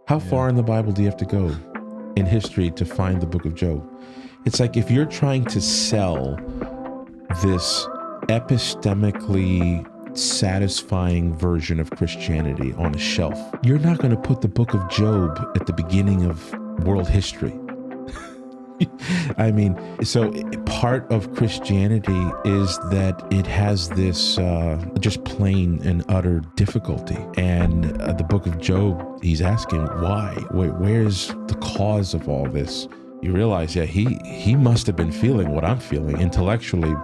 How far in the Bible do you have to go in history to find the book of Job? It's like if you're trying to sell this epistemically satisfying version of Christianity on a shelf, you're not going to put the book of Job at the beginning of world history. I mean, so part of Christianity is that it has this just plain and utter difficulty. And the book of Job, he's asking why? Where's the cause of all this? You realize, yeah, he must have been feeling what I'm feeling intellectually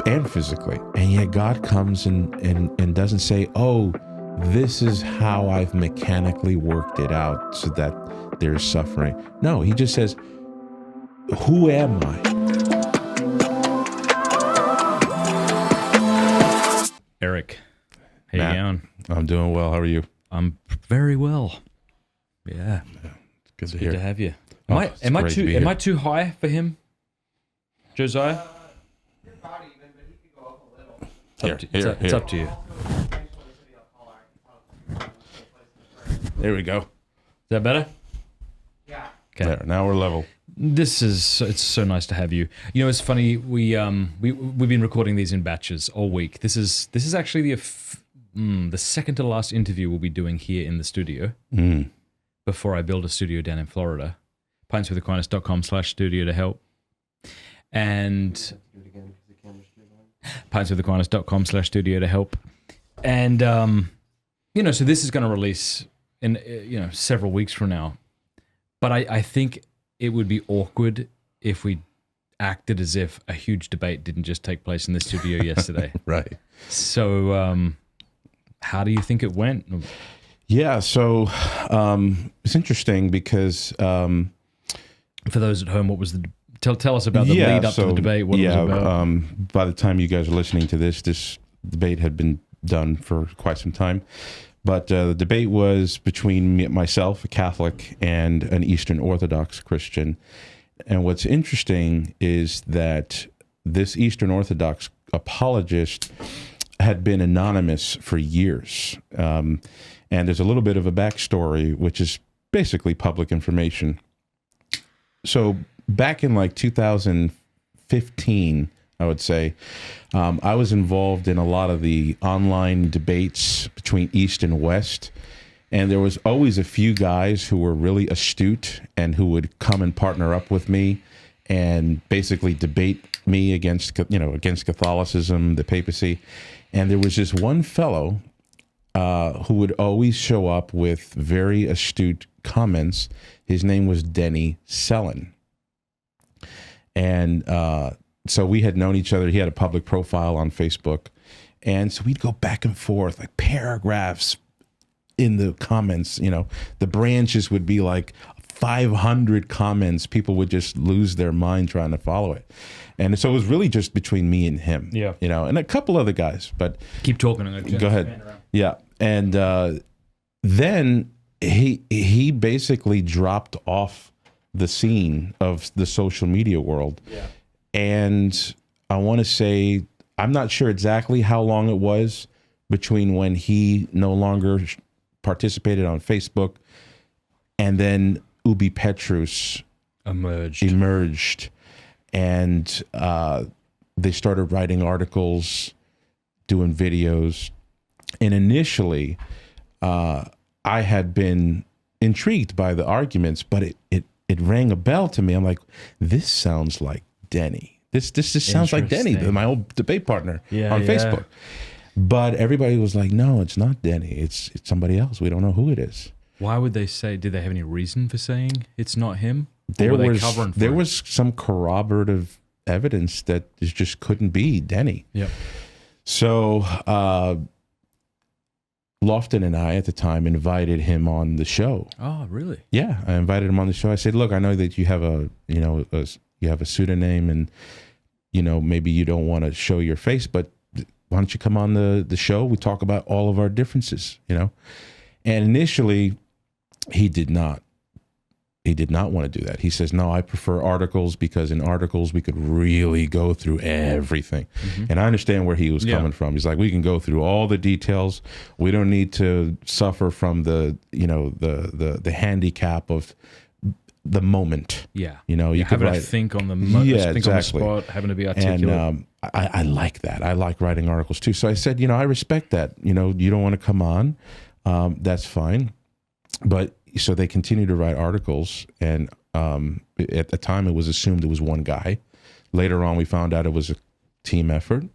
and physically. And yet God comes and doesn't say, oh, this is how I've mechanically worked it out so that there's suffering. No, he just says, who am I? Erick, how you going? I'm doing well. How are you? I'm very well. Yeah. Good to Good to hear. have you. Oh, Am I too high for him, Josiah? You're about even, but he could go up a little. It's up to you. There we go. Is that better? Yeah. Okay. There, now we're level. It's so nice to have you. You know, it's funny. We've been recording these in batches all week. This is actually the second to last interview we'll be doing here in the studio before I build a studio down in Florida. pintswithaquinas.com/studio to help. And pintswithaquinas.com/studio to help. And you know, so this is going to release in several weeks from now. But I think it would be awkward if we acted as if a huge debate didn't just take place in the studio yesterday. Right. So how do you think it went? Yeah, so it's interesting because for those at home, what was tell us about the lead up to the debate, what it was about. By the time you guys are listening to this debate had been done for quite some time. But the debate was between myself, a Catholic, and an Eastern Orthodox Christian. And what's interesting is that this Eastern Orthodox apologist had been anonymous for years. And there's a little bit of a backstory, which is basically public information. So back in like 2015, I would say, I was involved in a lot of the online debates between East and West. And there was always a few guys who were really astute and who would come and partner up with me and basically debate me against Catholicism, the papacy. And there was this one fellow who would always show up with very astute comments. His name was Denny, Selin. And so we had known each other. He had a public profile on Facebook. And so we'd go back and forth, like paragraphs in the comments. The branches would be like 500 comments. People would just lose their mind trying to follow it. And so it was really just between me and him, and a couple other guys. But keep talking. Go ahead. Yeah. And then he basically dropped off the scene of the social media world. Yeah. And I want to say, I'm not sure exactly how long it was between when he no longer participated on Facebook and then Ubi Petrus emerged. And they started writing articles, doing videos. And initially, I had been intrigued by the arguments, but it rang a bell to me. I'm like, this sounds like Denny. This just sounds like Denny, my old debate partner on Facebook. But everybody was like, no, it's not Denny. It's somebody else. We don't know who it is. Why would they say? Did they have any reason for saying it's not him? There was some corroborative evidence that it just couldn't be Denny. Yep. So Lofton and I at the time invited him on the show. Oh, really? Yeah, I invited him on the show. I said, look, I know that you have a pseudonym and maybe you don't want to show your face, but why don't you come on the show? We talk about all of our differences, And initially he did not he did not want to do that. He says, no, I prefer articles because in articles we could really go through everything. And I understand where he was coming from. He's like, we can go through all the details. We don't need to suffer from the, you know, the handicap of the moment. Yeah. You know, you could having write, to think on the exactly. on the spot, having to be articulate. And I like that. I like writing articles too. So I said, you know, I respect that. You know, you don't want to come on. That's fine. But so they continue to write articles, and at the time it was assumed it was one guy. Later on, we found out it was a team effort.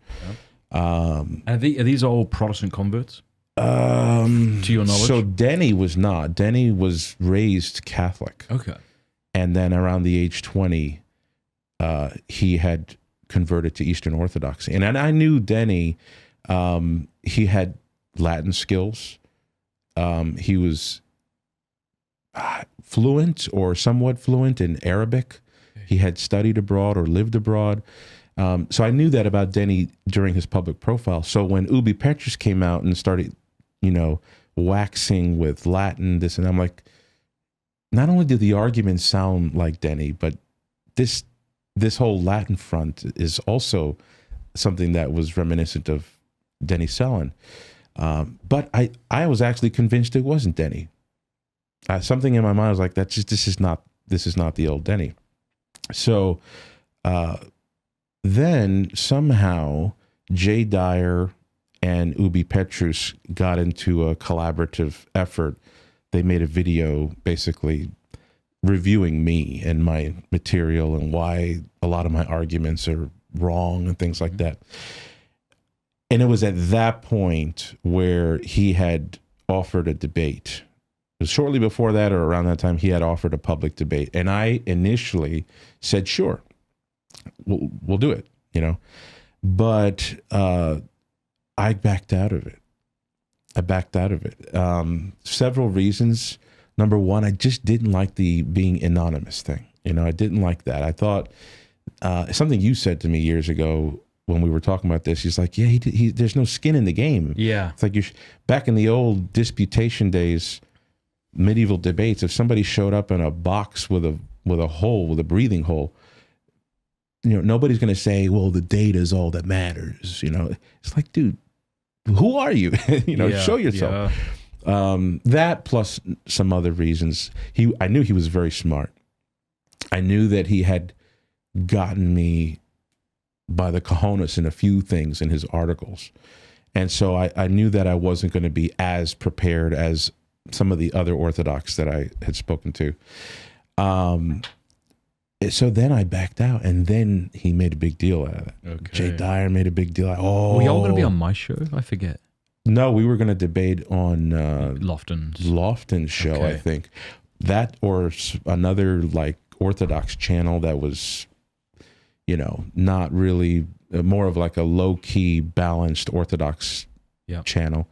Are these all Protestant converts? To your knowledge? So Denny was not. Denny was raised Catholic. Okay. And then around the age 20, he had converted to Eastern Orthodoxy. And I knew Denny, he had Latin skills. He was fluent or somewhat fluent in Arabic. He had studied abroad or lived abroad. So I knew that about Denny during his public profile. So when Ubi Petrus came out and started, you know, waxing with Latin, this and I'm like, not only did the arguments sound like Denny, but this whole Latin front is also something that was reminiscent of Denny Selin. But I was actually convinced it wasn't Denny. Something in my mind was like, this is not the old Denny. So then somehow Jay Dyer and Ubi Petrus got into a collaborative effort. They made a video basically reviewing me and my material and why a lot of my arguments are wrong and things like that. And it was at that point where he had offered a debate. Shortly before that or around that time, he had offered a public debate. And I initially said, sure, we'll do it, you know. But I backed out of it. Several reasons. Number one, I just didn't like the being anonymous thing. You know, I didn't like that. I thought something you said to me years ago when we were talking about this. He's like, yeah, there's no skin in the game. Yeah. It's like back in the old disputation days, medieval debates, if somebody showed up in a box with a hole, with a breathing hole, you know, nobody's going to say, well, the data is all that matters. You know, it's like, dude, who are you? You know, show yourself. Yeah. That plus some other reasons. I knew he was very smart. I knew that he had gotten me by the cojones in a few things in his articles. And so I knew that I wasn't going to be as prepared as some of the other Orthodox that I had spoken to. So then I backed out, and then he made a big deal out of it. Okay. Jay Dyer made a big deal. Were y'all going to be on my show? I forget. No, we were going to debate on Lofton's show, okay. I think. That or another like Orthodox channel that was, you know, not really, more of like a low-key balanced Orthodox channel.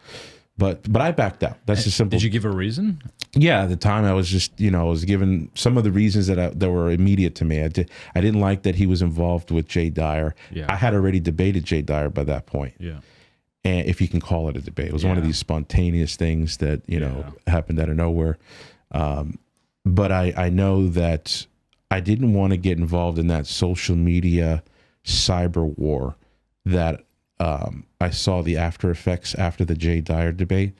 But I backed out. That's just simple. Did you give a reason? Yeah, at the time I was just, you know, I was given some of the reasons that were immediate to me. I didn't like that he was involved with Jay Dyer. Yeah. I had already debated Jay Dyer by that point. Yeah. And if you can call it a debate, it was one of these spontaneous things that, you know, happened out of nowhere. But I know that I didn't want to get involved in that social media cyber war that I saw the after effects after the Jay Dyer debate.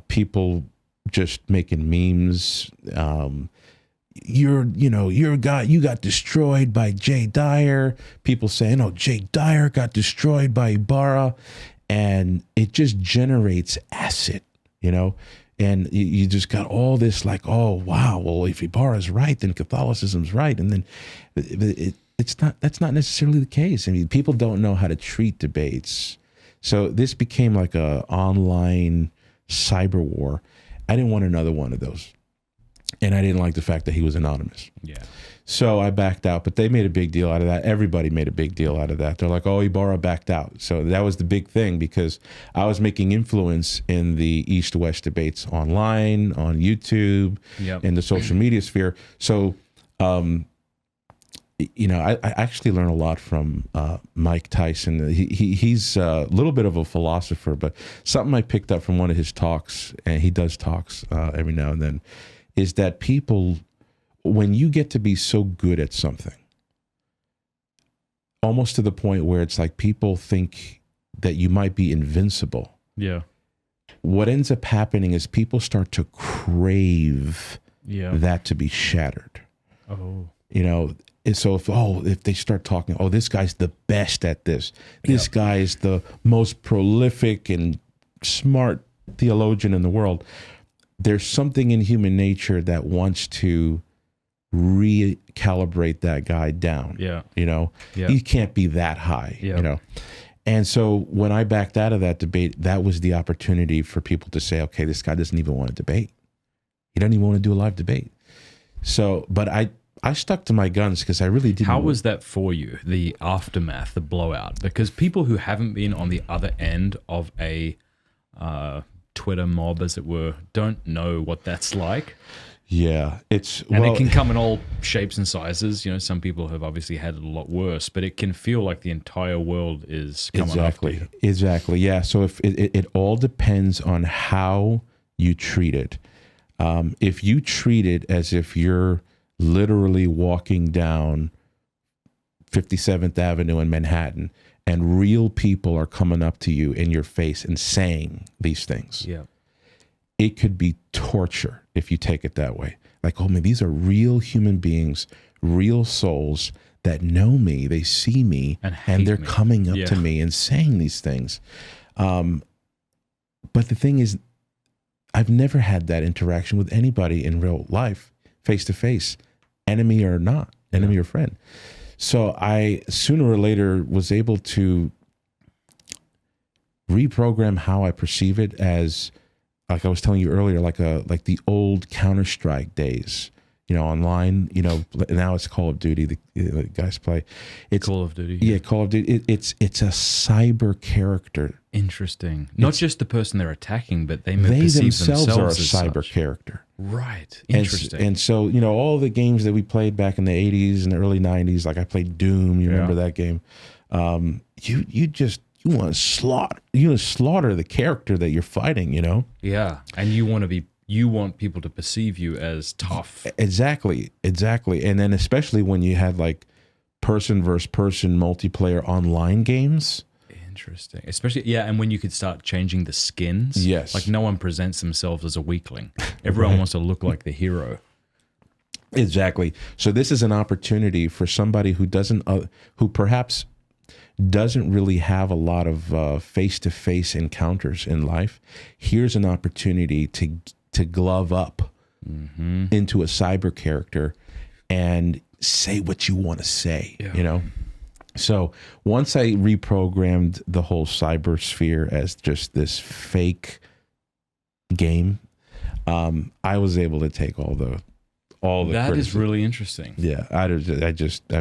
People just making memes. You're a guy, you got destroyed by Jay Dyer. People saying, oh, Jay Dyer got destroyed by Ybarra. And it just generates acid, you know? And you just got all this like, oh, wow, well, if Ybarra's right, then Catholicism's right. And then that's not necessarily the case. I mean, people don't know how to treat debates. So this became like a online cyber war. I didn't want another one of those. And I didn't like the fact that he was anonymous. Yeah. So I backed out, but they made a big deal out of that. Everybody made a big deal out of that. They're like, oh, Ybarra backed out. So that was the big thing because I was making influence in the East-West debates online, on YouTube, in the social media sphere. So, you know, I actually learned a lot from Mike Tyson. He's a little bit of a philosopher, but something I picked up from one of his talks, and he does talks every now and then, is that people when you get to be so good at something, almost to the point where it's like people think that you might be invincible. Yeah. What ends up happening is people start to crave Yeah. that to be shattered. Oh. You know, and so if they start talking, oh, this guy's the best at this. This guy is the most prolific and smart theologian in the world. There's something in human nature that wants to recalibrate that guy down. Yeah. You know, Yeah. he can't be that high, Yeah. you know. And so when I backed out of that debate, that was the opportunity for people to say, okay, this guy doesn't even want to debate. He doesn't even want to do a live debate. So, but I stuck to my guns because I really didn't. How was that for you, the aftermath, the blowout? Because people who haven't been on the other end of a Twitter mob, as it were, don't know what that's like. Yeah, it can come in all shapes and sizes. You know, some people have obviously had it a lot worse, but it can feel like the entire world is coming after you. Exactly. Yeah. So if it all depends on how you treat it. If you treat it as if you're literally walking down 57th Avenue in Manhattan and real people are coming up to you in your face and saying these things. Yeah. It could be torture if you take it that way. Like, oh man, these are real human beings, real souls that know me, they see me, and they're coming up to me and saying these things. But the thing is, I've never had that interaction with anybody in real life, face to face, enemy or not, enemy or friend. So I sooner or later was able to reprogram how I perceive it as, like I was telling you earlier, like the old Counter-Strike days, you know, online, you know, now it's Call of Duty, the guys play. It's Call of Duty. Yeah, Call of Duty. It's a cyber character. Interesting. Not just the person they're attacking, but they perceive themselves are a as cyber such. character. Right. Interesting. And so, you know, all the games that we played back in the 80s and the early 90s, like I played Doom, you remember that game? You want to slaughter the character that you're fighting, you know? Yeah. And you want people to perceive you as tough. Exactly. And then especially when you had like person versus person multiplayer online games. Interesting. Especially, and when you could start changing the skins. Yes. Like no one presents themselves as a weakling. Everyone wants to look like the hero. Exactly. So this is an opportunity for somebody who perhaps doesn't really have a lot of face-to-face encounters in life. Here's an opportunity to glove up into a cyber character and say what you want to say, you know? So once I reprogrammed the whole cyber sphere as just this fake game, I was able to take all the That is criticism. really interesting. Yeah, I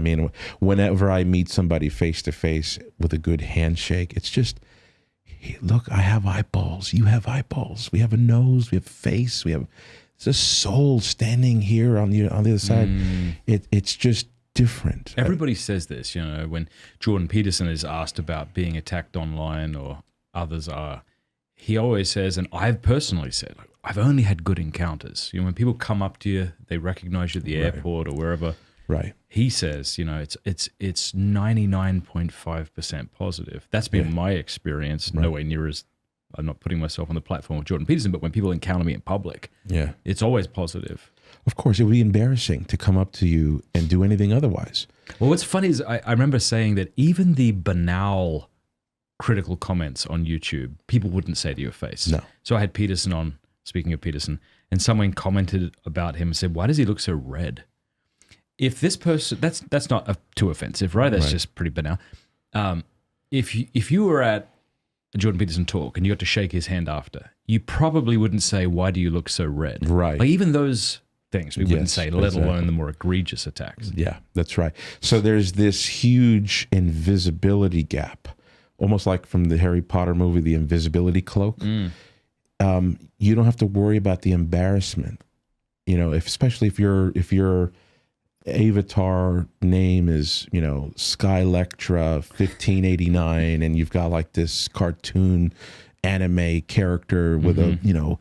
mean, whenever I meet somebody face to face with a good handshake, it's just, hey, look, I have eyeballs. You have eyeballs. We have a nose. We have a face. It's a soul standing here on the other side. It's just different. Everybody says this, you know, when Jordan Peterson is asked about being attacked online or others are, he always says, and I've personally said, I've only had good encounters. You know, when people come up to you, they recognize you at the airport or wherever. Right. He says, you know, it's 99.5% positive. That's been my experience. Right. Nowhere near as, I'm not putting myself on the platform of Jordan Peterson, but when people encounter me in public, it's always positive. Of course, it would be embarrassing to come up to you and do anything otherwise. Well, what's funny is I remember saying that even the banal critical comments on YouTube, people wouldn't say to your face. No. So I had Peterson on, speaking of Peterson, and someone commented about him and said, why does he look so red? If this person, that's not too offensive, right? That's just pretty banal. If you were at a Jordan Peterson talk and you got to shake his hand after, you probably wouldn't say, why do you look so red? Right. Like even those things we wouldn't say, let alone the more egregious attacks. Yeah, that's right. So there's this huge invisibility gap, almost like from the Harry Potter movie, The Invisibility Cloak. You don't have to worry about the embarrassment, you know, especially if your avatar name is, you know, Skylectra 1589 and you've got like this cartoon anime character with a, you know,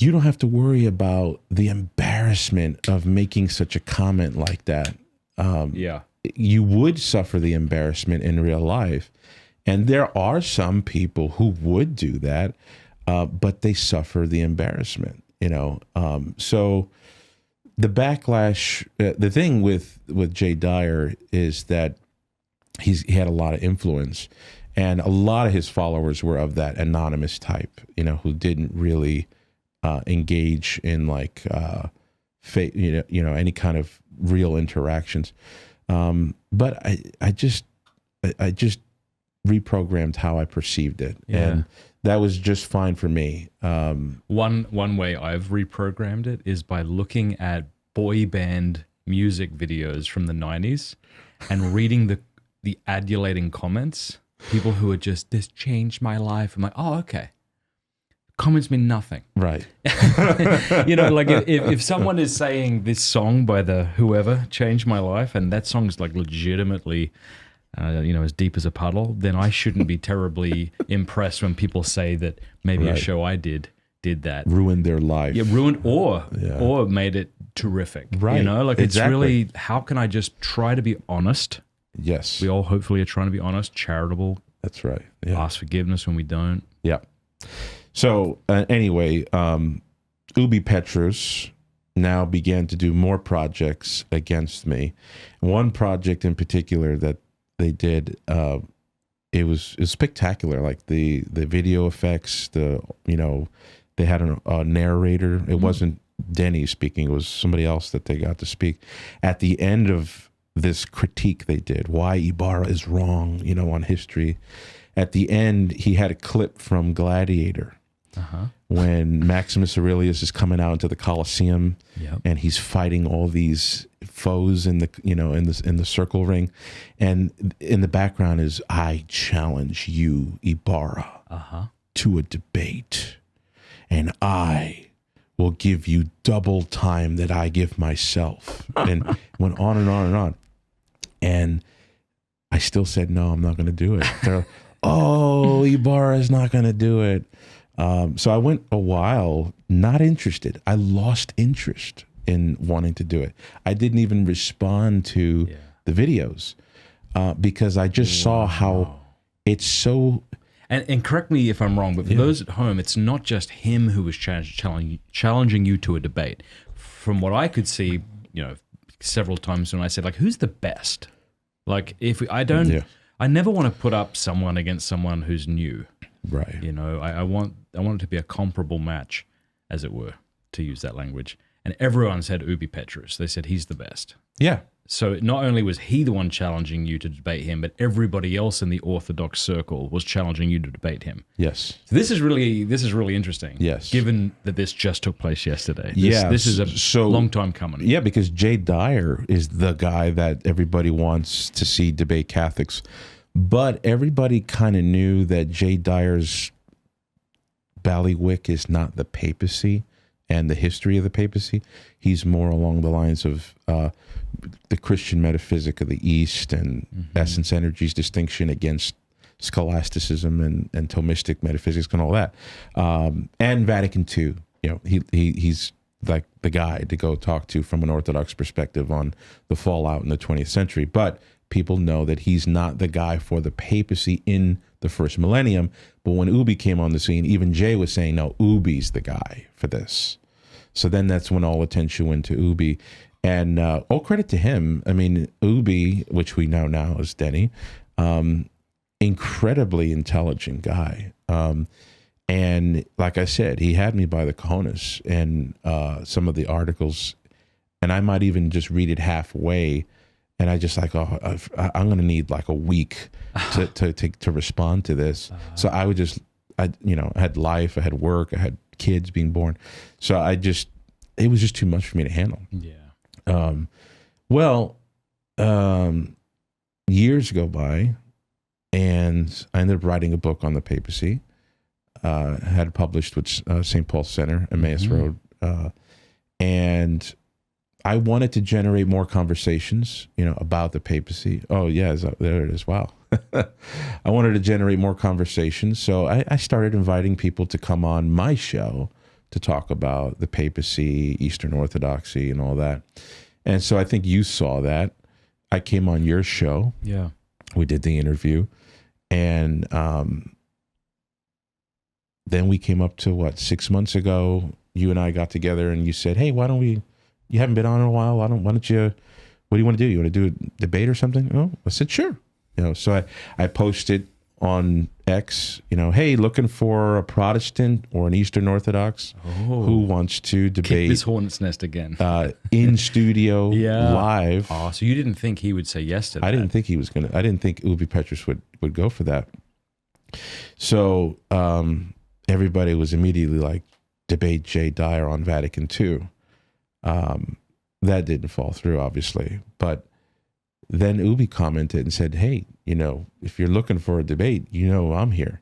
you don't have to worry about the embarrassment of making such a comment like that. Yeah. You would suffer the embarrassment in real life. And there are some people who would do that, but they suffer the embarrassment, you know. So the backlash, the thing with Jay Dyer is that he had a lot of influence, and a lot of his followers were of that anonymous type, you know, who didn't really engage in like any kind of real interactions. But I just reprogrammed how I perceived it, and that was just fine for me. One way I've reprogrammed it is by looking at boy band music videos from the 90s and reading the adulating comments. People who are just, this changed my life. I'm like, oh, okay. Comments mean nothing. Right. You know, like if someone is saying this song by the whoever changed my life, and that song's like legitimately, as deep as a puddle, then I shouldn't be terribly impressed when people say that maybe a show I did that. Ruined their life. Yeah, ruined or made it terrific. Right. You know, like Exactly. it's really, how can I just try to be honest? Yes. We all hopefully are trying to be honest, charitable, That's right. Yeah. ask forgiveness when we don't. Yeah. So anyway, Ubi Petrus now began to do more projects against me. One project in particular that they did, it was spectacular. Like the video effects, they had a narrator. It wasn't Denny speaking. It was somebody else that they got to speak. At the end of this critique they did, why Ybarra is wrong, on history. At the end, he had a clip from Gladiator when Maximus Aurelius is coming out into the Colosseum and he's fighting all these foes in the in the circle ring, and in the background is, I challenge you, Ybarra, to a debate, and I will give you double time that I give myself, and went on and on and on. And I still said, no, I'm not going to do it. They're, oh, Ybarra is not going to do it. So I went a while not interested. I lost interest in wanting to do it. I didn't even respond to the videos because I just saw how it's so... And correct me if I'm wrong, but for those at home, it's not just him who was challenging you to a debate. From what I could see, several times when I said, like, who's the best? Like, I never want to put up someone against someone who's new. Right. I want it to be a comparable match, as it were, to use that language. And everyone said Ubi Petrus. They said he's the best. Yeah. So not only was he the one challenging you to debate him, but everybody else in the Orthodox circle was challenging you to debate him. Yes. So this is really interesting. Yes. Given that this just took place yesterday. Yeah. This is a long time coming. Yeah, because Jay Dyer is the guy that everybody wants to see debate Catholics. But everybody kind of knew that Jay Dyer's ballywick is not the papacy and the history of the papacy. He's more along the lines of the Christian metaphysic of the East and essence energy's distinction against scholasticism and Thomistic metaphysics and all that. And Vatican II. He's like the guy to go talk to from an Orthodox perspective on the fallout in the 20th century. But people know that he's not the guy for the papacy in the first millennium. But when Ubi came on the scene, even Jay was saying, no, Ubi's the guy for this. So then that's when all attention went to Ubi. And all credit to him. I mean, Ubi, which we know now is Denny, incredibly intelligent guy. And like I said, he had me by the cojones and some of the articles, and I might even just read it halfway. And I just like, I'm going to need like a week to respond to this. So I would I had life, I had work, I had kids being born. So it was just too much for me to handle. Yeah. Years go by, and I ended up writing a book on the papacy. Had it published with St. Paul Center, Emmaus Road. And I wanted to generate more conversations, about the papacy. Oh, yeah, there it is. Wow. I wanted to generate more conversations. So I started inviting people to come on my show to talk about the papacy, Eastern Orthodoxy, and all that. And so I think you saw that. I came on your show. Yeah. We did the interview. And then we came up to 6 months ago. You and I got together and you said, hey, why don't we, you haven't been on in a while. Why don't you, what do you want to do? You want to do a debate or something? Oh, I said, sure. So I posted on X, hey, looking for a Protestant or an Eastern Orthodox who wants to Kick debate this hornet's nest again. in studio Yeah. live. Oh, so you didn't think he would say yes to that? I didn't think he was going to. I didn't think Ubi Petrus would go for that. So everybody was immediately like, debate Jay Dyer on Vatican II. That didn't fall through, obviously. But then Ubi commented and said, hey, if you're looking for a debate, I'm here.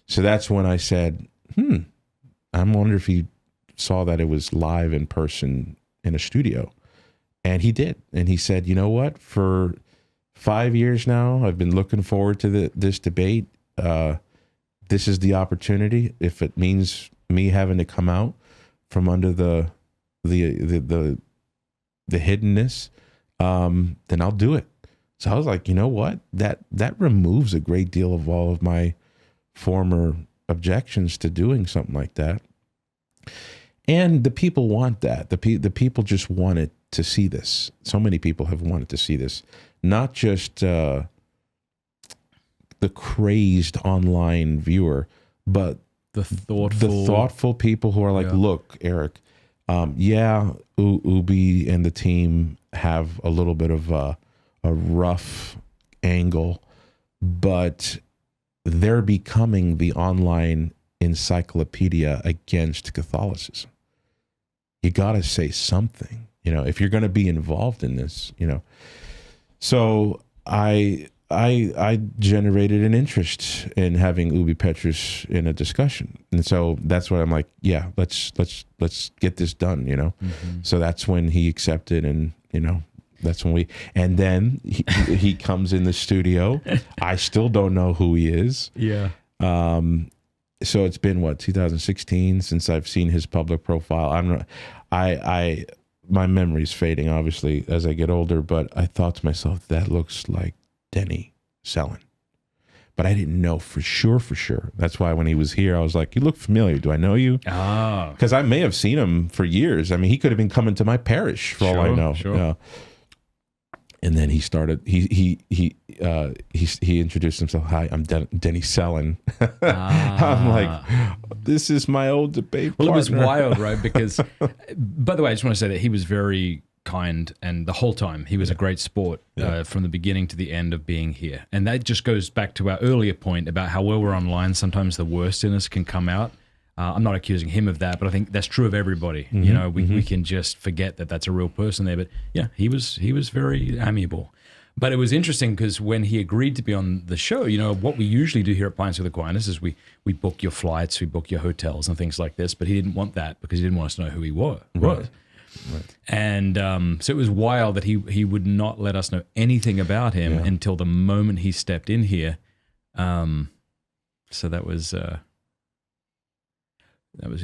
So that's when I said, I wonder if he saw that it was live in person in a studio. And he did. And he said, you know what? For 5 years now, I've been looking forward to this debate. This is the opportunity. If it means me having to come out from under the hiddenness, then I'll do it. So I was like, you know what? That removes a great deal of all of my former objections to doing something like that. And the people want that. The people just wanted to see this. So many people have wanted to see this. Not just the crazed online viewer, but the thoughtful people who are like, look, Eric, Ubi and the team have a little bit of a rough angle, but they're becoming the online encyclopedia against Catholicism. You got to say something, if you're going to be involved in this, So I generated an interest in having Ubi Petrus in a discussion. And so that's what I'm like, yeah, let's get this done, Mm-hmm. So that's when he accepted, and, that's when and then he comes in the studio. I still don't know who he is. Yeah. So it's been 2016 since I've seen his public profile. My memory's fading, obviously, as I get older, but I thought to myself, that looks like Denny, Selin. But I didn't know for sure. That's why when he was here, I was like, you look familiar. Do I know you? Oh. Because I may have seen him for years. I mean, he could have been coming to my parish for all I know. Sure. And then he started, he introduced himself. Hi, I'm Denny Selin. I'm like, this is my old debate partner. Well, it was wild, right? Because, by the way, I just want to say that he was very kind, and the whole time he was a great sport from the beginning to the end of being here. And that just goes back to our earlier point about how while we're online, sometimes the worst in us can come out. I'm not accusing him of that, but I think that's true of everybody. We can just forget that that's a real person there. But yeah, he was very amiable. But it was interesting because when he agreed to be on the show, what we usually do here at Pints with Aquinas is we book your flights, we book your hotels and things like this. But he didn't want that because he didn't want us to know who he was. Right. And so it was wild that he would not let us know anything about him until the moment he stepped in here. So that was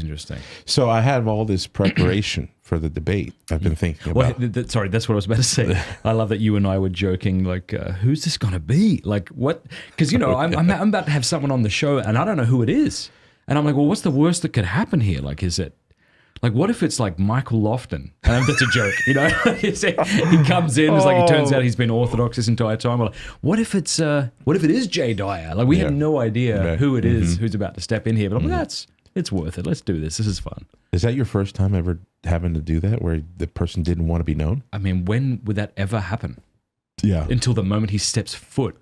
interesting. So I have all this preparation for the debate. I've been thinking about. Well, sorry, that's what I was about to say. I love that you and I were joking, like, who's this going to be? Like, what? Because, I'm about to have someone on the show, and I don't know who it is. And I'm like, well, what's the worst that could happen here? Like, is it, like, what if it's like Michael Lofton? And that's a joke, He comes in, it's like, it turns out he's been Orthodox this entire time. We're like, what if it is Jay Dyer? Like, we have no idea who it is who's about to step in here. But I'm like, it's worth it. Let's do this. This is fun. Is that your first time ever having to do that, where the person didn't want to be known? I mean, when would that ever happen? Yeah. Until the moment he steps foot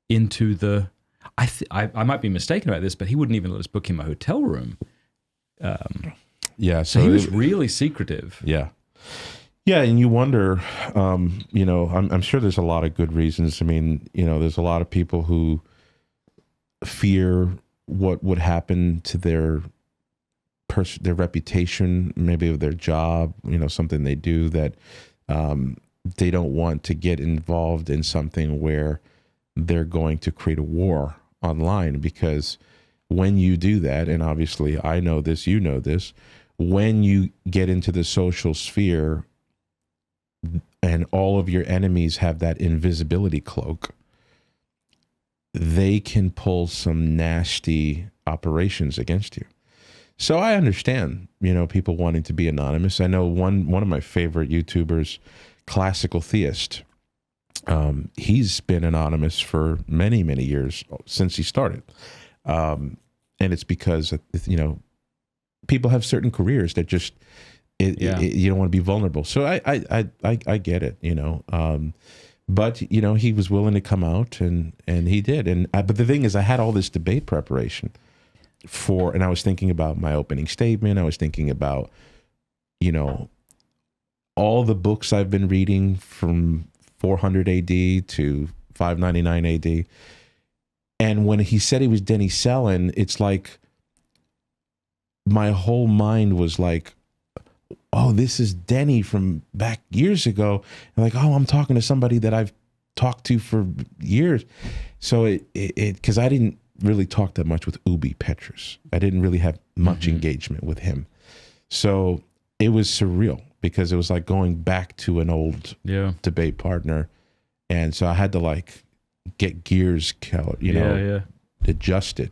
into the... I might be mistaken about this, but he wouldn't even let us book him a hotel room. Yeah. So he was really secretive. Yeah. Yeah, and you wonder, I'm sure there's a lot of good reasons. I mean, there's a lot of people who fear what would happen to their reputation, maybe of their job, something they do that they don't want to get involved in something where they're going to create a war online, because when you do that, and obviously I know this, you know this, when you get into the social sphere and all of your enemies have that invisibility cloak, they can pull some nasty operations against you. So I understand, people wanting to be anonymous. I know one of my favorite YouTubers, Classical Theist, he's been anonymous for many, many years since he started. And it's because, people have certain careers that just, you don't want to be vulnerable. So I get it, but he was willing to come out and he did. But the thing is, I had all this debate preparation and I was thinking about my opening statement. I was thinking about, all the books I've been reading from 400 AD to 599 AD. And when he said he was Denny Selin, it's like my whole mind was like, oh, this is Denny from back years ago. And like, oh, I'm talking to somebody that I've talked to for years. So because I didn't really talk that much with Ubi Petrus. I didn't really have much engagement with him. So it was surreal because it was like going back to an old debate partner. And so I had to get gears, adjusted.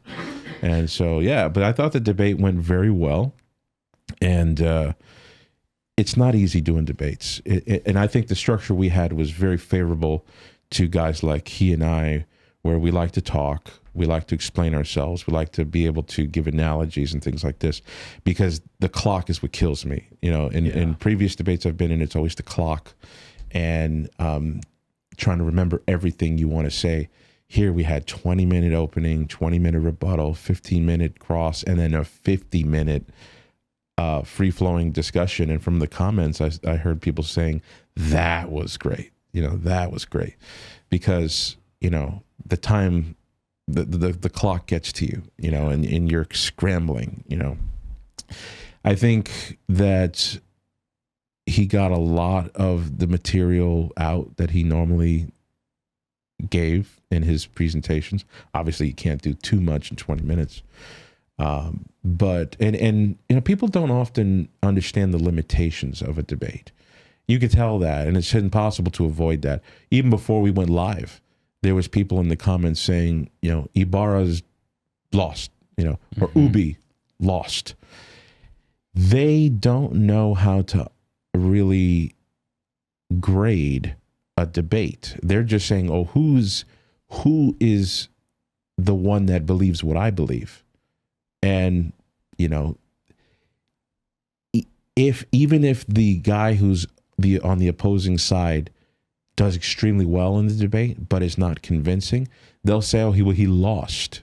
And so, but I thought the debate went very well. And it's not easy doing debates. And I think the structure we had was very favorable to guys like he and I, where we like to talk, we like to explain ourselves, we like to be able to give analogies and things like this, because the clock is what kills me. In previous debates I've been in, it's always the clock and trying to remember everything you want to say. Here we had 20-minute opening, 20-minute rebuttal, 15-minute cross, and then a 50-minute free-flowing discussion. And from the comments, I heard people saying, that was great. That was great. Because, the time, the clock gets to you, and you're scrambling, I think that he got a lot of the material out that he normally gave in his presentations. Obviously, you can't do too much in 20 minutes. But people don't often understand the limitations of a debate. You could tell that, and it's impossible to avoid that. Even before we went live, there was people in the comments saying, Ybarra's lost, or Ubi lost. They don't know how to really grade a debate. They're just saying, oh, who is the one that believes what I believe? And, even if the guy who's on the opposing side does extremely well in the debate, but is not convincing, they'll say, oh, he lost.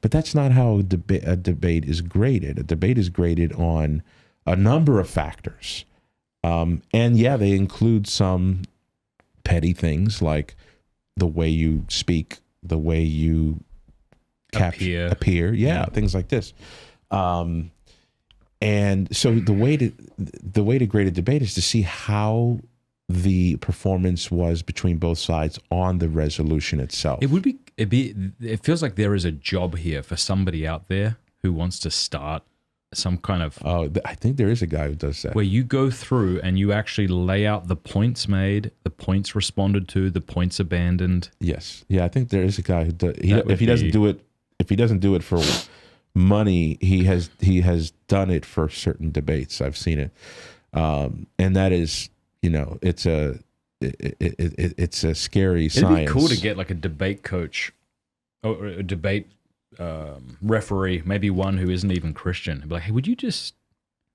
But that's not how a debate is graded. A debate is graded on a number of factors. And they include some petty things like the way you speak, the way you appear, things like this. And so the way to grade a debate is to see how the performance was between both sides on the resolution itself. It feels like there is a job here for somebody out there who wants to start some kind of... Oh, I think there is a guy who does that. Where you go through and you actually lay out the points made, the points responded to, the points abandoned. Yes. Yeah, I think there is a guy who does. If he doesn't do it for money, he has done it for certain debates. I've seen it. And that is, it's a scary science. It'd be cool to get like a debate coach or a debate referee, maybe one who isn't even Christian. Be like, hey, would you just,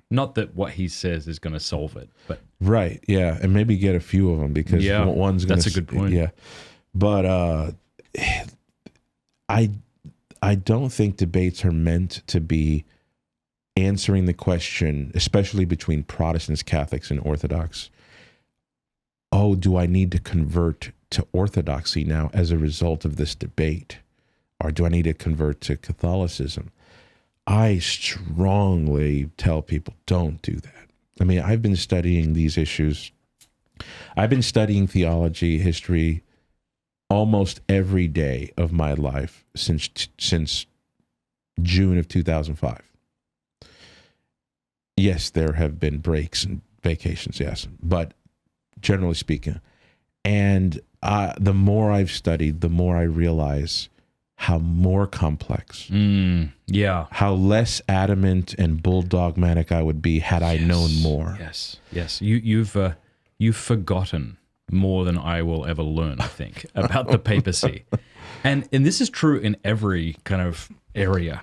not that what he says is going to solve it, but right, yeah, and maybe get a few of them because one's going to. That's a good point. Yeah, but I don't think debates are meant to be answering the question, especially between Protestants, Catholics, and Orthodox. Oh, do I need to convert to Orthodoxy now as a result of this debate? Or do I need to convert to Catholicism? I strongly tell people, don't do that. I mean, I've been studying these issues. I've been studying theology, history, almost every day of my life since June of 2005. Yes, there have been breaks and vacations, yes, but generally speaking. And the more I've studied, the more I realize how more complex, yeah, how less adamant and bulldogmatic I would be had I known more. Yes. You've forgotten more than I will ever learn, I think, about the papacy. And this is true in every kind of area.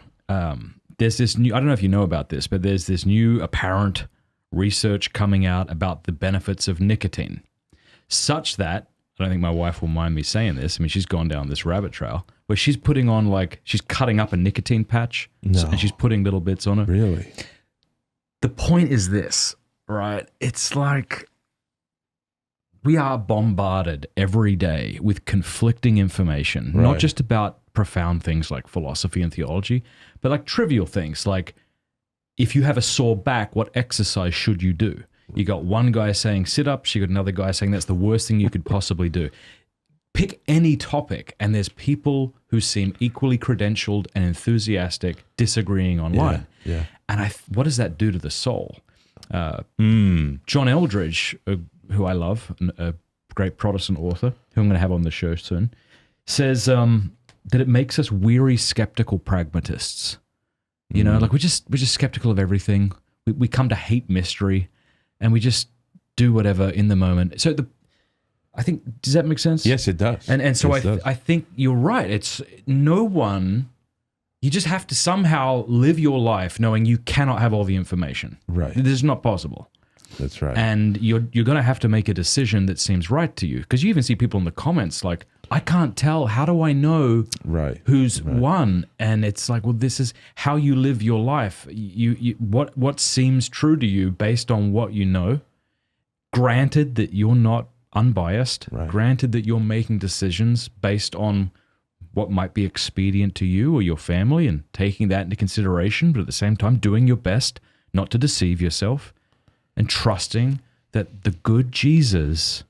There's this new, I don't know if you know about this, but there's this new apparent research coming out about the benefits of nicotine, such that, I don't think my wife will mind me saying this, I mean, she's gone down this rabbit trail, where she's putting on she's cutting up a nicotine patch, and she's putting little bits on it. Really? The point is this, right? It's like we are bombarded every day with conflicting information, not just about profound things like philosophy and theology, but like trivial things like, if you have a sore back, what exercise should you do? You got one guy saying sit-ups, you got another guy saying that's the worst thing you could possibly do. Pick any topic, and there's people who seem equally credentialed and enthusiastic disagreeing online. Yeah. And what does that do to the soul? John Eldridge, who I love, a great Protestant author, who I'm going to have on the show soon, says that it makes us weary, skeptical pragmatists. You know, like we're just skeptical of everything. We come to hate mystery, and we just do whatever in the moment. So I think, does that make sense? Yes, it does. And so I think you're right. It's no one. You just have to somehow live your life knowing you cannot have all the information. Right. This is not possible. That's right. And you're going to have to make a decision that seems right to you. Because you even see people in the comments like, I can't tell. How do I know who's won? And it's like, well, this is how you live your life. What seems true to you based on what you know. Granted that you're not unbiased. Right. Granted that you're making decisions based on what might be expedient to you or your family and taking that into consideration, but at the same time doing your best not to deceive yourself and trusting that the good Jesus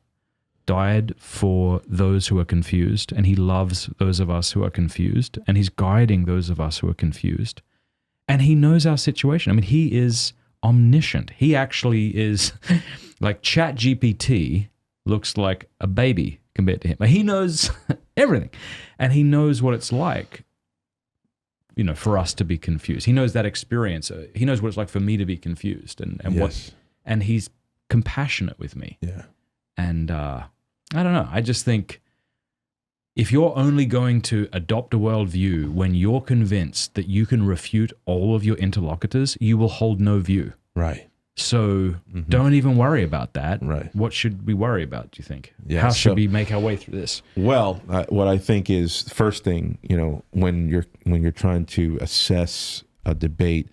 died for those who are confused, and he loves those of us who are confused, and he's guiding those of us who are confused, and he knows our situation. I mean, he is omniscient. He actually is like ChatGPT looks like a baby compared to him. He knows everything, and he knows what it's like, you know, for us to be confused. He knows that experience. He knows what it's like for me to be confused, and he's compassionate with me. Yeah. And I don't know. I just think if you're only going to adopt a worldview when you're convinced that you can refute all of your interlocutors, you will hold no view. Right. So don't even worry about that. Right. What should we worry about, do you think? Yeah, How should we make our way through this? Well, what I think is, first thing, you know, when you're trying to assess a debate,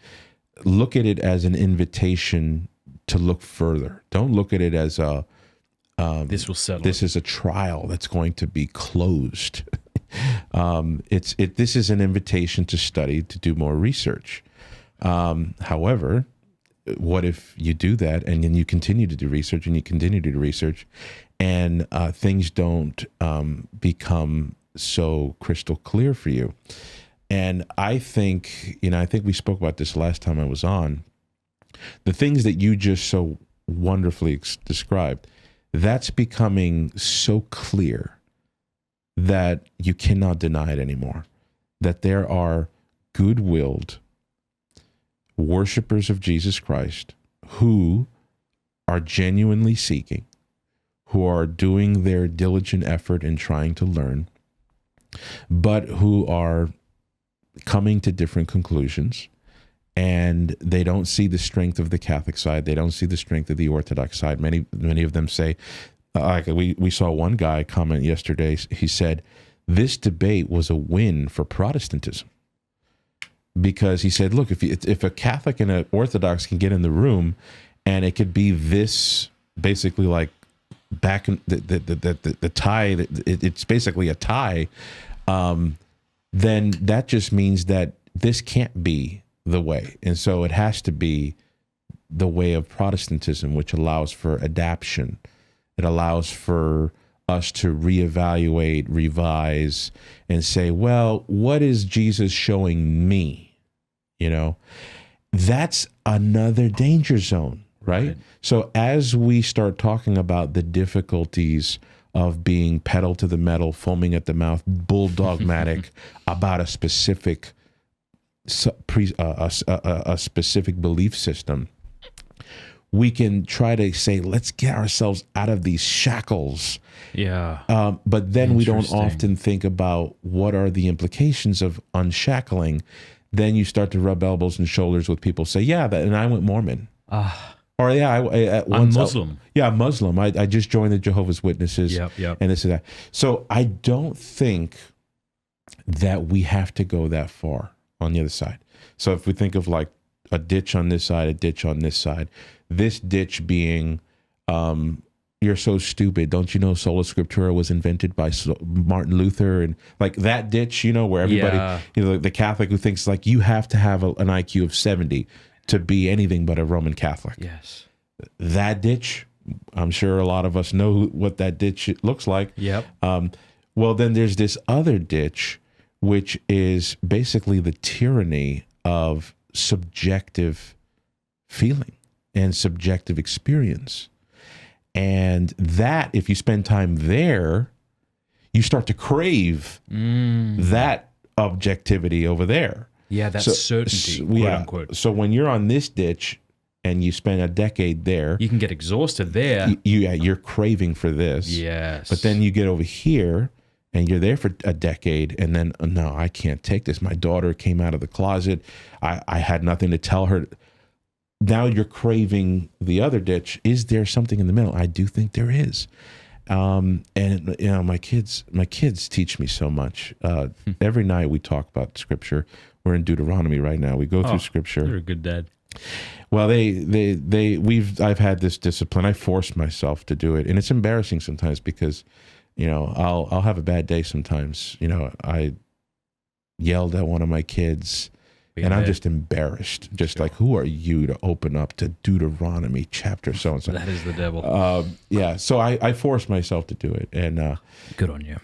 look at it as an invitation to look further. Don't look at it as this will settle. This is a trial that's going to be closed. This is an invitation to study, to do more research. However, what if you do that and then you continue to do research and you continue to do research, and things don't become so crystal clear for you? And I think we spoke about this last time I was on. The things that you just so wonderfully described, that's becoming so clear that you cannot deny it anymore. That there are good-willed worshipers of Jesus Christ who are genuinely seeking, who are doing their diligent effort in trying to learn, but who are coming to different conclusions. And they don't see the strength of the Catholic side. They don't see the strength of the Orthodox side. Many of them say, like we saw one guy comment yesterday. He said, this debate was a win for Protestantism. Because he said, look, if a Catholic and an Orthodox can get in the room, and it could be this, basically like back in the tie, it's basically a tie, then that just means that this can't be the way. And so it has to be the way of Protestantism, which allows for adaptation. It allows for us to reevaluate, revise, and say, well, what is Jesus showing me? you know, that's another danger zone, right? So as we start talking about the difficulties of being pedal to the metal, foaming at the mouth, bulldogmatic about a specific a specific belief system, we can try to say, let's get ourselves out of these shackles. Yeah. But then we don't often think about what are the implications of unshackling. Then you start to rub elbows and shoulders with people, say, yeah, and I went Mormon. Or yeah, I'm Muslim. I'm Muslim. I just joined the Jehovah's Witnesses. Yep. And this and that. So I don't think that we have to go that far on the other side. So if we think of like a ditch on this side, a ditch on this side, this ditch being, you're so stupid. Don't you know sola scriptura was invented by Martin Luther? And like that ditch, you know, where everybody, you know, the Catholic who thinks like you have to have an IQ of 70 to be anything but a Roman Catholic. Yes. That ditch, I'm sure a lot of us know what that ditch looks like. Yep. Well, then there's this other ditch, which is basically the tyranny of subjective feeling and subjective experience. And that, if you spend time there, you start to crave that objectivity over there. Yeah, that certainty, quote unquote. So when you're on this ditch and you spend a decade there, you can get exhausted there. You're craving for this. Yes. But then you get over here and you're there for a decade, and then, no, I can't take this. My daughter came out of the closet. I had nothing to tell her. Now you're craving the other ditch. Is there something in the middle? I do think there is. And you know, my kids teach me so much. Every night we talk about scripture. We're in Deuteronomy right now. We go through scripture. You're a good dad. Well, I've had this discipline. I force myself to do it, and it's embarrassing sometimes because, you know, I'll have a bad day sometimes. You know, I yelled at one of my kids. And I'm just embarrassed. Just like, who are you to open up to Deuteronomy chapter so-and-so? That is the devil. Yeah, so I force myself to do it. And good on you.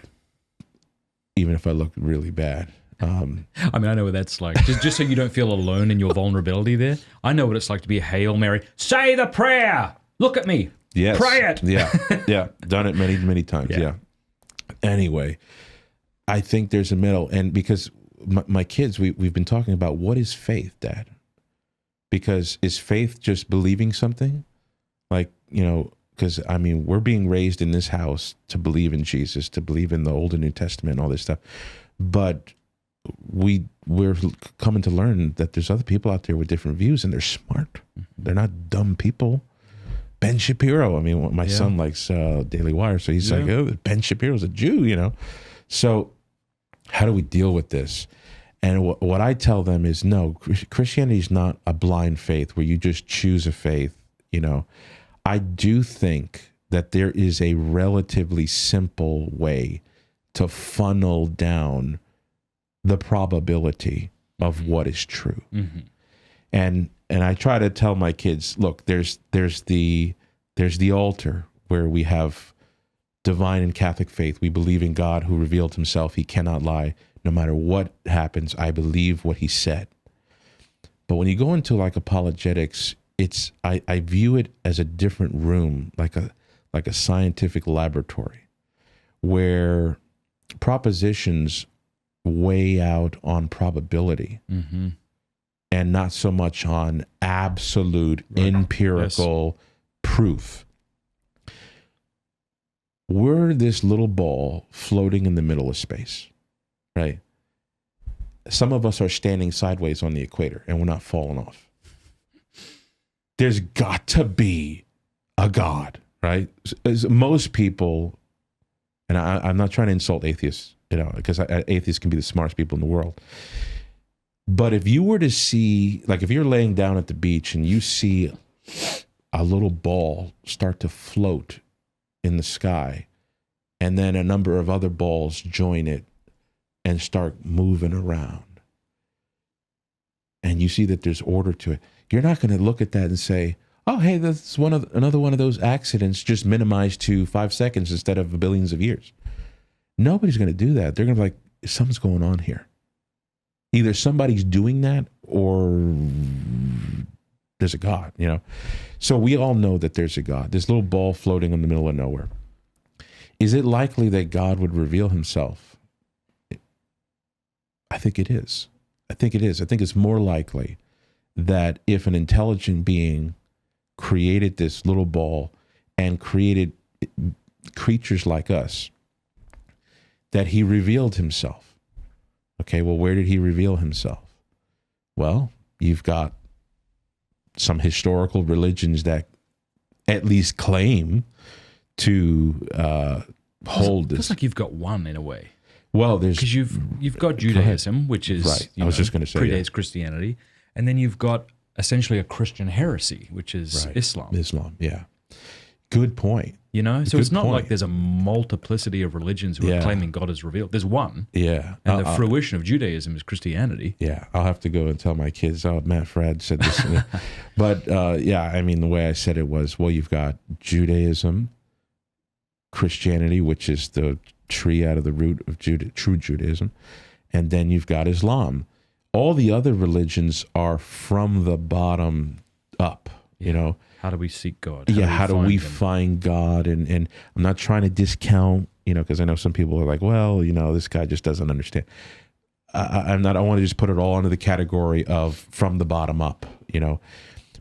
Even if I look really bad. I mean, I know what that's like. Just so you don't feel alone in your vulnerability there. I know what it's like to be a Hail Mary. Say the prayer. Look at me. Yes. Pray it. Yeah. Done it many, many times. Yeah. Anyway, I think there's a middle. And because my kids, we've been talking about what is faith, Dad? Because is faith just believing something? Like, you know, because I mean, we're being raised in this house to believe in Jesus, to believe in the Old and New Testament, and all this stuff. But we're coming to learn that there's other people out there with different views, and they're smart. They're not dumb people. Ben Shapiro. I mean, my son likes Daily Wire, so he's like, oh, Ben Shapiro's a Jew, you know. So how do we deal with this? And what I tell them is, no, Christianity is not a blind faith where you just choose a faith, you know. I do think that there is a relatively simple way to funnel down the probability of what is true. And I try to tell my kids, look, there's the altar where we have divine and Catholic faith. We believe in God who revealed himself. He cannot lie. No matter what happens, I believe what he said. But when you go into like apologetics, I view it as a different room, like a scientific laboratory where propositions weigh out on probability and not so much on absolute empirical proof. We're this little ball floating in the middle of space, right? Some of us are standing sideways on the equator and we're not falling off. There's got to be a God, right? As most people, and I'm not trying to insult atheists, you know, because atheists can be the smartest people in the world. But if you were to see, like if you're laying down at the beach and you see a little ball start to float in the sky, and then a number of other balls join it and start moving around, and you see that there's order to it, you're not going to look at that and say, oh, hey, that's another one of those accidents just minimized to 5 seconds instead of billions of years. Nobody's going to do that. They're going to be like, something's going on here. Either somebody's doing that or there's a God, you know. So we all know that there's a God. This little ball floating in the middle of nowhere. Is it likely that God would reveal himself? I think it is. I think it is. I think it's more likely that if an intelligent being created this little ball and created creatures like us, that he revealed himself. Okay, well, where did he reveal himself? Well, you've got some historical religions that at least claim to hold this. It's like you've got one in a way. Well, there's because you've got Judaism, which is right. I was just going to say predates Christianity, and then you've got essentially a Christian heresy, which is right. Islam. Islam, yeah. Good point. You know, so Good it's not point. like there's a multiplicity of religions who are claiming God is revealed. There's one. Yeah. And the fruition of Judaism is Christianity. Yeah. I'll have to go and tell my kids, oh, Matt Frad said this. But yeah, I mean, the way I said it was, well, you've got Judaism, Christianity, which is the tree out of the root of true Judaism, and then you've got Islam. All the other religions are from the bottom up, you know. How do we seek God? How do we find God? And I'm not trying to discount, you know, because I know some people are like, well, you know, this guy just doesn't understand. I'm not. I want to just put it all under the category of from the bottom up, you know,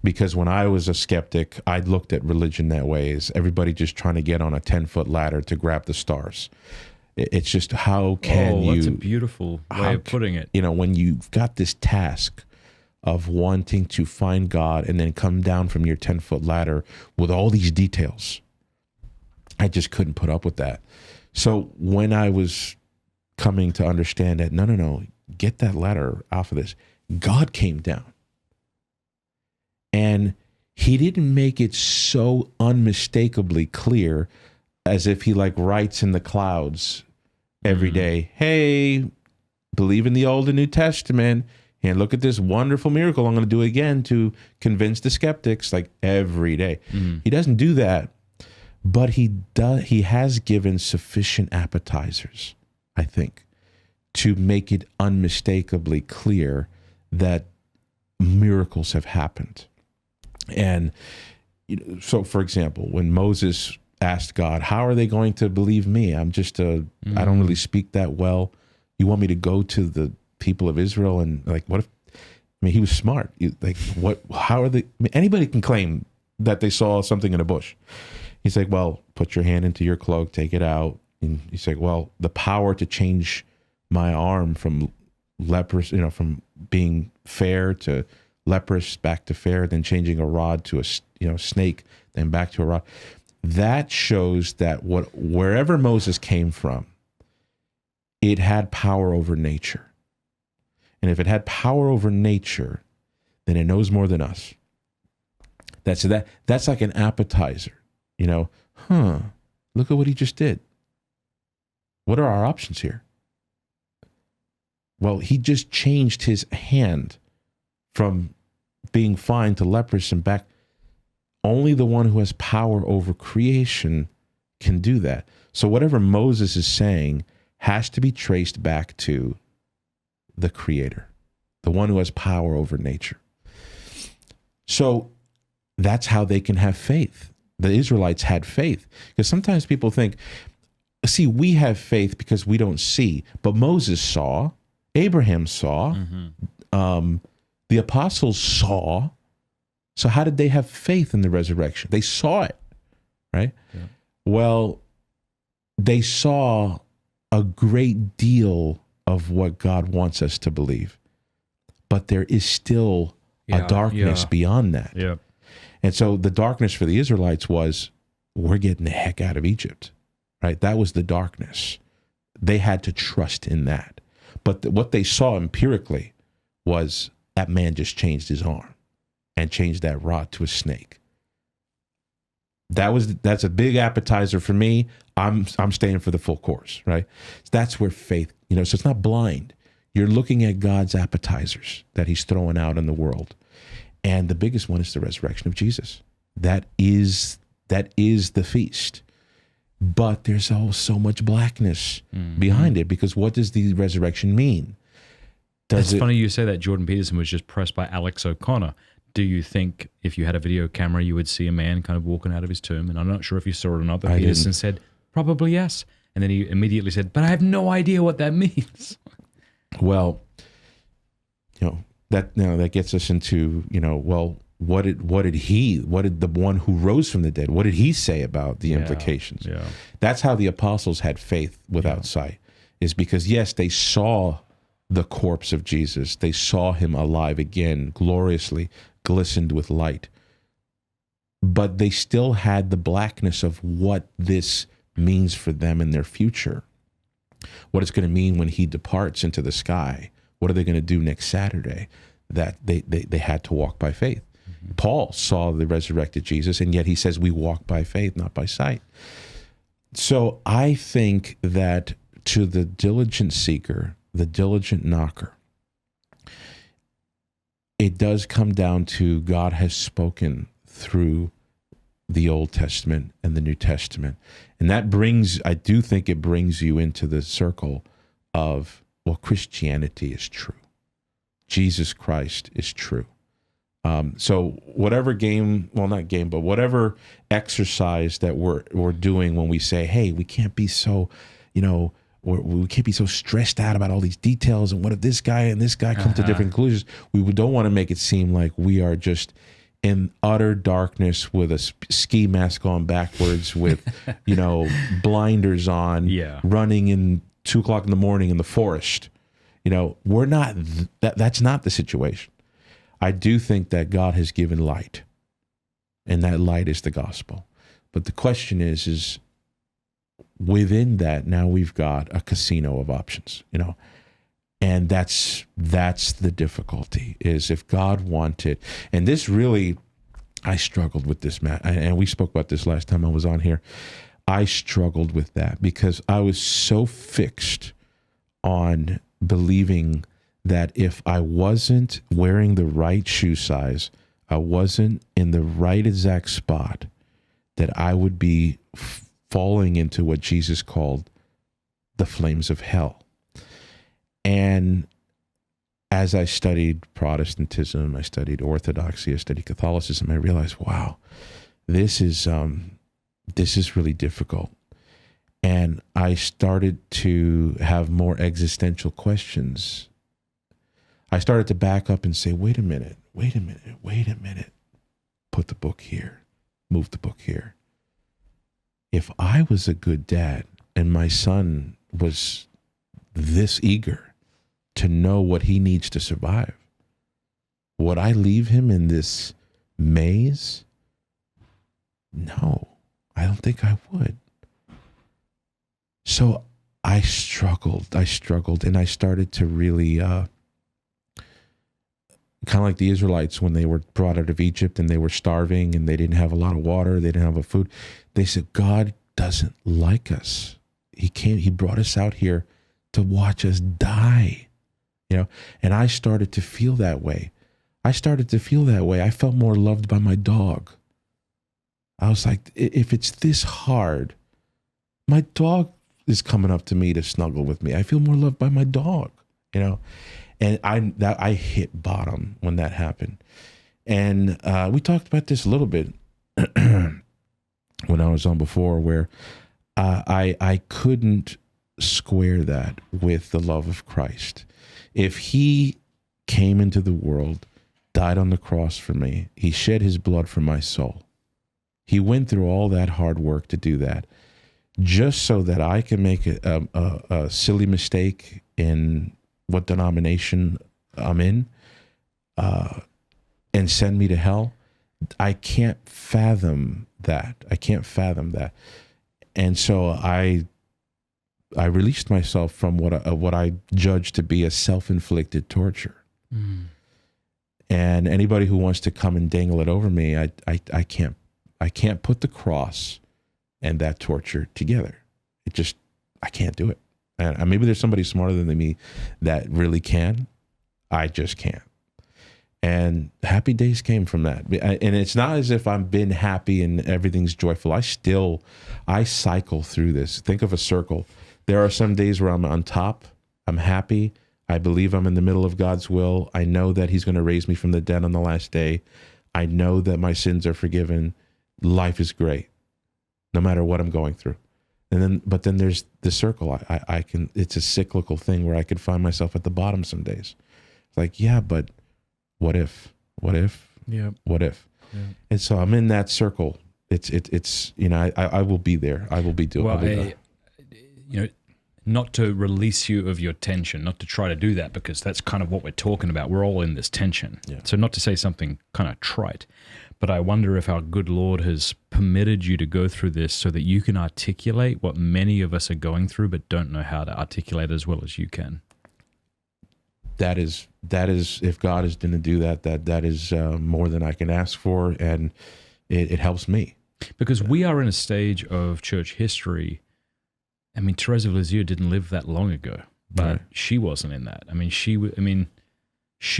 because when I was a skeptic, I looked at religion that way: is everybody just trying to get on a 10-foot ladder to grab the stars? It's just how can you? That's a beautiful way of putting it. You know, when you've got this task of wanting to find God and then come down from your 10-foot ladder with all these details, I just couldn't put up with that. So when I was coming to understand that, no, get that ladder off of this, God came down. And he didn't make it so unmistakably clear as if he like writes in the clouds every day, hey, believe in the Old and New Testament, and look at this wonderful miracle I'm going to do again to convince the skeptics, like every day. He doesn't do that, but he has given sufficient appetizers, I think, to make it unmistakably clear that miracles have happened. And you know, so, for example, when Moses asked God, how are they going to believe me? I'm just I don't really speak that well. You want me to go to the people of Israel and like, what if, I mean, he was smart. How are they, I mean, anybody can claim that they saw something in a bush. He's like, well, put your hand into your cloak, take it out. And he's like, well, the power to change my arm from leprous, you know, from being fair to leprous back to fair, then changing a rod to a snake, then back to a rod. That shows that wherever Moses came from, it had power over nature. And if it had power over nature, then it knows more than us. That's like an appetizer, you know. Look at what he just did. What are our options here? Well, he just changed his hand from being fine to leprous and back. Only the one who has power over creation can do that. So whatever Moses is saying has to be traced back to the Creator, the one who has power over nature. So that's how they can have faith. The Israelites had faith. Because sometimes people think, see, we have faith because we don't see. But Moses saw, Abraham saw, the apostles saw. So how did they have faith in the resurrection? They saw it, right? Yeah. Well, they saw a great deal of what God wants us to believe. But there is still a darkness beyond that. Yeah. And so the darkness for the Israelites was, we're getting the heck out of Egypt, right? That was the darkness. They had to trust in that. But what they saw empirically was that man just changed his arm and changed that rod to a snake. That's a big appetizer for me. I'm staying for the full course, right? That's where faith, you know, so it's not blind. You're looking at God's appetizers that he's throwing out in the world. And the biggest one is the resurrection of Jesus. That is the feast. But there's also so much blackness behind it, because what does the resurrection mean? It's funny you say that. Jordan Peterson was just pressed by Alex O'Connor. Do you think if you had a video camera, you would see a man kind of walking out of his tomb? And I'm not sure if you saw it or not, but Peterson said, probably yes. And then he immediately said, but I have no idea what that means. Well, that gets us into, what did the one who rose from the dead, what did he say about the implications? Yeah. That's how the apostles had faith without sight, is because, yes, they saw the corpse of Jesus. They saw him alive again, gloriously glistened with light. But they still had the blackness of what this means for them in their future. What it's going to mean when he departs into the sky. What are they going to do next Saturday? That they had to walk by faith. Mm-hmm. Paul saw the resurrected Jesus, and yet he says we walk by faith, not by sight. So I think that to the diligent seeker, the diligent knocker, it does come down to God has spoken through the Old Testament and the New Testament. And that I do think it brings you into the circle of, well, Christianity is true. Jesus Christ is true. So whatever whatever exercise that we're doing when we say, hey, we can't be so, we can't be so stressed out about all these details, and what if this guy and this guy come to different conclusions? We don't want to make it seem like we are just in utter darkness with a ski mask on backwards with, blinders on, running in 2 o'clock in the morning in the forest. We're not, that's not the situation. I do think that God has given light, and that light is the gospel. But the question is within that, now we've got a casino of options, and that's the difficulty, is if God wanted, and this really, I struggled with this, Matt, and we spoke about this last time I was on here. I struggled with that because I was so fixed on believing that if I wasn't wearing the right shoe size, I wasn't in the right exact spot, that I would be falling into what Jesus called the flames of hell. And as I studied Protestantism, I studied Orthodoxy, I studied Catholicism, I realized, wow, this is really difficult. And I started to have more existential questions. I started to back up and say, wait a minute. Put the book here. Move the book here. If I was a good dad and my son was this eager to know what he needs to survive, would I leave him in this maze? No, I don't think I would. So I struggled, and I started to really, kind of like the Israelites when they were brought out of Egypt and they were starving and they didn't have a lot of water, they didn't have a food. They said, God doesn't like us. He brought us out here to watch us die, and I started to feel that way. I felt more loved by my dog. I was like, if it's this hard, my dog is coming up to me to snuggle with me. I feel more loved by my dog, and I hit bottom when that happened. And we talked about this a little bit when I was on before, where I couldn't square that with the love of Christ. If he came into the world, died on the cross for me, he shed his blood for my soul. He went through all that hard work to do that, just so that I can make a silly mistake in what denomination I'm in, and send me to hell. I can't fathom that. And so I released myself from what I judged to be a self-inflicted torture. Mm. And anybody who wants to come and dangle it over me, I can't put the cross and that torture together. I can't do it. And maybe there's somebody smarter than me that really can. I just can't. And happy days came from that. And it's not as if I've been happy and everything's joyful. I cycle through this. Think of a circle. There are some days where I'm on top, I'm happy, I believe I'm in the middle of God's will. I know that he's going to raise me from the dead on the last day. I know that my sins are forgiven. Life is great, no matter what I'm going through. But then there's the circle. I can, it's a cyclical thing where I could find myself at the bottom some days. It's like, yeah, but what if? What if? Yeah. What if? Yeah. And so I'm in that circle. It's you know, I will be there. I will be doing. Well, you know, not to release you of your tension, not to try to do that, because that's kind of what we're talking about. We're all in this tension. Yeah. So not to say something kind of trite, but I wonder if our good Lord has permitted you to go through this so that you can articulate what many of us are going through, but don't know how to articulate as well as you can. That is, if God is going to do that, that is more than I can ask for, and it helps me. Because we are in a stage of church history. I mean, Teresa of Lisieux didn't live that long ago, but Right. she wasn't in that. I mean, she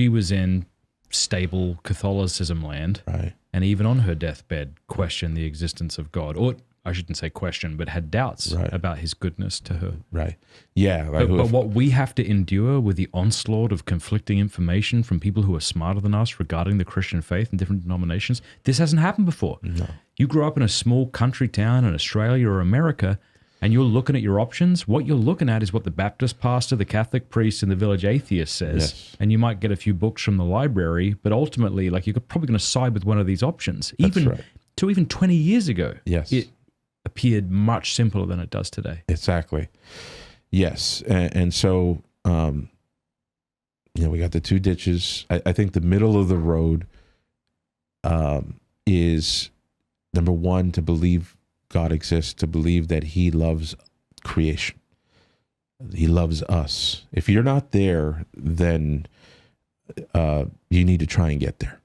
was in stable Catholicism land, Right. and even on her deathbed, questioned the existence of God, or I shouldn't say question, but had doubts Right. about his goodness to her. Right. Yeah. Like But what we have to endure with the onslaught of conflicting information from people who are smarter than us regarding the Christian faith and different denominations, this hasn't happened before. No. You grew up in a small country town in Australia or America, and you're looking at your options. What you're looking at is what the Baptist pastor, the Catholic priest, and the village atheist says. Yes. And you might get a few books from the library, but ultimately, like, you're probably going to side with one of these options. That's Even right. even 20 years ago, Yes. it appeared much simpler than it does today. Exactly. Yes. And so, you know, we got the two ditches. I think the middle of the road is, number one, to believe God exists, to believe that he loves creation. He loves us. If you're not there, then you need to try and get there.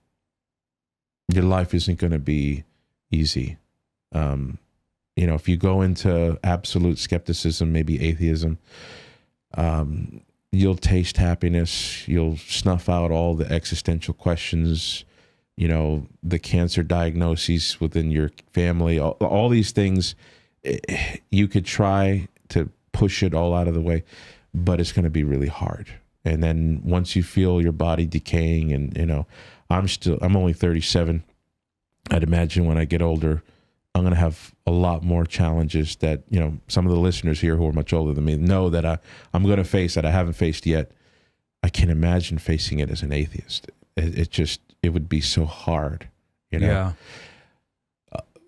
Your life isn't going to be easy. You know, if you go into absolute skepticism, maybe atheism, you'll taste happiness. You'll snuff out all the existential questions, you know, the cancer diagnoses within your family, all these things. You could try to push it all out of the way, but it's going to be really hard. And then once you feel your body decaying, and, you know, I'm only 37. I'd imagine when I get older, I'm going to have a lot more challenges that, you know, some of the listeners here who are much older than me know that I'm going to face that I haven't faced yet. I can imagine facing it as an atheist. It would be so hard, you know? Yeah.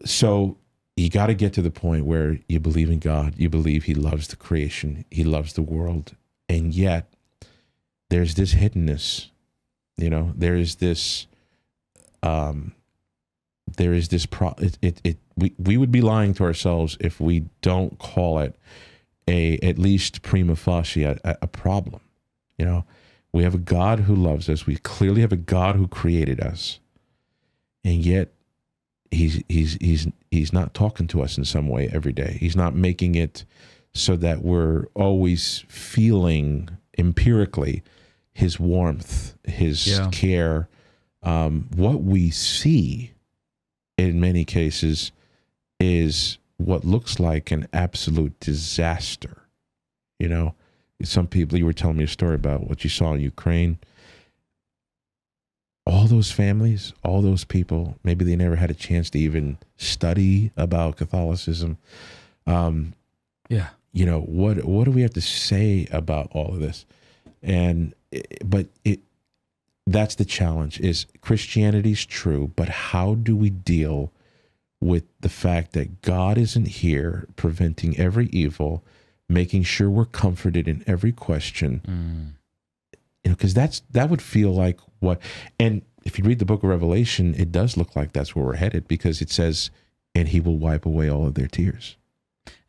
So you got to get to the point where you believe in God, you believe he loves the creation, he loves the world, and yet there's this hiddenness, you know, we would be lying to ourselves if we don't call it at least prima facie a problem. You know, we have a God who loves us. We clearly have a God who created us, and yet he's not talking to us in some way every day. He's not making it so that we're always feeling empirically his warmth, his care. What we see in many cases is what looks like an absolute disaster. You know, some people, you were telling me a story about what you saw in Ukraine. All those families, all those people, maybe they never had a chance to even study about Catholicism. You know, what do we have to say about all of this? That's the challenge, is Christianity's true, but how do we deal with the fact that God isn't here preventing every evil, making sure we're comforted in every question? You know, because that would feel like what, and if you read the book of Revelation, it does look like that's where we're headed, because it says, and he will wipe away all of their tears.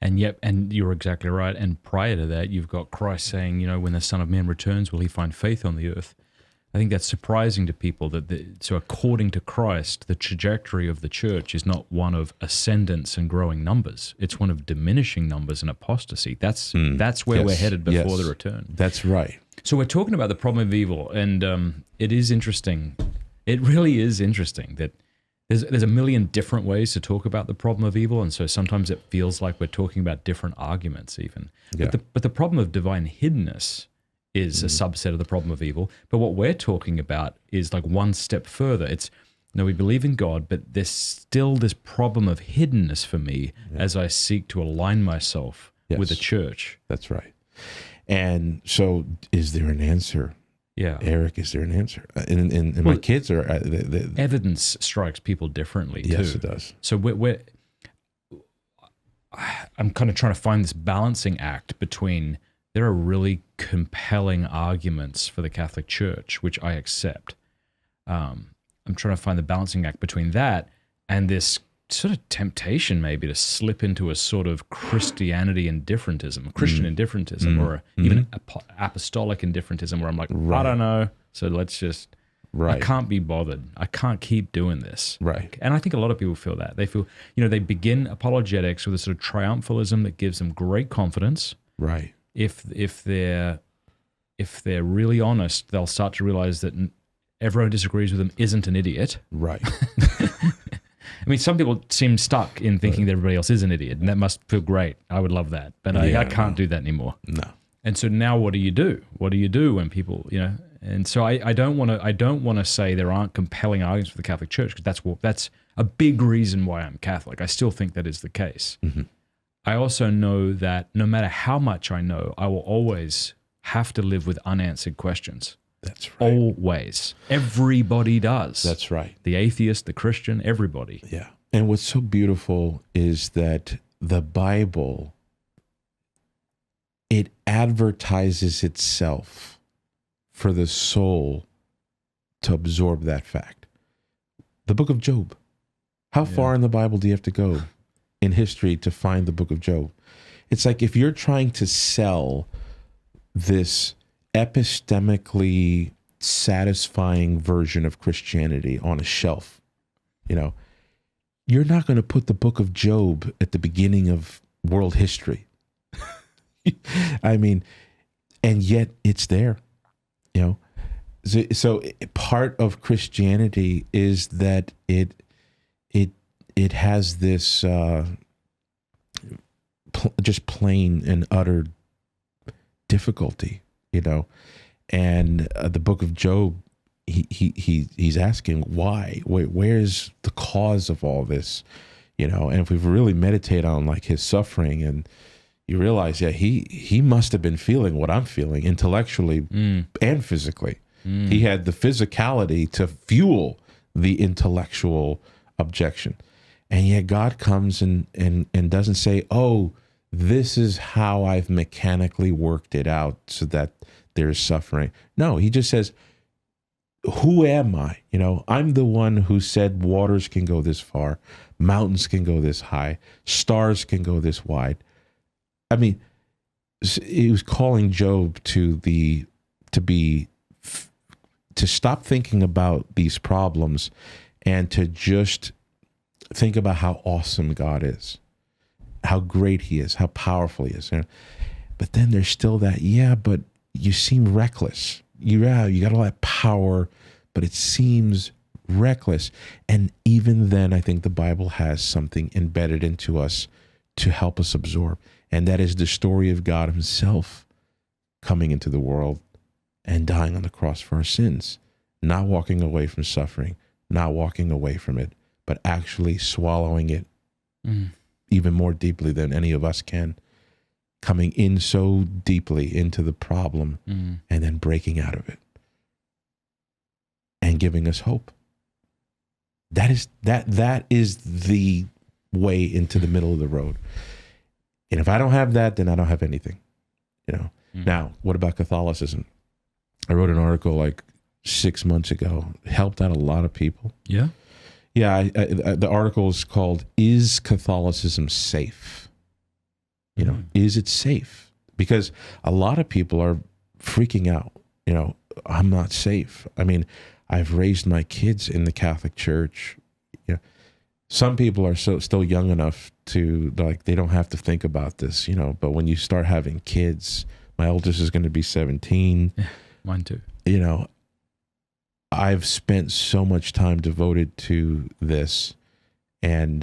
And you're exactly right. And prior to that, you've got Christ saying, you know, when the Son of Man returns, will he find faith on the earth? I think that's surprising to people so according to Christ, the trajectory of the church is not one of ascendance and growing numbers. It's one of diminishing numbers and apostasy. That's where we're headed before the return. That's right. So we're talking about the problem of evil, and it is interesting. It really is interesting that there's a million different ways to talk about the problem of evil, and so sometimes it feels like we're talking about different arguments even. Yeah. But the problem of divine hiddenness is a subset of the problem of evil. But what we're talking about is like one step further. It's, no, we believe in God, but there's still this problem of hiddenness for me as I seek to align myself with the church. That's right. And so is there an answer? Yeah. Eric, is there an answer? And my kids are... evidence strikes people differently too. Yes, it does. So I'm kind of trying to find this balancing act between, there are really compelling arguments for the Catholic Church, which I accept. I'm trying to find the balancing act between that and this sort of temptation maybe to slip into a sort of Christianity indifferentism, Christian indifferentism, or even apostolic indifferentism, where I'm like, I don't know, so let's just... I can't be bothered. I can't keep doing this. Right. And I think a lot of people feel that. They feel, they begin apologetics with a sort of triumphalism that gives them great confidence. Right. If they're really honest, they'll start to realize that everyone who disagrees with them isn't an idiot. Right. I mean, some people seem stuck in thinking that everybody else is an idiot, and that must feel great. I would love that. But I can't do that anymore. No. And so now what do you do? What do you do when people, And so I don't want to say there aren't compelling arguments for the Catholic Church, because that's a big reason why I'm Catholic. I still think that is the case. Mm-hmm. I also know that no matter how much I know, I will always have to live with unanswered questions. That's right. Always. Everybody does. That's right. The atheist, the Christian, everybody. Yeah. And what's so beautiful is that the Bible, it advertises itself for the soul to absorb that fact. The book of Job. How far in the Bible do you have to go in history to find the book of Job? It's like if you're trying to sell this epistemically satisfying version of Christianity on a shelf, you're not going to put the book of Job at the beginning of world history. I mean, and yet it's there, So part of Christianity is that it has this just plain and utter difficulty, and the book of Job, he's asking why, where's the cause of all this, and if we've really meditate on like his suffering, and you realize, he must have been feeling what I'm feeling intellectually and physically. He had the physicality to fuel the intellectual objection. And yet God comes and doesn't say, oh, this is how I've mechanically worked it out so that there's suffering. No, he just says, who am I? I'm the one who said waters can go this far, mountains can go this high, stars can go this wide. I mean, he was calling Job to stop thinking about these problems and to just think about how awesome God is, how great he is, how powerful he is. But then there's still that, but you seem reckless. You got all that power, but it seems reckless. And even then, I think the Bible has something embedded into us to help us absorb. And that is the story of God himself coming into the world and dying on the cross for our sins, not walking away from suffering, not walking away from it, but actually swallowing it even more deeply than any of us can, coming in so deeply into the problem and then breaking out of it and giving us hope. That is the way into the middle of the road. And if I don't have that, then I don't have anything, Now, what about Catholicism? I wrote an article like 6 months ago. It helped out a lot of people. Yeah. Yeah. The article is called, "Is Catholicism Safe?" Is it safe? Because a lot of people are freaking out. I'm not safe. I mean, I've raised my kids in the Catholic Church. Some people are still young enough to, like, they don't have to think about this, but when you start having kids, my oldest is going to be 17. Yeah, mine too. I've spent so much time devoted to this, and,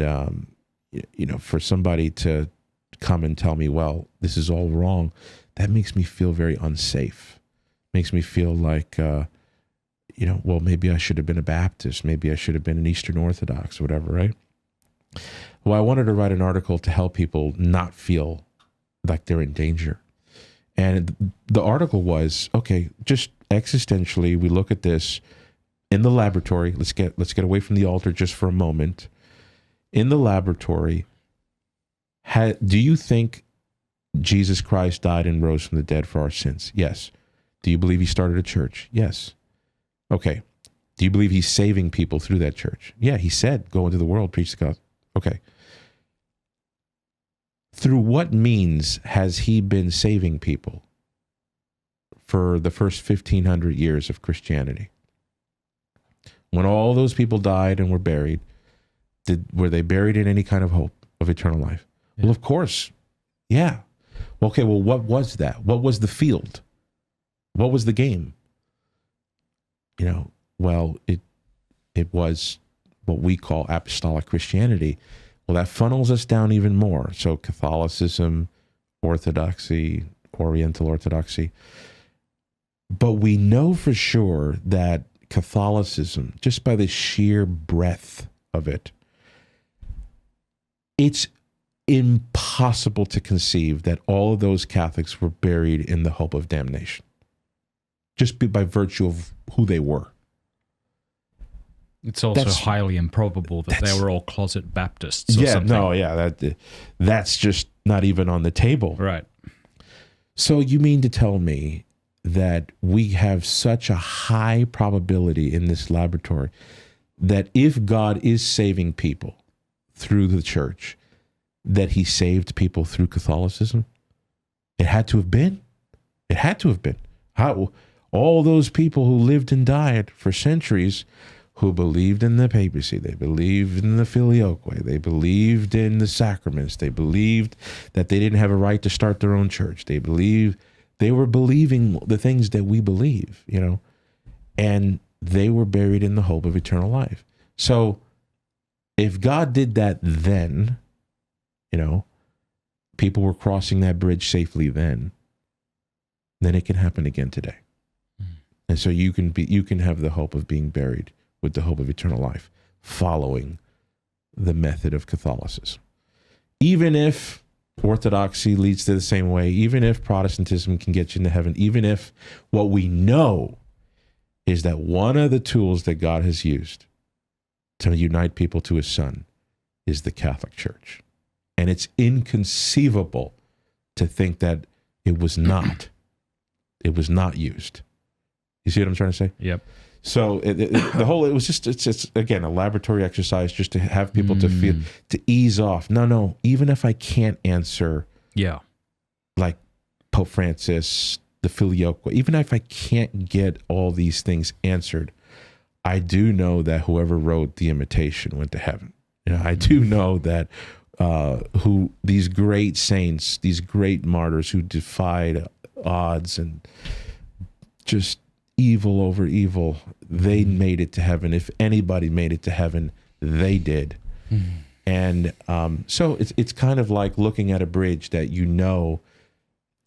for somebody to come and tell me, well, this is all wrong, that makes me feel very unsafe. makes me feel like, well, maybe I should have been a Baptist. Maybe I should have been an Eastern Orthodox or whatever, right? Well, I wanted to write an article to help people not feel like they're in danger. And the article was, okay, just existentially, we look at this in the laboratory. Let's get away from the altar just for a moment. In the laboratory, do you think Jesus Christ died and rose from the dead for our sins? Yes. Do you believe he started a church? Yes. Okay. Do you believe he's saving people through that church? Yeah, he said, go into the world, preach the gospel. Okay. Through what means has he been saving people for the first 1,500 years of Christianity? When all those people died and were buried, were they buried in any kind of hope of eternal life? Yeah. Well, of course. Yeah. Okay, well, what was that? What was the field? What was the game? Well, it was what we call apostolic Christianity. Well, that funnels us down even more. So Catholicism, Orthodoxy, Oriental Orthodoxy. But we know for sure that Catholicism, just by the sheer breadth of it, it's impossible to conceive that all of those Catholics were buried in the hope of damnation, just by virtue of who they were. It's also highly improbable that they were all closet Baptists or something. That's just not even on the table. Right. So you mean to tell me that we have such a high probability in this laboratory that if God is saving people through the church, that he saved people through Catholicism? It had to have been. It had to have been. How? All those people who lived and died for centuries, who believed in the papacy, they believed in the filioque, they believed in the sacraments, they believed that they didn't have a right to start their own church. They were believing the things that we believe, and they were buried in the hope of eternal life. So if God did that then, people were crossing that bridge safely then it can happen again today. And so you can have the hope of being buried with the hope of eternal life, following the method of Catholicism. Even if Orthodoxy leads to the same way, even if Protestantism can get you into heaven, even if what we know is that one of the tools that God has used to unite people to his Son is the Catholic Church. And it's inconceivable to think that it was not used. You see what I'm trying to say? Yep. So it's again a laboratory exercise just to have people to feel, to ease off. No, even if I can't answer, like Pope Francis, the filioque, even if I can't get all these things answered, I do know that whoever wrote the Imitation went to heaven. I do know that who these great saints, these great martyrs who defied odds and just evil over evil, they made it to heaven. If anybody made it to heaven, they did. And so it's kind of like looking at a bridge that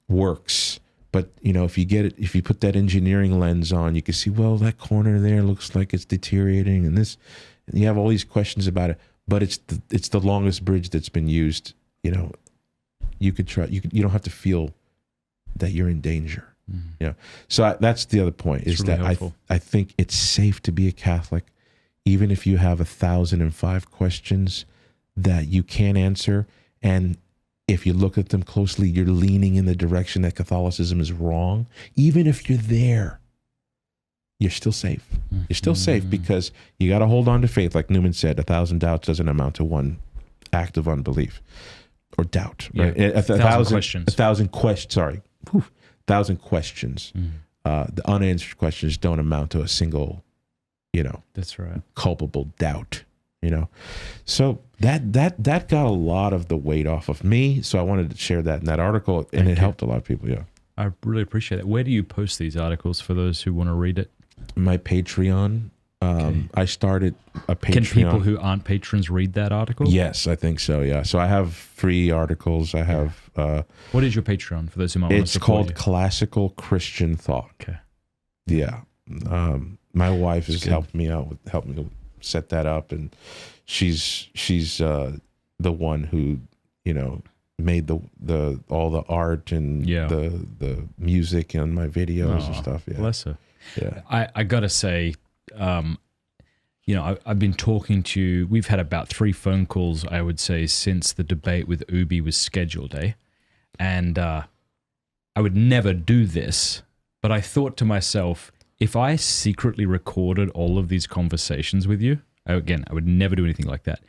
works, but if you put that engineering lens on, you can see, well, that corner there looks like it's deteriorating, and you have all these questions about it. But it's the longest bridge that's been used. You could try. You don't have to feel that you're in danger. So that's the other point, is really that I think it's safe to be a Catholic, even if you have 1,005 questions that you can't answer, and if you look at them closely, you're leaning in the direction that Catholicism is wrong. Even if you're there, you're still safe. You're still safe because you got to hold on to faith. Like Newman said, 1,000 doubts doesn't amount to one act of unbelief or doubt. Right? 1,000 questions. 1,000 questions. Sorry. 1,000 questions. The unanswered questions don't amount to a single, that's right, culpable doubt. So that got a lot of the weight off of me. So I wanted to share that in that article, and it helped a lot of people. Yeah, I really appreciate it. Where do you post these articles for those who want to read it? My Patreon. I started a Patreon. Can people who aren't patrons read that article? Yes, I think so. Yeah. So I have free articles. I have. What is your Patreon for those who might want to support you? It's called Classical Christian Thought. Okay. Yeah. My wife has helped me set that up, and she's the one who, made the all the art and the music and my videos and stuff. Yeah. Bless her. Yeah. I gotta say, I've been talking to you. We've had about 3 phone calls, I would say, since the debate with Ubi was scheduled, And I would never do this, but I thought to myself, if I secretly recorded all of these conversations with you, again, I would never do anything like that,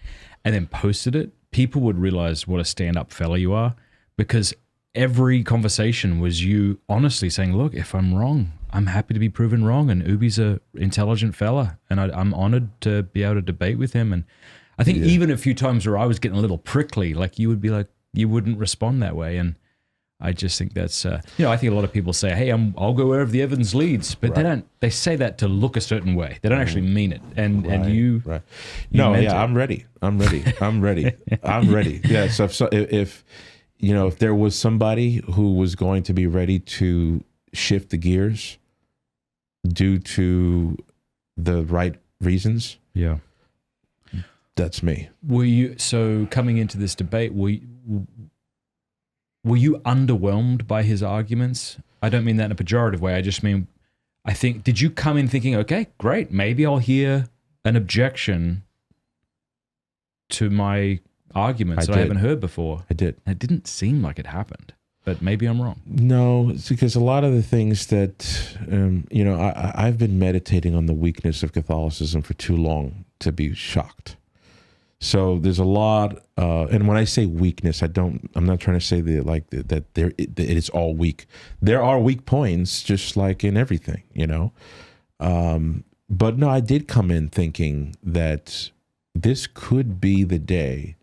and then posted it, people would realize what a stand-up fella you are, because every conversation was you honestly saying, look, if I'm wrong, I'm happy to be proven wrong, and Ubi's a intelligent fella, and I'm honored to be able to debate with him. And I think even a few times where I was getting a little prickly, like you would be like, you wouldn't respond that way. And I just think that's, I think a lot of people say, hey, I'll go wherever the evidence leads, but they say that to look a certain way. They don't actually mean it. And you, I'm ready. I'm ready. Yeah. So if there was somebody who was going to be ready to shift the gears due to the right reasons, that's me. So coming into this debate, were you underwhelmed by his arguments? I don't mean that in a pejorative way. I just mean, did you come in thinking, okay, great, maybe I'll hear an objection to my arguments that I haven't heard before? I did. It didn't seem like it happened, but maybe I'm wrong. No, it's because a lot of the things that, I've been meditating on the weakness of Catholicism for too long to be shocked. So there's a lot, and when I say weakness, I'm not trying to say that it is all weak. There are weak points, just like in everything, But no, I did come in thinking that this could be the day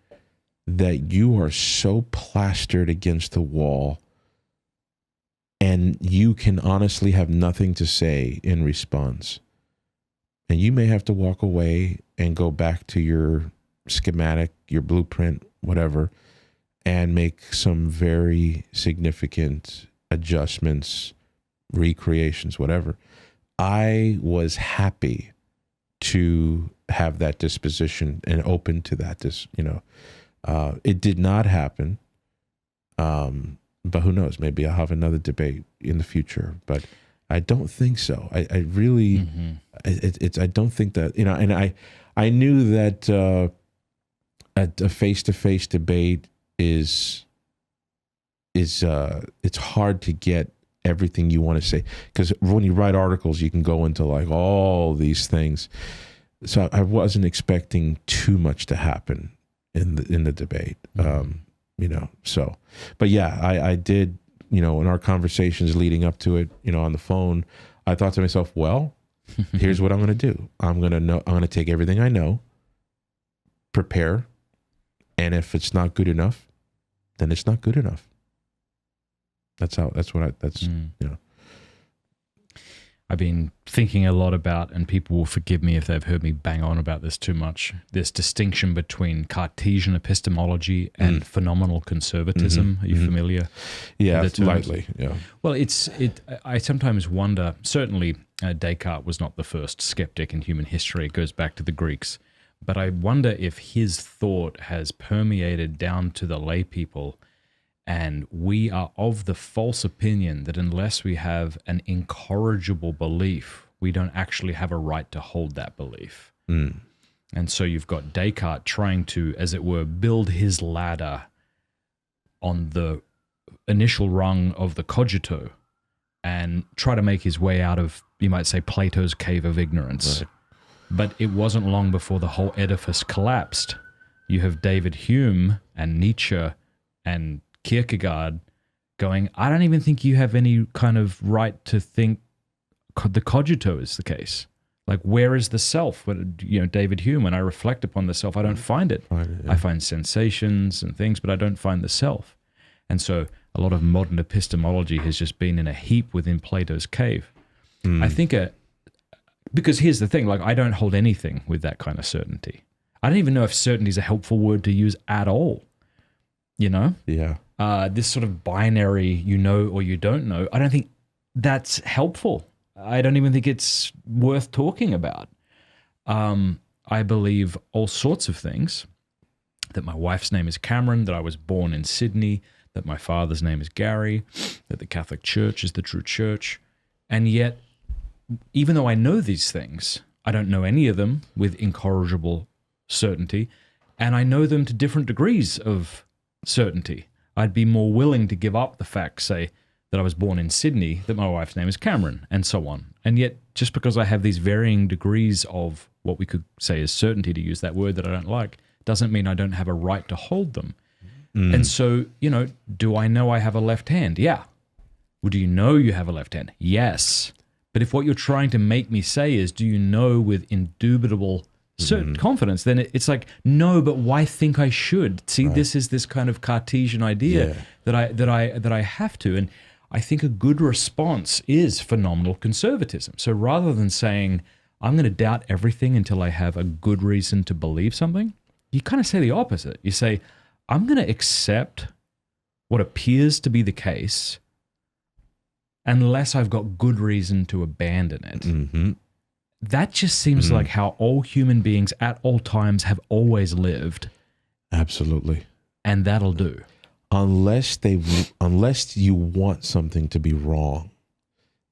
that you are so plastered against the wall, and you can honestly have nothing to say in response, and you may have to walk away and go back to your schematic, your blueprint, whatever, and make some very significant adjustments, recreations, whatever. I was happy to have that disposition and open to that. It did not happen, but who knows? Maybe I'll have another debate in the future, but I don't think so. I really, I don't think that, and I knew that a face-to-face debate is it's hard to get everything you want to say, because when you write articles, you can go into like all these things. So I wasn't expecting too much to happen in the debate, So, but yeah, I did, in our conversations leading up to it, on the phone, I thought to myself, well, here's what I'm going to do. I'm going to take everything I know, prepare. And if it's not good enough, then it's not good enough. I've been thinking a lot about, and people will forgive me if they've heard me bang on about this too much, this distinction between Cartesian epistemology and phenomenal conservatism. Are you familiar? Yeah, lightly. Yeah. Well, I sometimes wonder, certainly Descartes was not the first skeptic in human history. It goes back to the Greeks. But I wonder if his thought has permeated down to the lay people, and we are of the false opinion that unless we have an incorrigible belief, we don't actually have a right to hold that belief. And so you've got Descartes trying to, as it were, build his ladder on the initial rung of the cogito and try to make his way out of, you might say, Plato's cave of ignorance. Right. But it wasn't long before the whole edifice collapsed. You have David Hume and Nietzsche and Kierkegaard going, I don't even think you have any kind of right to think the cogito is the case. Like, where is the self? David Hume, when I reflect upon the self, I don't find it. I find sensations and things, but I don't find the self. And so a lot of modern epistemology has just been in a heap within Plato's cave. I think because here's the thing, like, I don't hold anything with that kind of certainty. I don't even know if certainty is a helpful word to use at all. Yeah. This sort of binary, or you don't know, I don't think that's helpful. I don't even think it's worth talking about. I believe all sorts of things, that my wife's name is Cameron, that I was born in Sydney, that my father's name is Gary, that the Catholic Church is the true church. And yet, even though I know these things, I don't know any of them with incorrigible certainty, and I know them to different degrees of certainty. I'd be more willing to give up the fact, say, that I was born in Sydney, that my wife's name is Cameron, and so on. And yet, just because I have these varying degrees of what we could say is certainty, to use that word that I don't like, doesn't mean I don't have a right to hold them. And so, do I know I have a left hand? Yeah. Well, do you know you have a left hand? Yes. But if what you're trying to make me say is, do you know with indubitable certain confidence, then it's like, no, but why think I should? See, this is this kind of Cartesian idea that I have to. And I think a good response is phenomenal conservatism. So rather than saying, I'm going to doubt everything until I have a good reason to believe something, you kind of say the opposite. You say, I'm going to accept what appears to be the case unless I've got good reason to abandon it. That just seems like how all human beings at all times have always lived. Absolutely. And that'll do. Unless you want something to be wrong,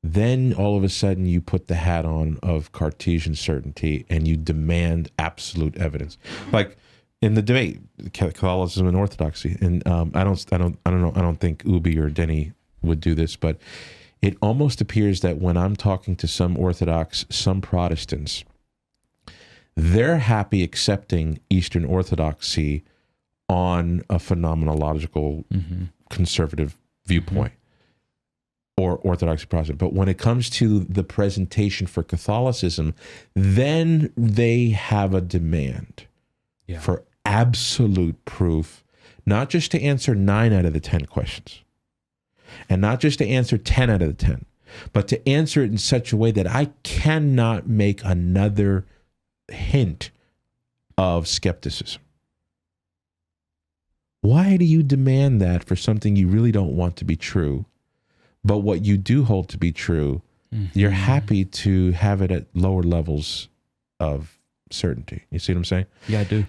then all of a sudden you put the hat on of Cartesian certainty and you demand absolute evidence. Like in the debate, Catholicism and Orthodoxy, and I don't think Ubi or Denny would do this, but it almost appears that when I'm talking to some Orthodox, some Protestants, they're happy accepting Eastern Orthodoxy on a phenomenological conservative viewpoint or Orthodox Protestant. But when it comes to the presentation for Catholicism, then they have a demand for absolute proof, not just to answer 9 out of the 10 questions, and not just to answer 10 out of the 10, but to answer it in such a way that I cannot make another hint of skepticism. Why do you demand that for something you really don't want to be true, but what you do hold to be true, you're happy to have it at lower levels of certainty? You see what I'm saying? Yeah, I do.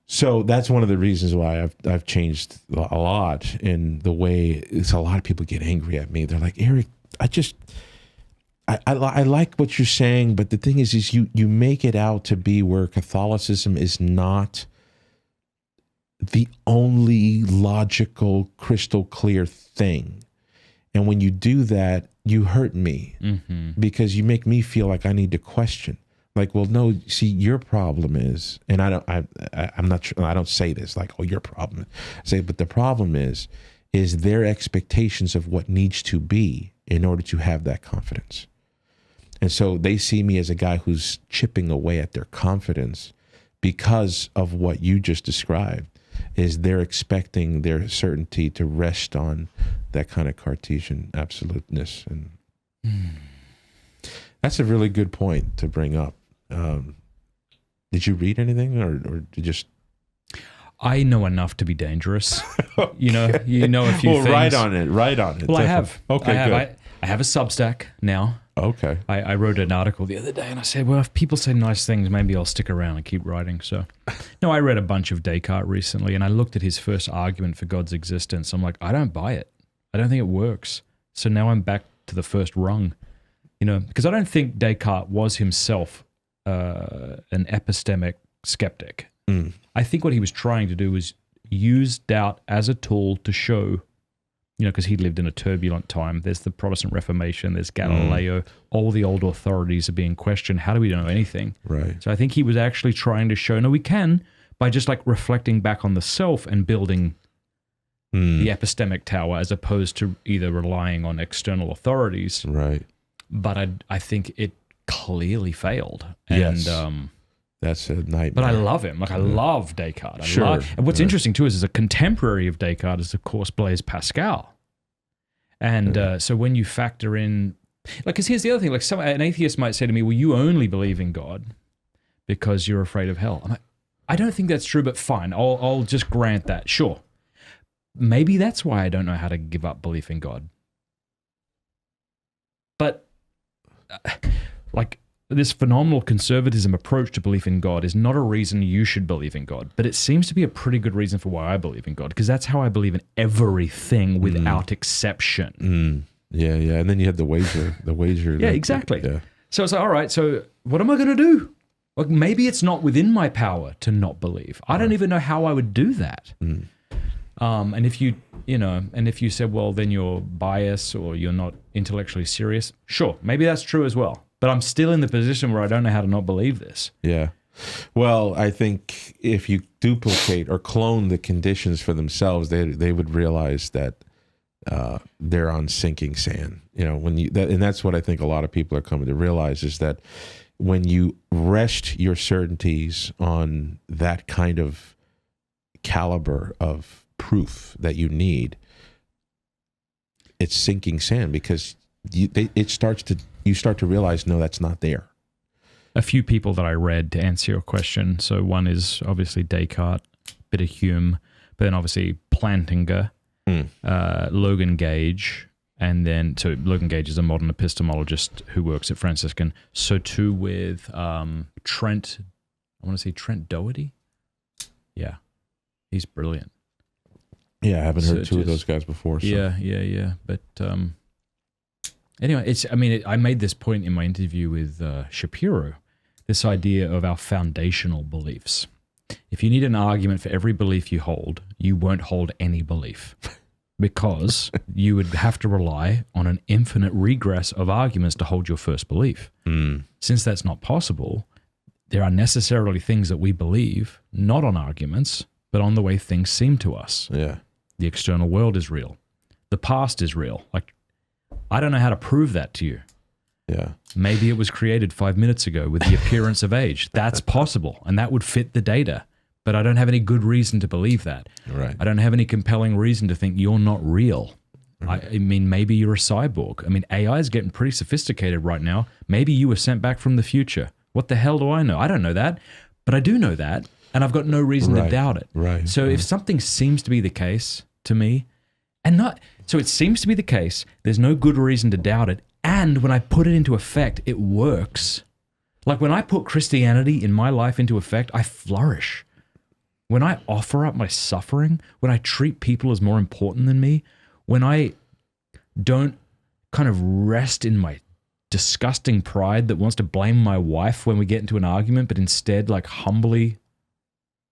So that's one of the reasons why I've changed a lot in the way. A lot of people get angry at me. They're like, Erick, I like what you're saying, but the thing is you make it out to be where Catholicism is not the only logical, crystal clear thing. And when you do that, you hurt me because you make me feel like I need to question. Like, well, no, see, your problem is, and I'm not sure, I don't say this like, oh, your problem. I say, but the problem is their expectations of what needs to be in order to have that confidence. And so they see me as a guy who's chipping away at their confidence because of what you just described, is they're expecting their certainty to rest on that kind of Cartesian absoluteness. And that's a really good point to bring up. Did you read anything or just? I know enough to be dangerous. Okay. You know a few things. Write on it. Well, definitely. I have. Okay, good. I have a Substack now. Okay. I wrote an article the other day and I said, well, if people say nice things, maybe I'll stick around and keep writing. So, no, I read a bunch of Descartes recently and I looked at his first argument for God's existence. I'm like, I don't buy it. I don't think it works. So now I'm back to the first rung, because I don't think Descartes was himself an epistemic skeptic. I think what he was trying to do was use doubt as a tool to show, because he lived in a turbulent time. There's the Protestant Reformation, there's Galileo, all the old authorities are being questioned. How do we know anything? Right. So I think he was actually trying to show, no, we can, by just like reflecting back on the self and building the epistemic tower as opposed to either relying on external authorities. Right. But I think it clearly failed. And, yes. That's a nightmare. But I love him. Like, I love Descartes. And what's interesting, too, is a contemporary of Descartes is, of course, Blaise Pascal. And so when you factor in... because here's the other thing. Like, an atheist might say to me, well, you only believe in God because you're afraid of hell. I'm like, I don't think that's true, but fine. I'll just grant that. Sure. Maybe that's why I don't know how to give up belief in God. But like this phenomenal conservatism approach to belief in God is not a reason you should believe in God, but it seems to be a pretty good reason for why I believe in God, because that's how I believe in everything without exception. Yeah, and then you had the wager. Yeah, exactly. Yeah. So it's like, all right, so what am I going to do? Like, maybe it's not within my power to not believe. I don't even know how I would do that. And if you said, well, then you're biased or you're not intellectually serious, sure, maybe that's true as well. But I'm still in the position where I don't know how to not believe this. Yeah. Well, I think if you duplicate or clone the conditions for themselves, they would realize that they're on sinking sand. And that's what I think a lot of people are coming to realize, is that when you rest your certainties on that kind of caliber of proof that you need, it's sinking sand, because you start to realize, no, that's not there. A few people that I read to answer your question. So one is obviously Descartes, bit of Hume, but then obviously Plantinga, Logan Gage, and then so Logan Gage is a modern epistemologist who works at Franciscan. So too with Trent, I want to say Trent Doherty. Yeah, he's brilliant. Yeah, I haven't heard two of those guys before. So. Yeah. But anyway, I made this point in my interview with Shapiro, this idea of our foundational beliefs. If you need an argument for every belief you hold, you won't hold any belief, because you would have to rely on an infinite regress of arguments to hold your first belief. Since that's not possible, there are necessarily things that we believe, not on arguments, but on the way things seem to us. Yeah. The external world is real. The past is real. Like, I don't know how to prove that to you. Yeah. Maybe it was created 5 minutes ago with the appearance of age. That's possible, and that would fit the data. But I don't have any good reason to believe that. Right. I don't have any compelling reason to think you're not real. Right. I mean, maybe you're a cyborg. I mean, AI is getting pretty sophisticated right now. Maybe you were sent back from the future. What the hell do I know? I don't know that, but I do know that, and I've got no reason to doubt it. Right. So if something seems to be the case to me, so it seems to be the case, there's no good reason to doubt it, and when I put it into effect, it works. Like when I put Christianity in my life into effect, I flourish. When I offer up my suffering, when I treat people as more important than me, when I don't kind of rest in my disgusting pride that wants to blame my wife when we get into an argument, but instead like humbly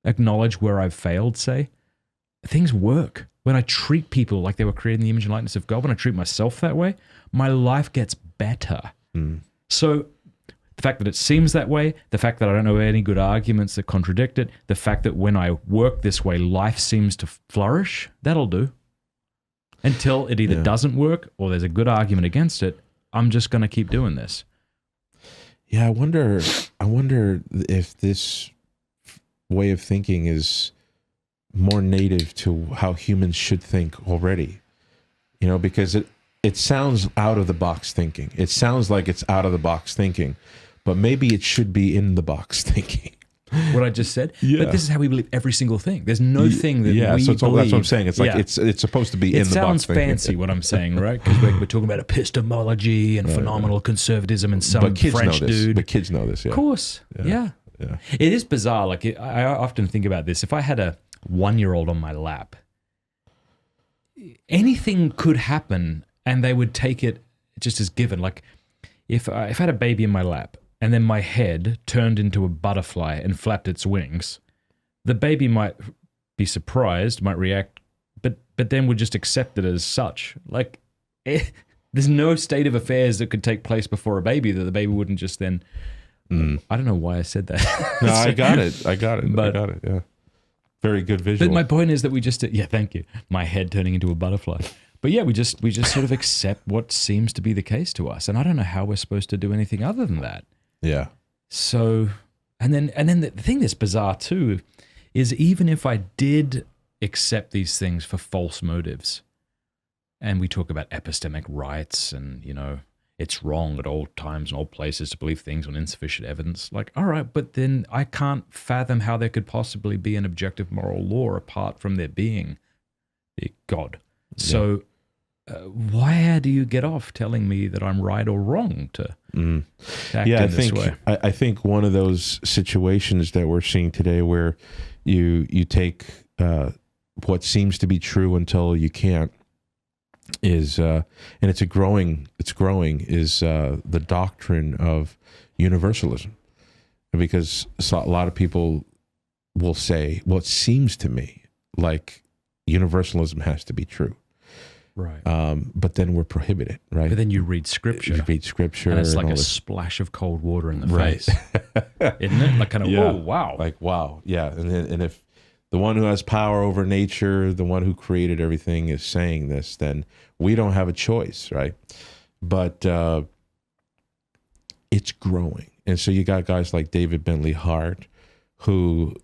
acknowledge where I've failed, say, things work. When I treat people like they were created in the image and likeness of God, when I treat myself that way, my life gets better. So the fact that it seems that way, the fact that I don't know any good arguments that contradict it, the fact that when I work this way, life seems to flourish, that'll do. Until it either doesn't work or there's a good argument against it, I'm just going to keep doing this. Yeah, I wonder if this way of thinking is more native to how humans should think already. Because it sounds out of the box thinking. It sounds like it's out of the box thinking, but maybe it should be in the box thinking. What I just said? Yeah. But this is how we believe every single thing. There's no thing that we so believe. that's what I'm saying. It's like it's supposed to be in the box thinking. It sounds fancy what I'm saying, right? Because we're talking about epistemology and phenomenal conservatism and some French dude. But kids know this, yeah. Of course, yeah. It is bizarre. Like I often think about this. If I had a 1-year-old on my lap, anything could happen and they would take it just as given. Like if I had a baby in my lap and then my head turned into a butterfly and flapped its wings, the baby might be surprised, might react, but then would just accept it as such. Like there's no state of affairs that could take place before a baby that the baby wouldn't just then. I don't know why I said that. No, I got it. Yeah. Very good visual. But my point is that we just, thank you. My head turning into a butterfly. But yeah, we just sort of accept what seems to be the case to us. And I don't know how we're supposed to do anything other than that. Yeah. So, and then the thing that's bizarre too is even if I did accept these things for false motives, and we talk about epistemic rights and, it's wrong at all times and all places to believe things on insufficient evidence. Like, all right, but then I can't fathom how there could possibly be an objective moral law apart from there being God. So why do you get off telling me that I'm right or wrong to act in this way? I think one of those situations that we're seeing today where you take what seems to be true until you can't is, and it's growing, is the doctrine of universalism. Because a lot of people will say, well, it seems to me like universalism has to be true. Right. But then we're prohibited, right? But then you read scripture. You read scripture. And it's like all a this. splash of cold water in the Right. face. Isn't it? Like kind of, Yeah. whoa, wow. Like, wow. Yeah. And if the one who has power over nature, the one who created everything is saying this, then we don't have a choice, right? But it's growing. And so you got guys like David Bentley Hart who,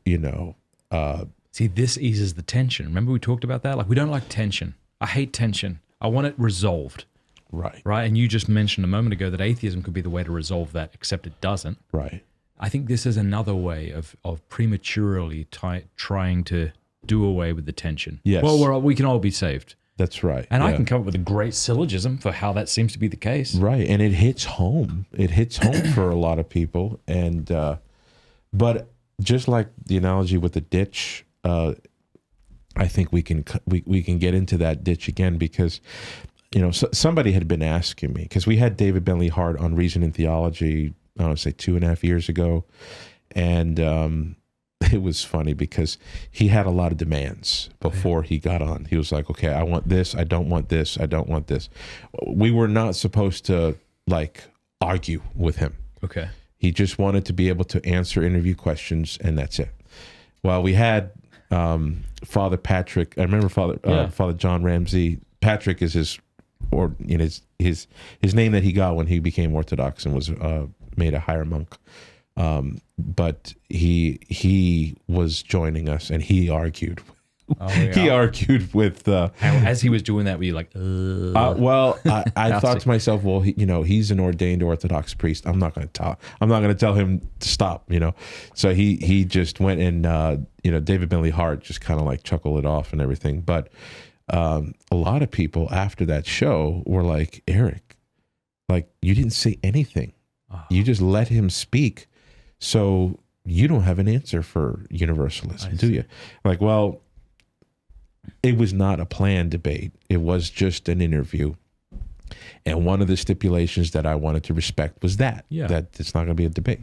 See, this eases the tension. Remember we talked about that? Like, we don't like tension. I hate tension. I want it resolved. right. Right? And you just mentioned a moment ago that atheism could be the way to resolve that, except it doesn't. Right. I think this is another way of prematurely trying to do away with the tension. Yes. Well, we can all be saved. That's right. And I Yeah. can come up with a great syllogism for how that seems to be the case. Right, and it hits home. It hits home for a lot of people, and but just like the analogy with the ditch, I think we can get into that ditch again because somebody had been asking me, because we had David Bentley Hart on Reason and Theology, I don't know, say 2.5 years ago, and it was funny because he had a lot of demands before he got on. He was like, okay, I want this, I don't want this, I don't want this. We were not supposed to argue with him. Okay. He just wanted to be able to answer interview questions, and that's it. Well, we had Father Patrick. I remember Father John Ramsey. Patrick is his name that he got when he became Orthodox and was made a higher monk. But he was joining us, and he argued. Oh, yeah. He argued with. As he was doing that, were you like, Well, I thought to myself, well, he's an ordained Orthodox priest. I'm not going to tell him to stop. So he just went and David Bentley Hart just kind of like chuckled it off and everything. But a lot of people after that show were like, Erick, like you didn't say anything. You just let him speak. So you don't have an answer for universalism, do you? Like, well, it was not a planned debate. It was just an interview. And one of the stipulations that I wanted to respect was that it's not going to be a debate.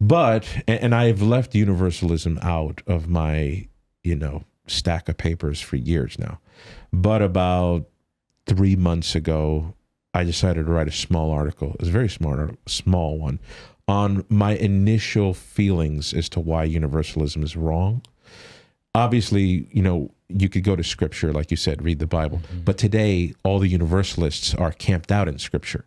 But, and I've left universalism out of my, stack of papers for years now. But about 3 months ago, I decided to write a small article. It was a very small one on my initial feelings as to why universalism is wrong. Obviously, you could go to scripture, like you said, read the Bible. Mm-hmm. But today, all the universalists are camped out in scripture.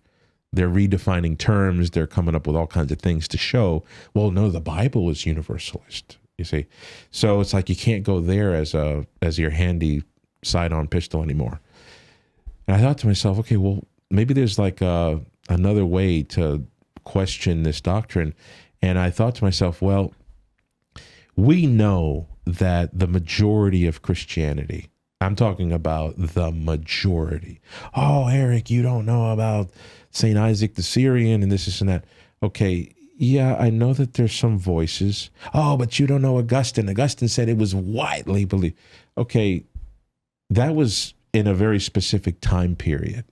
They're redefining terms. They're coming up with all kinds of things to show, well, no, the Bible is universalist, you see. So it's like you can't go there as your handy side-on pistol anymore. And I thought to myself, okay, well, maybe there's like another way to question this doctrine. And I thought to myself, well, we know that the majority of Christianity, I'm talking about the majority. Oh, Erick, you don't know about St. Isaac the Syrian and this and that. Okay, yeah, I know that there's some voices. Oh, but you don't know Augustine. Augustine said it was widely believed. Okay, that was in a very specific time period.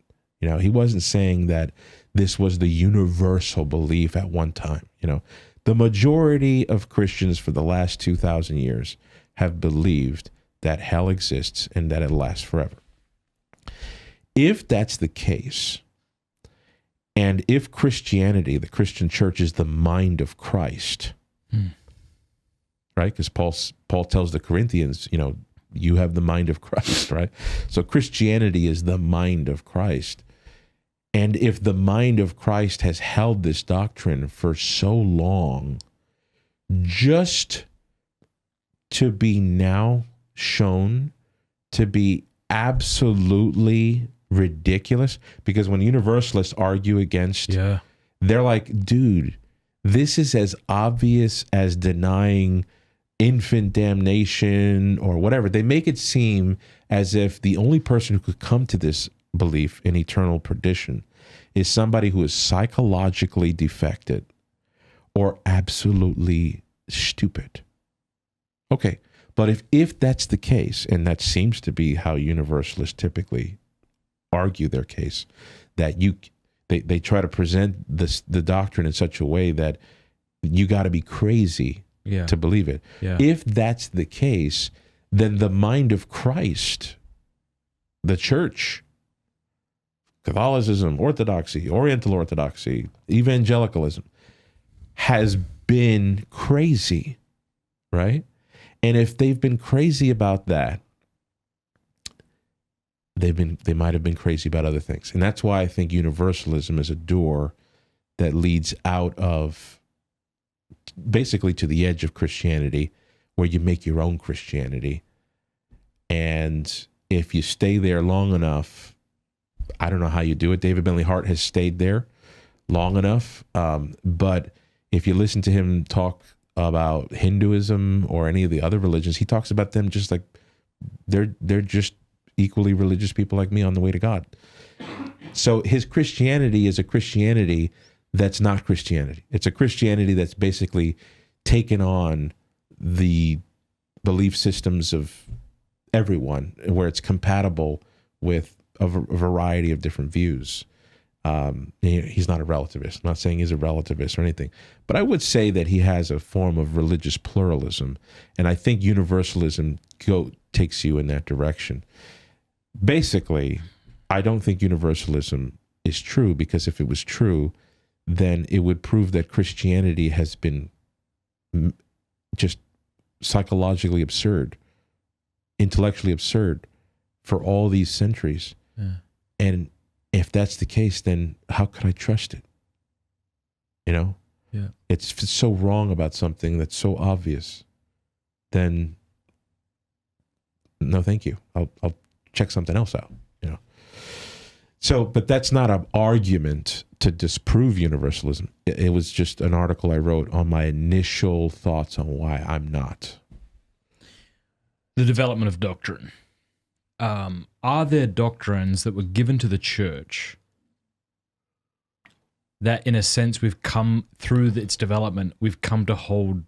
He wasn't saying that this was the universal belief at one time. The majority of Christians for the last 2,000 years have believed that hell exists and that it lasts forever. If that's the case, and if Christianity, the Christian church, is the mind of Christ, right? Because Paul tells the Corinthians, you have the mind of Christ, right? So Christianity is the mind of Christ. And if the mind of Christ has held this doctrine for so long, just to be now shown to be absolutely ridiculous, because when universalists argue against, they're like, dude, this is as obvious as denying infant damnation or whatever. They make it seem as if the only person who could come to this belief in eternal perdition is somebody who is psychologically defected or absolutely stupid. Okay, but if that's the case, and that seems to be how universalists typically argue their case, that they try to present the doctrine in such a way that you got to be crazy to believe it. Yeah. If that's the case, then the mind of Christ, the church, Catholicism, Orthodoxy, Oriental Orthodoxy, Evangelicalism, has been crazy, right? And if they've been crazy about that, they might have been crazy about other things. And that's why I think universalism is a door that leads out of basically to the edge of Christianity, where you make your own Christianity. And if you stay there long enough, I don't know how you do it. David Bentley Hart has stayed there long enough. But if you listen to him talk about Hinduism or any of the other religions, he talks about them just like they're just equally religious people like me on the way to God. So his Christianity is a Christianity that's not Christianity. It's a Christianity that's basically taken on the belief systems of everyone, where it's compatible with a variety of different views. He's not a relativist. I'm not saying he's a relativist or anything, but I would say that he has a form of religious pluralism, and I think universalism takes you in that direction. Basically, I don't think universalism is true, because if it was true, then it would prove that Christianity has been just psychologically absurd, intellectually absurd for all these centuries. Yeah. And if that's the case, then how could I trust it? You know? Yeah. If it's so wrong about something that's so obvious, then no, thank you. I'll check something else out, you know? So, but that's not an argument to disprove universalism. It was just an article I wrote on my initial thoughts on why I'm not. The development of doctrine. Are there doctrines that were given to the church that, in a sense, we've come through its development, we've come to hold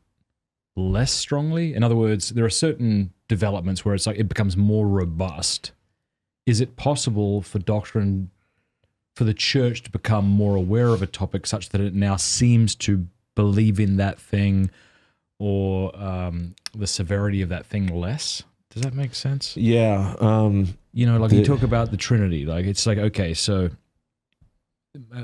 less strongly? In other words, there are certain developments where it's like it becomes more robust. Is it possible for doctrine, for the church to become more aware of a topic such that it now seems to believe in that thing, or the severity of that thing less? Does that make sense? Yeah. You talk about the Trinity. Like, it's like, okay, so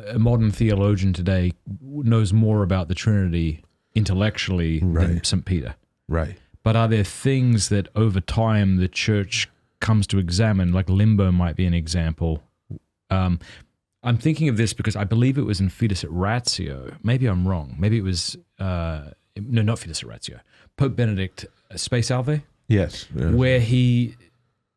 a modern theologian today knows more about the Trinity intellectually than St. Peter. Right. But are there things that over time the church comes to examine, like limbo might be an example? I'm thinking of this because I believe it was in Fides et Ratio. Maybe I'm wrong. Maybe it was, no, not Fides et Ratio. Pope Benedict, Spe Salve? Yes. Where he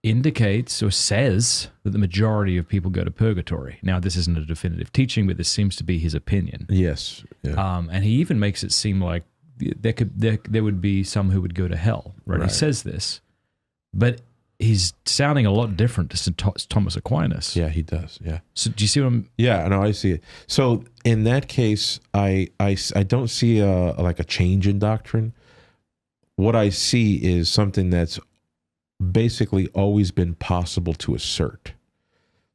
indicates or says that the majority of people go to purgatory. Now, this isn't a definitive teaching, but this seems to be his opinion. Yes. Yeah. And he even makes it seem like there would be some who would go to hell. Right? He says this, but he's sounding a lot different to St. Thomas Aquinas. Yeah, he does. Yeah. So do you see what I'm? Yeah, no, I see it. So in that case, I don't see a change in doctrine. What I see is something that's basically always been possible to assert.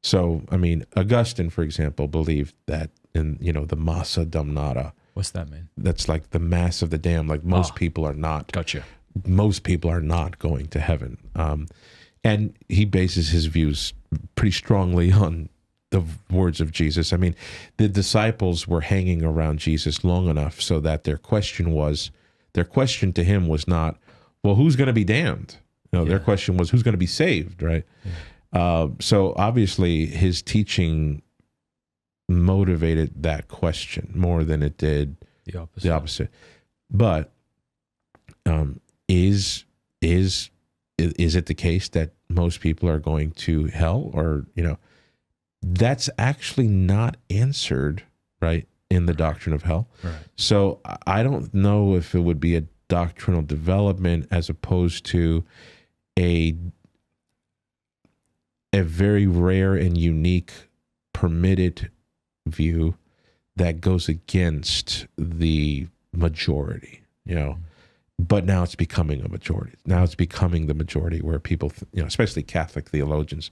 So, I mean, Augustine, for example, believed that in, the massa damnata. What's that mean? That's like the mass of the damned. Like most people are not. Gotcha. Most people are not going to heaven. And he bases his views pretty strongly on the words of Jesus. I mean, the disciples were hanging around Jesus long enough so that their question to him was not, well, who's going to be damned? Their question was, who's going to be saved, right? Yeah. So obviously his teaching motivated that question more than it did the opposite. But is it the case that most people are going to hell? Or, that's actually not answered, right, in the doctrine of hell. Right. So I don't know if it would be a doctrinal development as opposed to a very rare and unique permitted view that goes against the majority, but now it's becoming a majority. Now it's becoming the majority where people, especially Catholic theologians,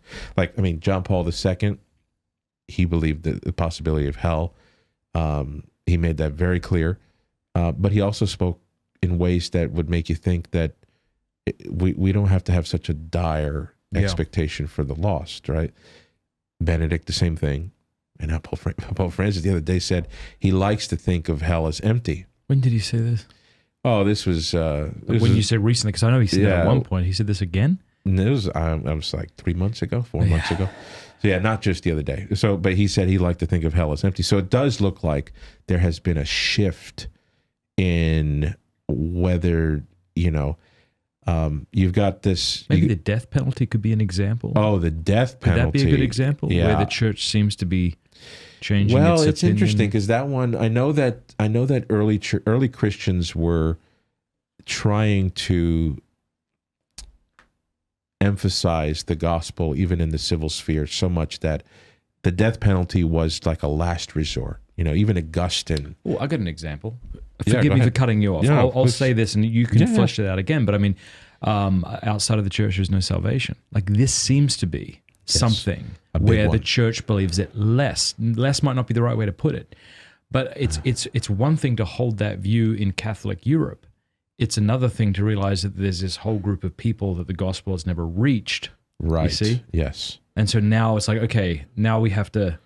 John Paul II, he believed the possibility of hell. He made that very clear, but he also spoke in ways that would make you think that we don't have to have such a dire expectation for the lost, right? Benedict, the same thing. And now Pope Francis the other day said he likes to think of hell as empty. When did he say this? Oh, this was... you said recently, because I know he said that at one point. He said this again? It was, I was like 3 months ago, 4 months ago. So yeah, not just the other day. So, but he said he liked to think of hell as empty. So it does look like there has been a shift in whether, you've got this... Maybe the death penalty could be an example. Oh, the death penalty. Could that be a good example? Yeah. Where the church seems to be changing its Well, it's opinion? interesting because that one, I know that early Christians were trying to emphasize the gospel even in the civil sphere so much that the death penalty was like a last resort. Even Augustine. Oh, I got an example. Yeah, Forgive go me for ahead. cutting you off. Yeah, I'll say this and you can Yeah, flesh it out again. But outside of the church, there's no salvation. Like this seems to be something a big where the one. church believes that less might not be the right way to put it. But it's one thing to hold that view in Catholic Europe. It's another thing to realize that there's this whole group of people that the gospel has never reached. Right. You see? Yes. And so now it's like, okay, now we have to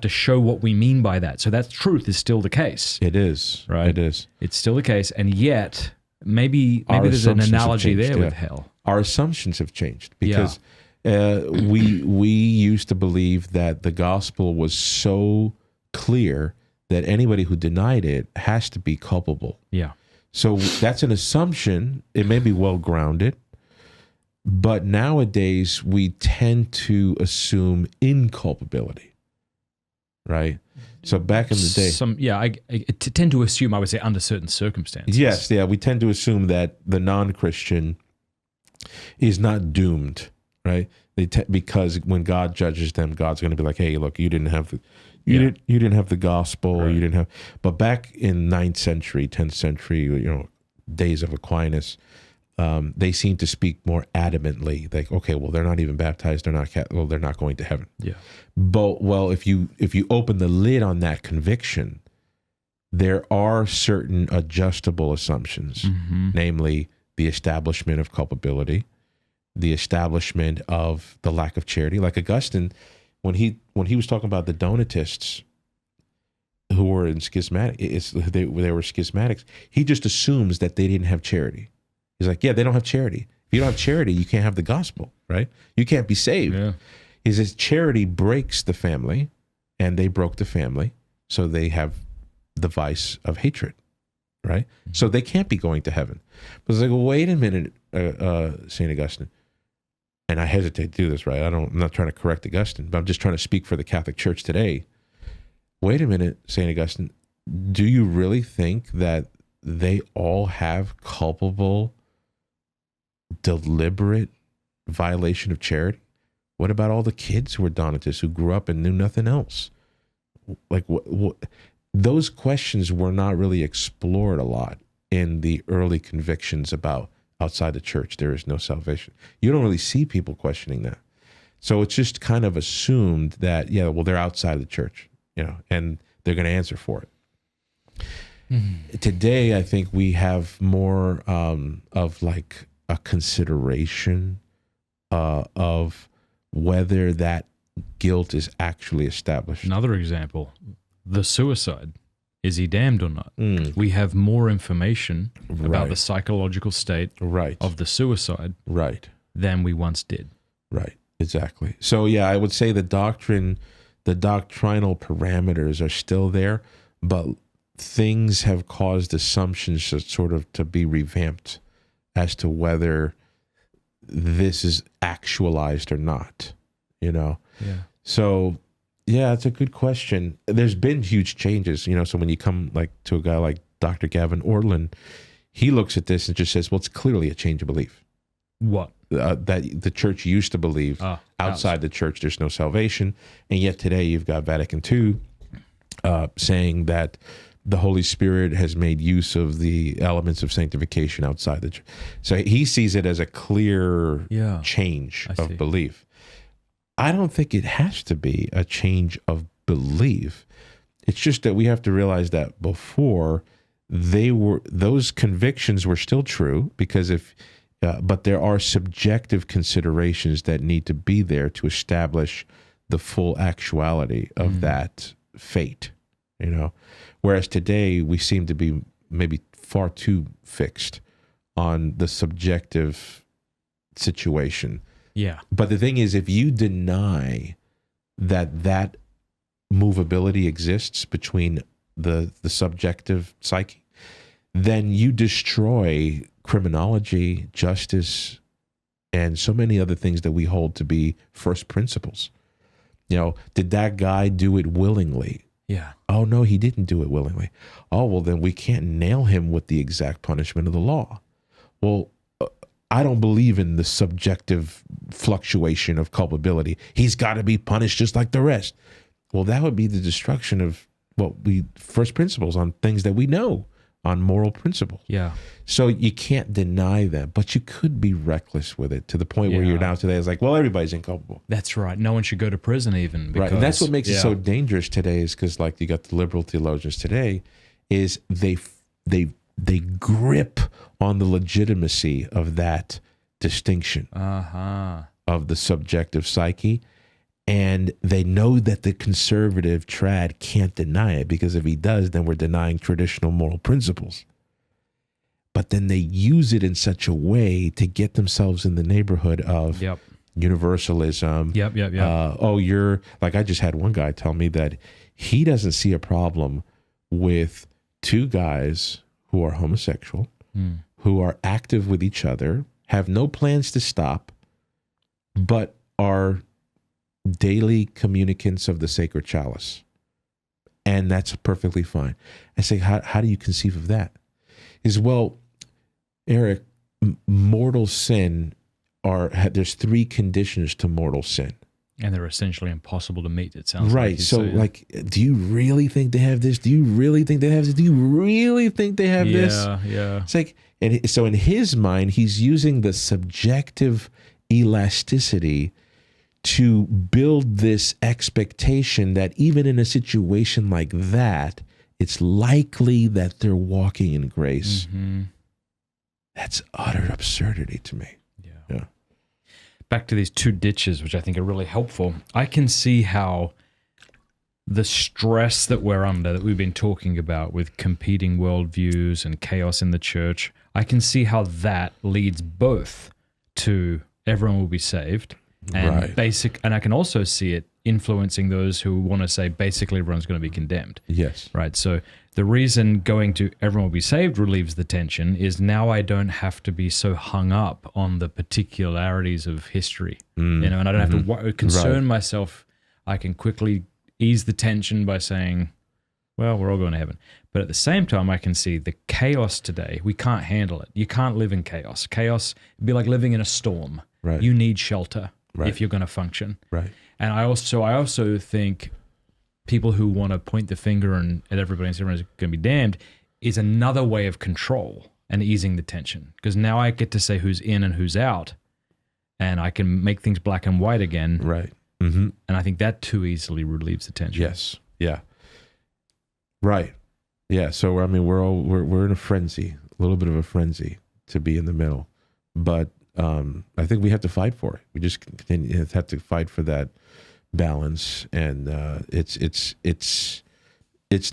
show what we mean by that. So that truth is still the case. It is. Right. It is. It's still the case. And yet, maybe Our there's an assumptions have analogy changed, there yeah. with hell. Our assumptions have changed because we used to believe that the gospel was so clear that anybody who denied it has to be culpable. Yeah. So that's an assumption. It may be well grounded, but nowadays we tend to assume inculpability, right? So back in the day, I tend to assume, I would say, under certain circumstances. yes, yeah, we tend to assume that the non-Christian is not doomed, right? Because when God judges them, God's going to be like, "Hey, look, you didn't have you didn't have the gospel, Right. you didn't have." But back in 9th century, 10th century, days of Aquinas, they seem to speak more adamantly. Like, okay, well, they're not even baptized, they're not going to heaven. Yeah. But if you open the lid on that conviction, there are certain adjustable assumptions, namely the establishment of culpability, the establishment of the lack of charity. Like Augustine, when he was talking about the Donatists who were in they were schismatics, he just assumes that they didn't have charity. He's like, yeah, they don't have charity. If you don't have charity, you can't have the gospel, right? You can't be saved. Yeah. He says charity breaks the family, and they broke the family, so they have the vice of hatred, right? So they can't be going to heaven. But it's like, well, wait a minute, St. Augustine. And I hesitate to do this, right? I'm not trying to correct Augustine, but I'm just trying to speak for the Catholic Church today. Wait a minute, St. Augustine. Do you really think that they all have culpable, deliberate violation of charity? What about all the kids who were Donatists who grew up and knew nothing else? Like, what those questions were not really explored a lot in the early convictions about outside the church there is no salvation. You don't really see people questioning that. So it's just kind of assumed that, yeah, well, they're outside of the church, and they're going to answer for it. Today, I think we have more of like a consideration of whether that guilt is actually established. Another example, the suicide. Is he damned or not? We have more information about Right. the psychological state Right. of the suicide Right. than we once did. Right. Exactly. So yeah, I would say the doctrinal parameters are still there, but things have caused assumptions to be revamped as to whether this is actualized or not, Yeah. So yeah, it's a good question. There's been huge changes, so when you come like to a guy like Dr. Gavin Ortlund, he looks at this and just says, well, it's clearly a change of belief. What? that the church used to believe. Outside the church, there's no salvation. And yet today you've got Vatican II saying that the Holy Spirit has made use of the elements of sanctification outside the church. So he sees it as a clear change of belief. I don't think it has to be a change of belief. It's just that we have to realize that before those convictions were still true, because but there are subjective considerations that need to be there to establish the full actuality of that fate, Whereas today we seem to be maybe far too fixed on the subjective situation. Yeah. But the thing is, if you deny that movability exists between the subjective psyche, then you destroy criminology, justice, and so many other things that we hold to be first principles. Did that guy do it willingly? Yeah. Oh, no, he didn't do it willingly. Oh, well, then we can't nail him with the exact punishment of the law. Well, I don't believe in the subjective fluctuation of culpability. He's got to be punished just like the rest. Well, that would be the destruction of first principles on things that we know, on moral principle. Yeah. So you can't deny that, but you could be reckless with it to the point where you're now today is like, well, everybody's inculpable. That's right. No one should go to prison even. Because, right. And that's what makes it so dangerous today, is because like you got the liberal theologians today, is they grip on the legitimacy of that distinction of the subjective psyche. And they know that the conservative trad can't deny it, because if he does, then we're denying traditional moral principles. But then they use it in such a way to get themselves in the neighborhood of universalism. You're like, I just had one guy tell me that he doesn't see a problem with two guys who are homosexual, who are active with each other, have no plans to stop, but are daily communicants of the sacred chalice. And that's perfectly fine. I say, how do you conceive of that? Well, Erick, mortal sin there's three conditions to mortal sin. And they're essentially impossible to meet, it sounds right. like. So do you really think they have this? Do you really think they have this? Do you really think they have this? Yeah. It's like, and so in his mind, he's using the subjective elasticity to build this expectation that even in a situation like that, it's likely that they're walking in grace. That's utter absurdity to me. Yeah. Back to these two ditches, which I think are really helpful. I can see how the stress that we're under, that we've been talking about with competing worldviews and chaos in the church, I can see how that leads both to everyone will be saved and and I can also see it influencing those who want to say basically everyone's going to be condemned. Yes. Right. So the reason going to everyone will be saved relieves the tension is now I don't have to be so hung up on the particularities of history, and I don't have to concern myself. I can quickly ease the tension by saying, well, we're all going to heaven. But at the same time, I can see the chaos today. We can't handle it. You can't live in chaos. Chaos would be like living in a storm. Right. You need shelter if you're going to function. Right. And I also think people who want to point the finger at everybody and say everyone's going to be damned is another way of control and easing the tension. Because now I get to say who's in and who's out, and I can make things black and white again. Right. And I think that too easily relieves the tension. Yes. Yeah. Right. Yeah. So we're in a frenzy, a little bit of a frenzy to be in the middle, but I think we have to fight for it. We just have to fight for that balance, and it's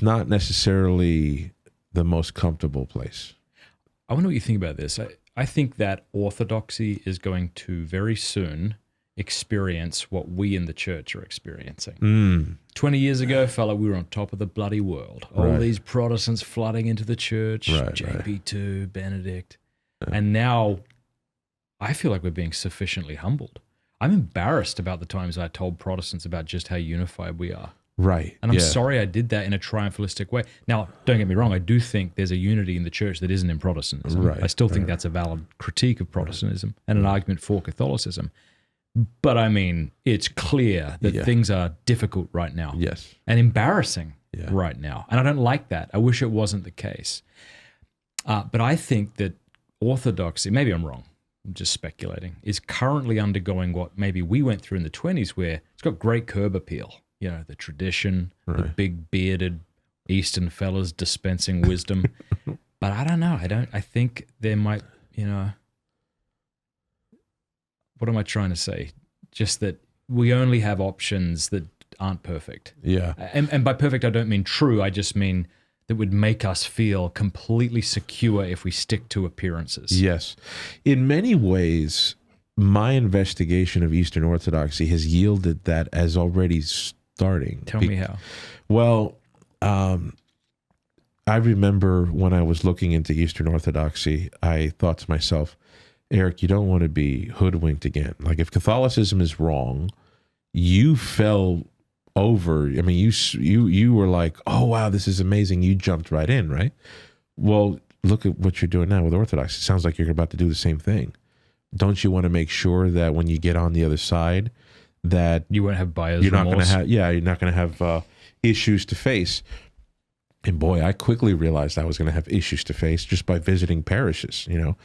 not necessarily the most comfortable place. I wonder what you think about this. I think that Orthodoxy is going to very soon experience what we in the church are experiencing. 20 years ago, felt like we were on top of the bloody world. All these Protestants flooding into the church, JP2, Benedict. And now I feel like we're being sufficiently humbled. I'm embarrassed about the times I told Protestants about just how unified we are. Right. And I'm yeah. sorry I did that in a triumphalistic way. Now, don't get me wrong, I do think there's a unity in the church that isn't in Protestantism. Right. I still think that's a valid critique of Protestantism and an argument for Catholicism. But I mean, it's clear that things are difficult right now. Yes. And embarrassing Yeah. right now. And I don't like that. I wish it wasn't the case. But I think that Orthodoxy, maybe I'm wrong, I'm just speculating, is currently undergoing what maybe we went through in the 20s, where it's got great curb appeal. You know, the tradition, the big bearded Eastern fellas dispensing wisdom. But I don't know. I think there might, you know, what am I trying to say? Just that we only have options that aren't perfect. Yeah. And by perfect, I don't mean true. I just mean that would make us feel completely secure if we stick to appearances. Yes. In many ways, my investigation of Eastern Orthodoxy has yielded that as already starting. Tell me how. Well, I remember when I was looking into Eastern Orthodoxy, I thought to myself, Erick, you don't want to be hoodwinked again. Like, if Catholicism is wrong, you fell over. I mean, you were like, oh, wow, this is amazing. You jumped right in, right? Well, look at what you're doing now with Orthodox. It sounds like you're about to do the same thing. Don't you want to make sure that when you get on the other side, that you won't have buyer's you're not remorse? going to have, you're not going to have issues to face. And boy, I quickly realized I was going to have issues to face just by visiting parishes, you know,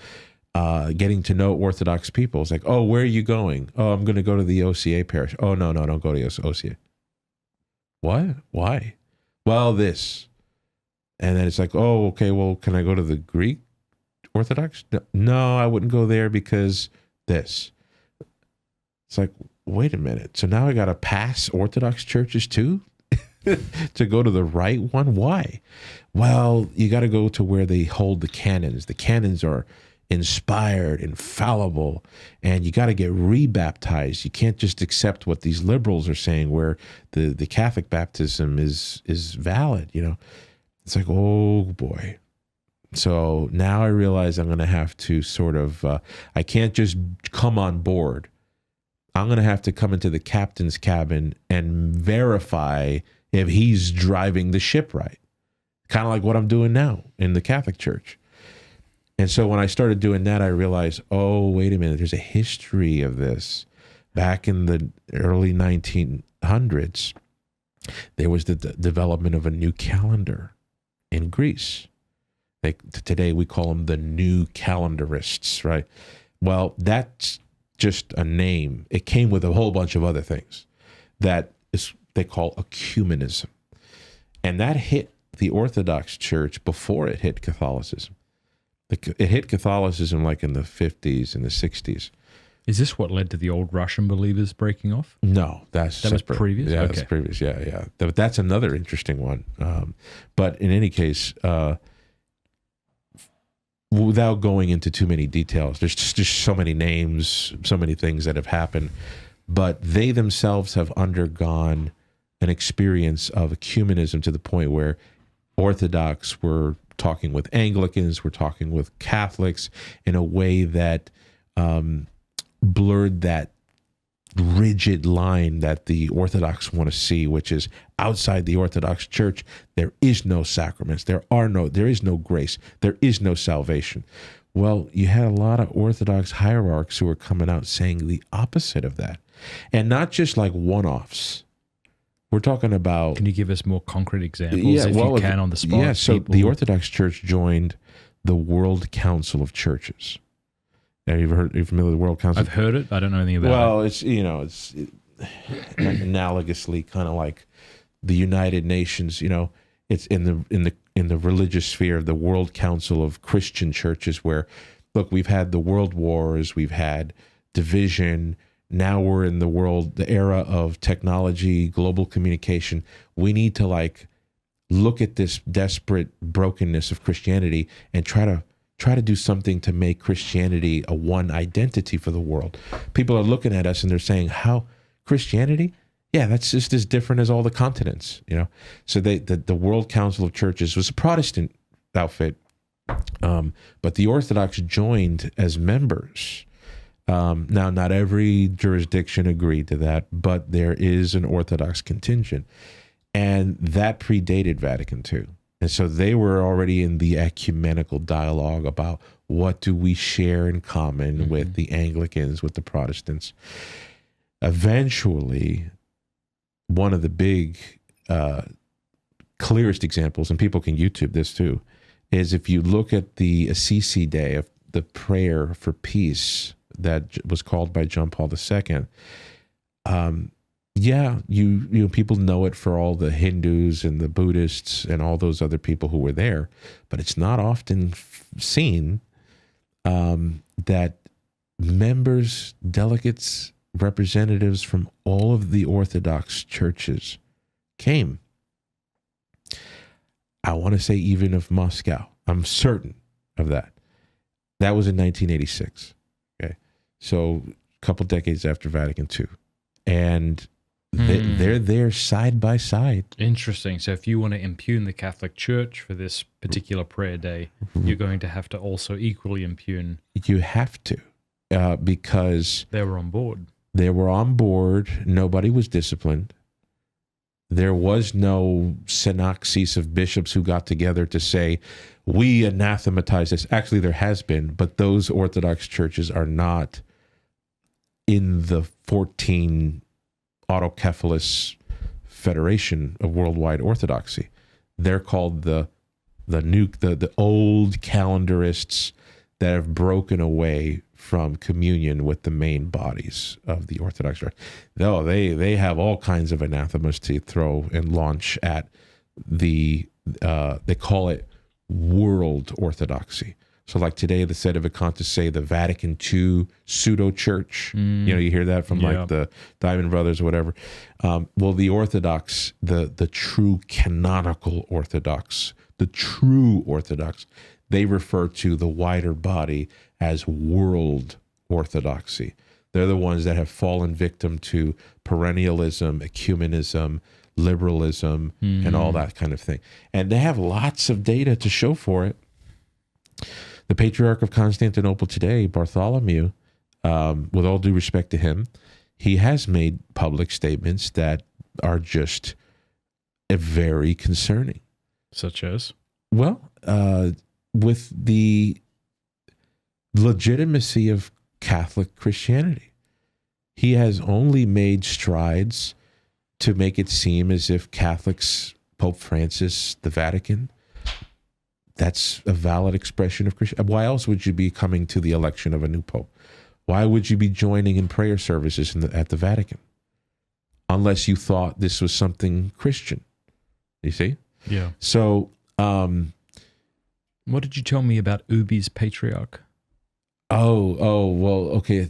getting to know Orthodox people. It's like, oh, where are you going? Oh, I'm going to go to the OCA parish. Oh, no, don't go to OCA. What? Why? Well, this. And then it's like, oh, okay, well, can I go to the Greek Orthodox? No, I wouldn't go there because this. It's like, wait a minute. So now I got to pass Orthodox churches too to go to the right one? Why? Well, you got to go to where they hold the canons. The canons are inspired, infallible, and you got to get rebaptized. You can't just accept what these liberals are saying, where the Catholic baptism is valid, you know. It's like, oh boy. So now I realize I'm going to have to sort of, I can't just come on board. I'm going to have to come into the captain's cabin and verify if he's driving the ship right. Kind of like what I'm doing now in the Catholic Church. And so when I started doing that, I realized, oh, wait a minute, there's a history of this. Back in the early 1900s, there was the development of a new calendar in Greece. Today we call them the new calendarists, right? Well, that's just a name. It came with a whole bunch of other things that they call ecumenism. And that hit the Orthodox Church before it hit Catholicism. It hit Catholicism like in the 50s and the 60s. Is this what led to the old Russian believers breaking off? No, that was previous? Yeah, Okay. that's previous. Yeah. That's another interesting one. But in any case, without going into too many details, there's just so many names, so many things that have happened. But they themselves have undergone an experience of ecumenism to the point where Orthodox were talking with Anglicans, we're talking with Catholics in a way that blurred that rigid line that the Orthodox want to see, which is outside the Orthodox Church, there is no sacraments, there is no grace, there is no salvation. Well, you had a lot of Orthodox hierarchs who were coming out saying the opposite of that. And not just like one-offs. We're talking about... Can you give us more concrete examples if you can on the spot? Yeah, so people? the Orthodox Church joined the World Council of Churches. Have you ever you familiar with the World Council? I've heard it. I don't know anything about it. Well, it's analogously kind of like the United Nations. You know, it's in the religious sphere, the World Council of Christian Churches, where, look, we've had the world wars, we've had division. Now we're in the era of technology, global communication. We need to look at this desperate brokenness of Christianity and try to do something to make Christianity a one identity for the world. People are looking at us and they're saying, how Christianity? Yeah, that's just as different as all the continents, you know? So the World Council of Churches was a Protestant outfit, but the Orthodox joined as members. Now, not every jurisdiction agreed to that, but there is an Orthodox contingent. And that predated Vatican II. And so they were already in the ecumenical dialogue about what do we share in common with the Anglicans, with the Protestants. Eventually, one of the big, clearest examples, and people can YouTube this too, is if you look at the Assisi Day of the prayer for peace that was called by John Paul II. Yeah, you people know it for all the Hindus and the Buddhists and all those other people who were there, but it's not often seen that members, delegates, representatives from all of the Orthodox churches came. I want to say even of Moscow. I'm certain of that. That was in 1986. Okay, so a couple decades after Vatican II, and they're there side by side. Interesting. So if you want to impugn the Catholic Church for this particular prayer day, you're going to have to also equally impugn. You have to, because they were on board. They were on board. Nobody was disciplined. There was no synoxis of bishops who got together to say, we anathematize this. Actually, there has been, but those Orthodox churches are not in the 14 autocephalous federation of worldwide Orthodoxy. They're called the old calendarists that have broken away from communion with the main bodies of the Orthodox Church. Though they have all kinds of anathemas to throw and launch at they call it world Orthodoxy. So like today, the Sedevacantists say the Vatican II pseudo-church. You hear that from like the Diamond Brothers or whatever. Well, the Orthodox, the true canonical Orthodox, they refer to the wider body as world Orthodoxy. They're the ones that have fallen victim to perennialism, ecumenism, liberalism, and all that kind of thing. And they have lots of data to show for it. The Patriarch of Constantinople today, Bartholomew, with all due respect to him, he has made public statements that are just very concerning. Such as? Well, with the legitimacy of Catholic Christianity. He has only made strides to make it seem as if Catholics, Pope Francis, the Vatican, that's a valid expression of Christianity. Why else would you be coming to the election of a new Pope? Why would you be joining in prayer services at the Vatican? Unless you thought this was something Christian. You see? Yeah. So, what did you tell me about Ubi's Patriarch? Well, okay.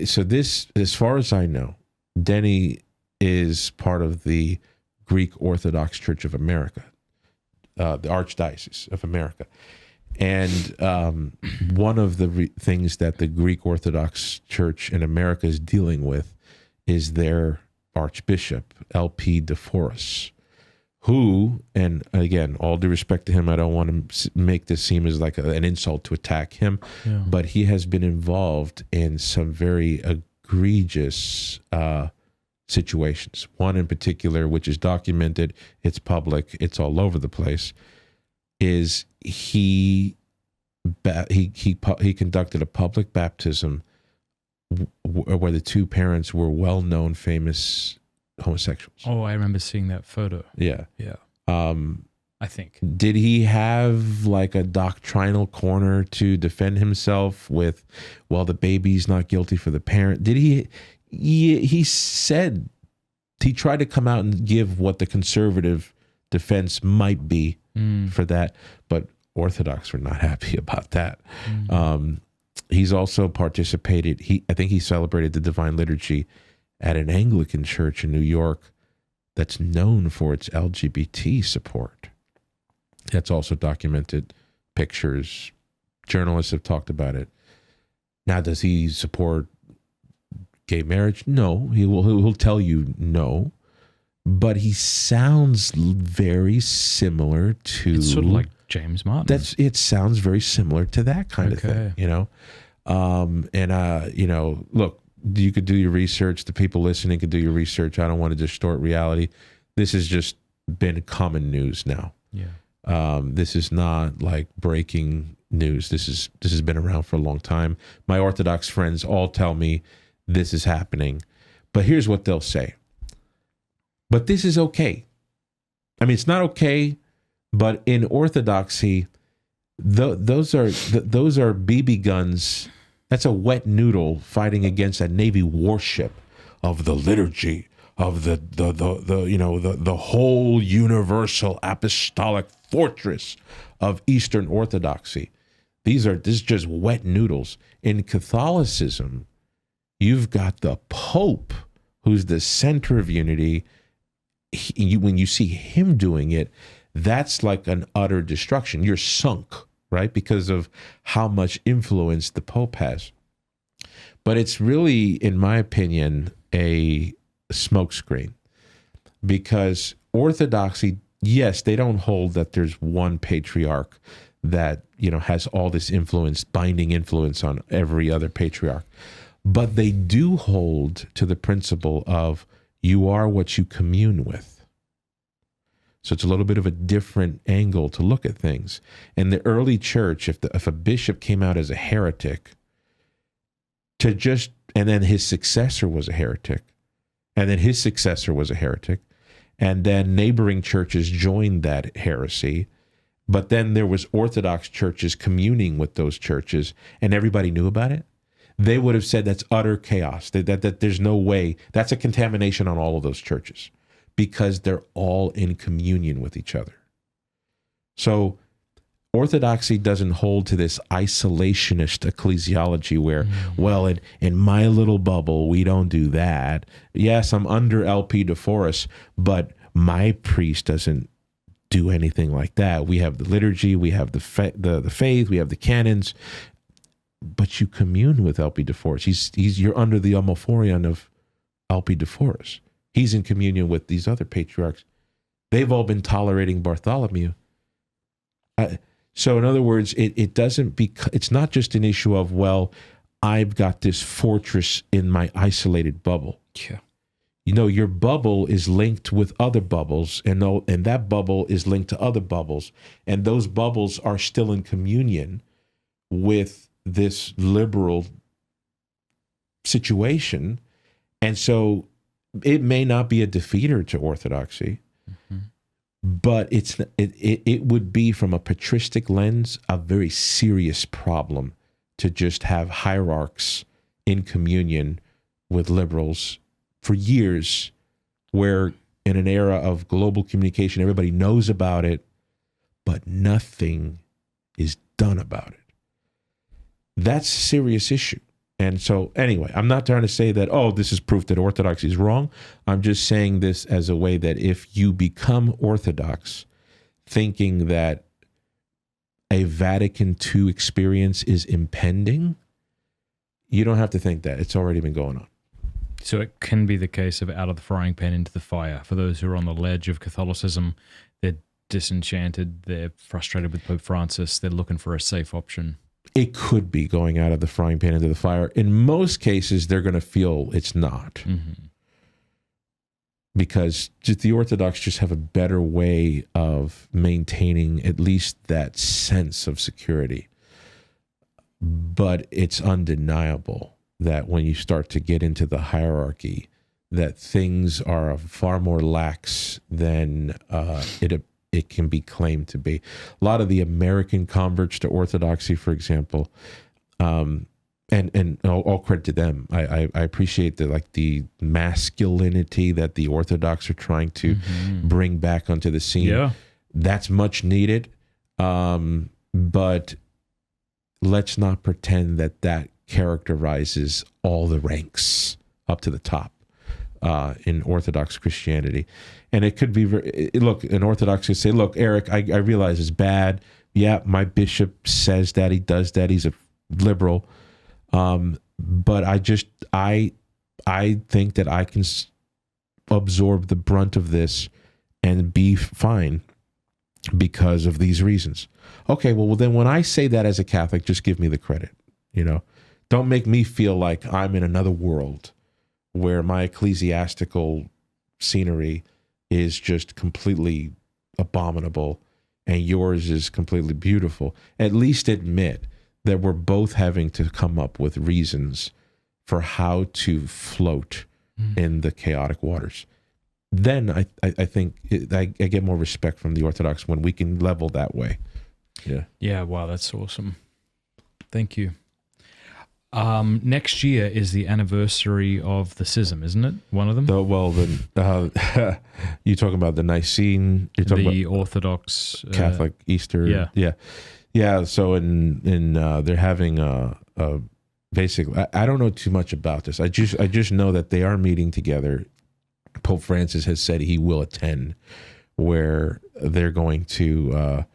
So this, as far as I know, Denny is part of the Greek Orthodox Church of America, the Archdiocese of America. And one of the things that the Greek Orthodox Church in America is dealing with is their Archbishop, L.P. De Forest, who, and again, all due respect to him, I don't want to make this seem as like an insult to attack him, but he has been involved in some very egregious situations. One in particular, which is documented, it's public, it's all over the place, is he conducted a public baptism where the two parents were well-known, famous homosexuals. Oh, I remember seeing that photo. Yeah. Yeah. I think. Did he have like a doctrinal corner to defend himself with, well, the baby's not guilty for the parent? Did he said, he tried to come out and give what the conservative defense might be for that, but Orthodox were not happy about that. He's also participated, I think he celebrated the Divine Liturgy at an Anglican church in New York that's known for its LGBT support. That's also documented, pictures, journalists have talked about it. Now, does he support gay marriage? No, he'll tell you no, but he sounds very similar to... It's sort of like James Martin. It sounds very similar to that kind of thing, you know? Look, you could do your research. The people listening could do your research. I don't want to distort reality. This is just been common news now. Yeah. This is not like breaking news. This has been around for a long time. My Orthodox friends all tell me this is happening. But here's what they'll say. But this is okay. I mean, it's not okay, but in Orthodoxy, those are BB guns. That's a wet noodle fighting against a Navy warship of the liturgy of the whole universal apostolic fortress of Eastern Orthodoxy. This is just wet noodles. In Catholicism, you've got the Pope, who's the center of unity. When you see him doing it, that's like an utter destruction. You're sunk, right? Because of how much influence the Pope has. But it's really, in my opinion, a smokescreen. Because Orthodoxy, yes, they don't hold that there's one patriarch that, has all this influence, binding influence on every other patriarch. But they do hold to the principle of you are what you commune with. So it's a little bit of a different angle to look at things. In the early church, if a bishop came out as a heretic, and then his successor was a heretic, and then his successor was a heretic, and then neighboring churches joined that heresy, but then there was Orthodox churches communing with those churches, and everybody knew about it, they would have said that's utter chaos, that there's no way, that's a contamination on all of those churches, because they're all in communion with each other. So Orthodoxy doesn't hold to this isolationist ecclesiology where, well, in my little bubble, we don't do that. Yes, I'm under LP de Forest, but my priest doesn't do anything like that. We have the liturgy, we have the faith, we have the canons, but you commune with LP de Forest. You're under the Amophorion of LP de Forest. He's in communion with these other patriarchs. They've all been tolerating Bartholomew. So in other words, it's not just an issue of, well, I've got this fortress in my isolated bubble. Yeah. Your bubble is linked with other bubbles, and that bubble is linked to other bubbles, and those bubbles are still in communion with this liberal situation. And so it may not be a defeater to Orthodoxy, but it would be, from a patristic lens, a very serious problem to just have hierarchs in communion with liberals for years, where in an era of global communication, everybody knows about it, but nothing is done about it. That's a serious issue. And so anyway, I'm not trying to say that, this is proof that Orthodoxy is wrong. I'm just saying this as a way that if you become Orthodox thinking that a Vatican II experience is impending, you don't have to think that. It's already been going on. So it can be the case of out of the frying pan into the fire. For those who are on the ledge of Catholicism, they're disenchanted, they're frustrated with Pope Francis, they're looking for a safe option. It could be going out of the frying pan into the fire. In most cases, they're going to feel it's not. Mm-hmm. Because the Orthodox just have a better way of maintaining at least that sense of security. But it's undeniable that when you start to get into the hierarchy, that things are far more lax than it can be claimed to be. A lot of the American converts to Orthodoxy, for example, and all credit to them. I appreciate the masculinity that the Orthodox are trying to bring back onto the scene. Yeah. That's much needed. But let's not pretend that characterizes all the ranks up to the top in Orthodox Christianity. And it could be, an Orthodox could say, look, Erick, I realize it's bad. Yeah, my bishop says that, he does that, he's a liberal. But I think that I can absorb the brunt of this and be fine because of these reasons. Okay, well then when I say that as a Catholic, just give me the credit, Don't make me feel like I'm in another world where my ecclesiastical scenery is just completely abominable and yours is completely beautiful, at least admit that we're both having to come up with reasons for how to float in the chaotic waters. Then I think I get more respect from the Orthodox when we can level that way. Yeah. Yeah. Wow, that's awesome. Thank you. Next year is the anniversary of the schism, isn't it? One of them. You talking about the Nicene? You're talking the about Orthodox Catholic Easter. Yeah. So in they're having a basically. I don't know too much about this. I just know that they are meeting together. Pope Francis has said he will attend, where they're going to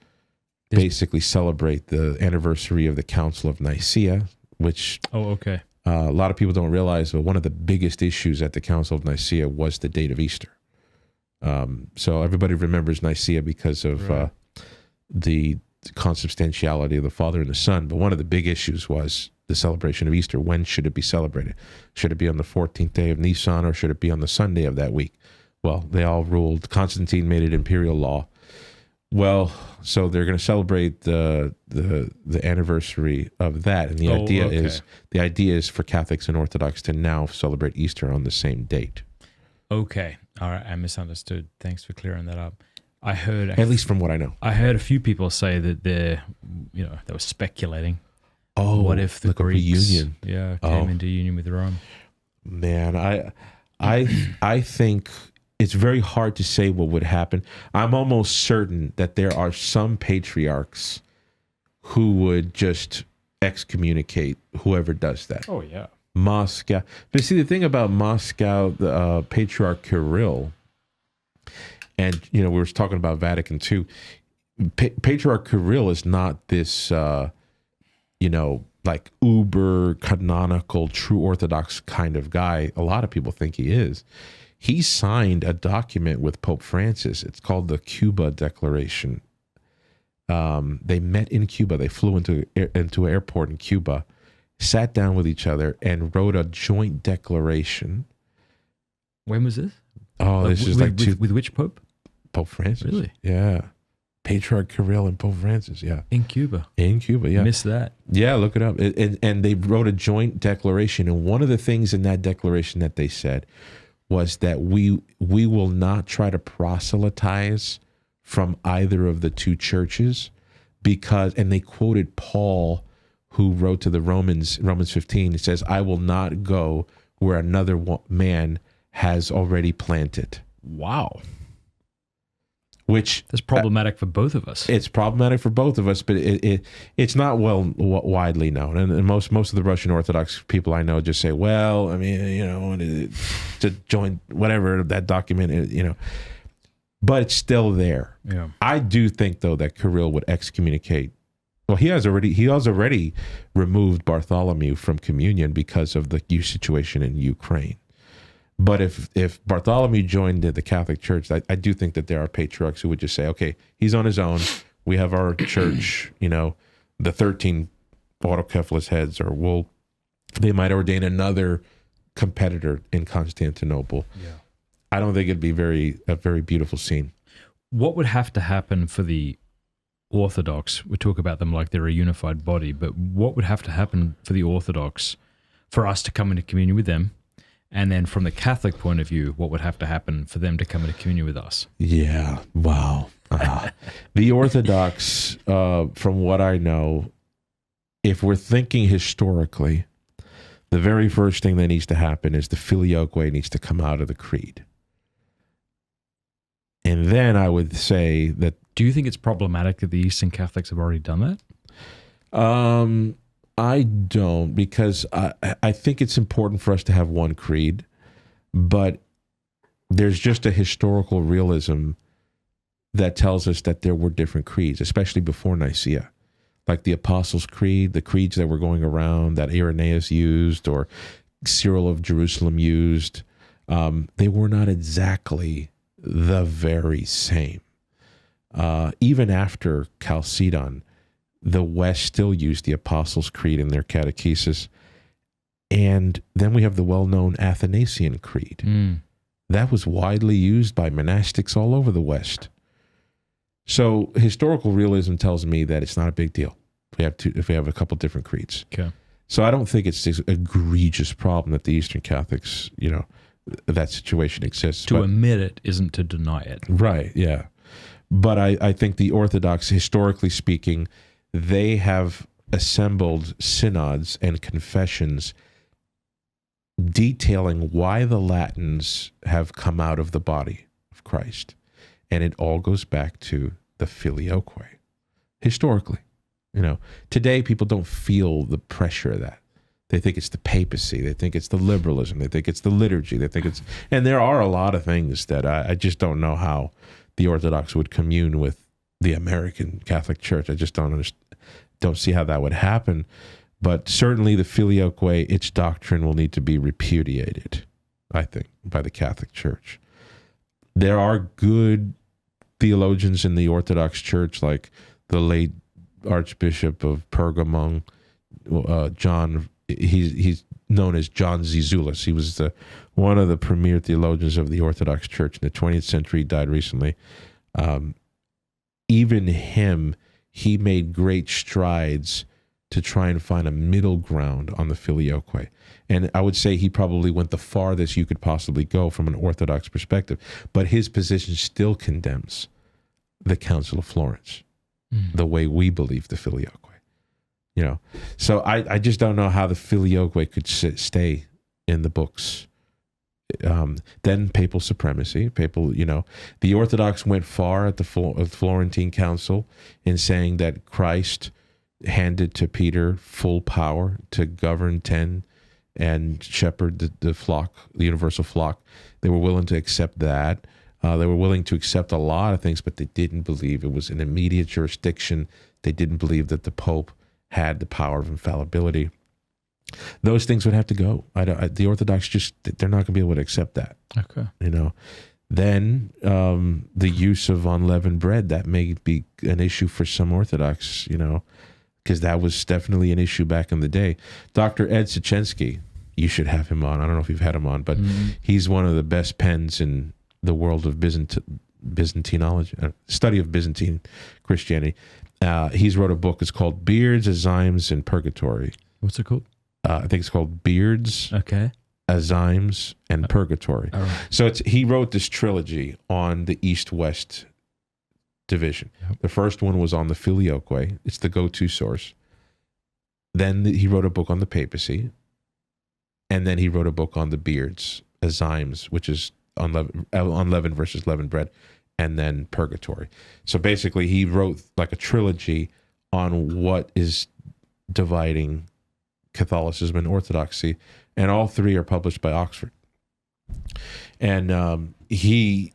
basically celebrate the anniversary of the Council of Nicaea, which okay. A lot of people don't realize, but one of the biggest issues at the Council of Nicaea was the date of Easter. So everybody remembers Nicaea because of the consubstantiality of the Father and the Son. But one of the big issues was the celebration of Easter. When should it be celebrated? Should it be on the 14th day of Nisan, or should it be on the Sunday of that week? Well, they all ruled. Constantine made it imperial law. Well, so they're going to celebrate the anniversary of that, and the idea is for Catholics and Orthodox to now celebrate Easter on the same date. Okay, all right, I misunderstood. Thanks for clearing that up. I heard, at least from what I know, I heard a few people say that they were speculating. Oh, what if the like Greeks, a reunion? Came into union with Rome? Man, I think it's very hard to say what would happen. I'm almost certain that there are some patriarchs who would just excommunicate whoever does that. Oh, yeah. Moscow. But see, the thing about Moscow, the Patriarch Kirill, and, we were talking about Vatican II, Patriarch Kirill is not this, like uber canonical, true Orthodox kind of guy. A lot of people think he is. He signed a document with Pope Francis. It's called the Cuba Declaration. They met in Cuba. They flew into an airport in Cuba, sat down with each other, and wrote a joint declaration. When was this? Oh, this is with which pope? Pope Francis. Really? Yeah. Patriarch Kirill and Pope Francis. Yeah. In Cuba. Yeah. Missed that. Yeah, look it up. And they wrote a joint declaration. And one of the things in that declaration that they said was that we will not try to proselytize from either of the two churches, and they quoted Paul, who wrote to the Romans 15. It says, I will not go where another man has already planted. Wow. Which that's problematic for both of us. It's problematic for both of us, but it's not widely known. And most of the Russian Orthodox people I know just say, well, I mean, to join whatever that document, but it's still there. Yeah. I do think though that Kirill would excommunicate. Well, he has already removed Bartholomew from communion because of the situation in Ukraine. But if Bartholomew joined the Catholic Church, I do think that there are patriarchs who would just say, okay, he's on his own. We have our church, the 13 autocephalous heads, or they might ordain another competitor in Constantinople. Yeah. I don't think it'd be a very beautiful scene. What would have to happen for the Orthodox? We talk about them like they're a unified body, but what would have to happen for the Orthodox for us to come into communion with them? And then from the Catholic point of view, what would have to happen for them to come into communion with us? Yeah. Wow. The Orthodox, from what I know, if we're thinking historically, the very first thing that needs to happen is the filioque needs to come out of the creed. And then I would say that... Do you think it's problematic that the Eastern Catholics have already done that? I don't, because I think it's important for us to have one creed, but there's just a historical realism that tells us that there were different creeds, especially before Nicaea, like the Apostles' Creed, the creeds that were going around that Irenaeus used or Cyril of Jerusalem used. They were not exactly the very same. Even after Chalcedon, the West still used the Apostles' Creed in their catechesis. And then we have the well-known Athanasian Creed. That was widely used by monastics all over the West. So historical realism tells me that it's not a big deal if we have a couple different creeds. Okay. So I don't think it's this egregious problem that the Eastern Catholics, that situation exists. To admit it isn't to deny it. Right, yeah. But I think the Orthodox, historically speaking, they have assembled synods and confessions detailing why the Latins have come out of the body of Christ. And it all goes back to the filioque, historically. Today people don't feel the pressure of that. They think it's the papacy. They think it's the liberalism. They think it's the liturgy. They think and there are a lot of things that I just don't know how the Orthodox would commune with the American Catholic Church. I just don't see how that would happen. But certainly the filioque, its doctrine will need to be repudiated, I think, by the Catholic Church. There are good theologians in the Orthodox Church, like the late Archbishop of Pergamon, John. He's known as John Zizulis. He was one of the premier theologians of the Orthodox Church in the 20th century. He died recently. Even him, he made great strides to try and find a middle ground on the filioque. And I would say he probably went the farthest you could possibly go from an Orthodox perspective. But his position still condemns the Council of Florence, the way we believe the filioque. So I just don't know how the filioque could stay in the books. Then papal supremacy, the Orthodox went far at the Florentine Council in saying that Christ handed to Peter full power to govern 10 and shepherd the flock, the universal flock. They were willing to accept that. They were willing to accept a lot of things, but they didn't believe it was an immediate jurisdiction. They didn't believe that the Pope had the power of infallibility. Those things would have to go. The Orthodox they're not going to be able to accept that. Okay. Then the use of unleavened bread, that may be an issue for some Orthodox, because that was definitely an issue back in the day. Dr. Ed Sichensky, you should have him on. I don't know if you've had him on, but he's one of the best pens in the world of Byzantinology, study of Byzantine Christianity. He's wrote a book. It's called Beards, Azymes, and Purgatory. What's it called? I think it's called Beards, okay, Azymes, and Purgatory. All right. So he wrote this trilogy on the East-West division. Yep. The first one was on the filioque. It's the go-to source. Then he wrote a book on the papacy. And then he wrote a book on the beards, Azymes, which is unleavened versus leavened bread, and then purgatory. So basically he wrote like a trilogy on what is dividing Catholicism and Orthodoxy, and all three are published by Oxford. And he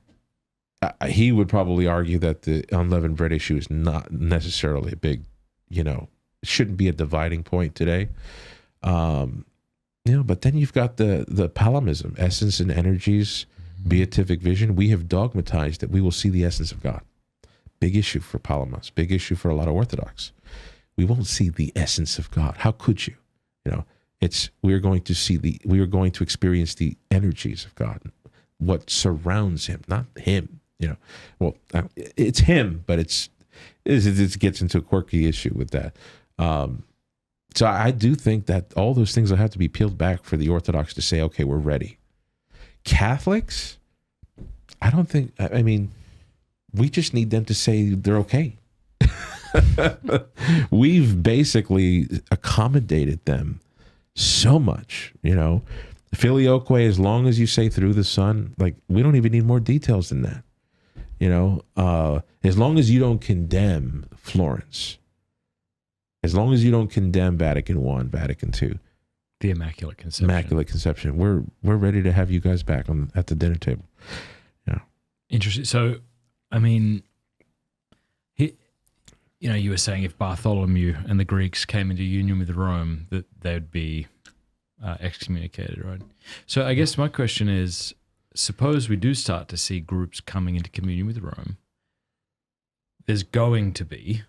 would probably argue that the unleavened bread issue is not necessarily a big, shouldn't be a dividing point today. But then you've got the palimism, essence and energies, beatific vision. We have dogmatized that we will see the essence of God. Big issue for Palamas, big issue for a lot of Orthodox. We won't see the essence of God. How could you? We are going to experience the energies of God, what surrounds him, not him. Well, it's him, but it gets into a quirky issue with that. So I do think that all those things will have to be peeled back for the Orthodox to say, okay, we're ready. Catholics, I don't think, we just need them to say they're okay. We've basically accommodated them so much, Filioque, as long as you say through the Son, we don't even need more details than that. As long as you don't condemn Florence, as long as you don't condemn Vatican I, Vatican II, the Immaculate Conception, we're ready to have you guys back at the dinner table. Interesting. So, you were saying if Bartholomew and the Greeks came into union with Rome, that they would be excommunicated, right? So I guess my question is, suppose we do start to see groups coming into communion with Rome, there's going to be,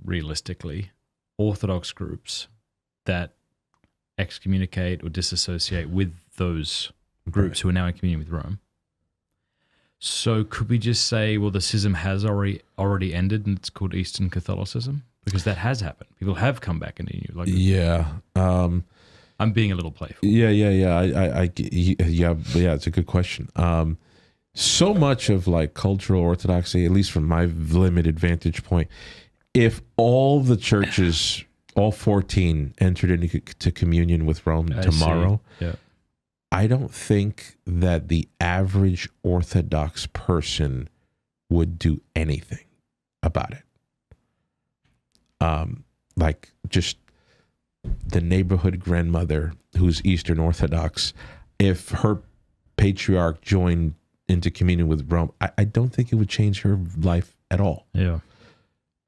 realistically, Orthodox groups that excommunicate or disassociate with those groups who are now in communion with Rome. So could we just say, well, the schism has already ended, and it's called Eastern Catholicism? Because that has happened. People have come back into you. Like, Yeah. I'm being a little playful. Yeah. It's a good question. So much of like cultural orthodoxy, at least from my limited vantage point, if all the churches, all 14, entered into communion with Rome tomorrow, I don't think that the average Orthodox person would do anything about it. Like just the neighborhood grandmother who's Eastern Orthodox, if her patriarch joined into communion with Rome, I don't think it would change her life at all. Yeah.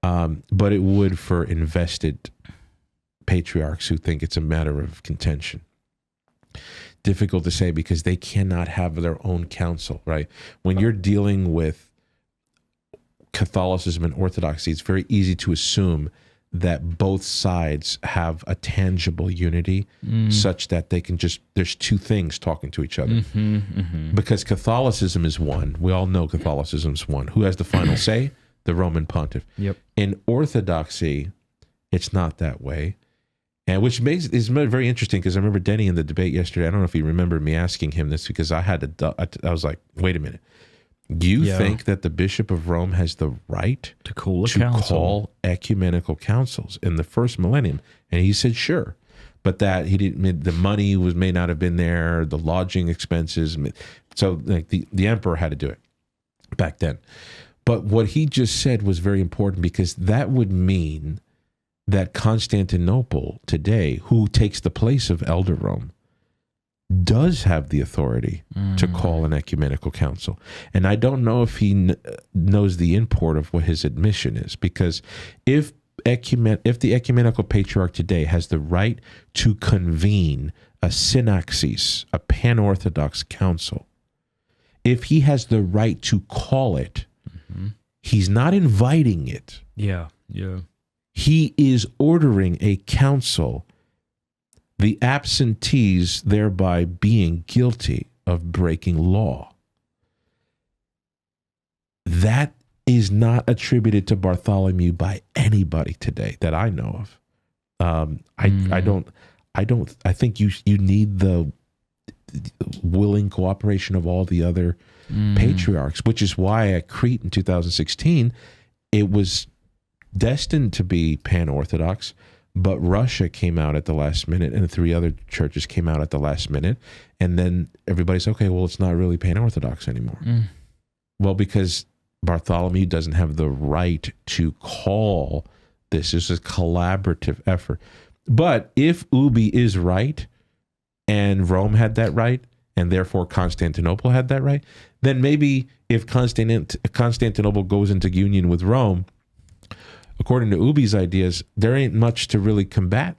But it would for invested patriarchs who think it's a matter of contention. Difficult to say because they cannot have their own council, right? When you're dealing with Catholicism and Orthodoxy, it's very easy to assume that both sides have a tangible unity such that they can just, there's two things talking to each other. Because Catholicism is one. We all know Catholicism is one. Who has the final say? The Roman pontiff. Yep. In Orthodoxy, it's not that way. And which is very interesting because I remember Denny in the debate yesterday. I don't know if he remembered me asking him this because I was like, wait a minute. Do you think that the Bishop of Rome has the right to call ecumenical councils in the first millennium? And he said, sure. But that he didn't, the money may not have been there, the lodging expenses. So like the emperor had to do it back then. But what he just said was very important because that would mean that Constantinople today, who takes the place of Elder Rome, does have the authority to call an ecumenical council. And I don't know if he knows the import of what his admission is, because if the ecumenical patriarch today has the right to convene a synaxis, a pan-Orthodox council, if he has the right to call it, he's not inviting it. Yeah. He is ordering a council, the absentees thereby being guilty of breaking law. That is not attributed to Bartholomew by anybody today that I know of. I think you need the willing cooperation of all the other patriarchs, which is why at Crete in 2016, it was destined to be pan-Orthodox, but Russia came out at the last minute and 3 other churches came out at the last minute. And then everybody's, okay, well, it's not really pan-Orthodox anymore. Well, because Bartholomew doesn't have the right to call this. It's a collaborative effort. But if Ubi is right and Rome had that right, and therefore Constantinople had that right, then maybe if Constantinople goes into union with Rome, according to Ubi's ideas, there ain't much to really combat,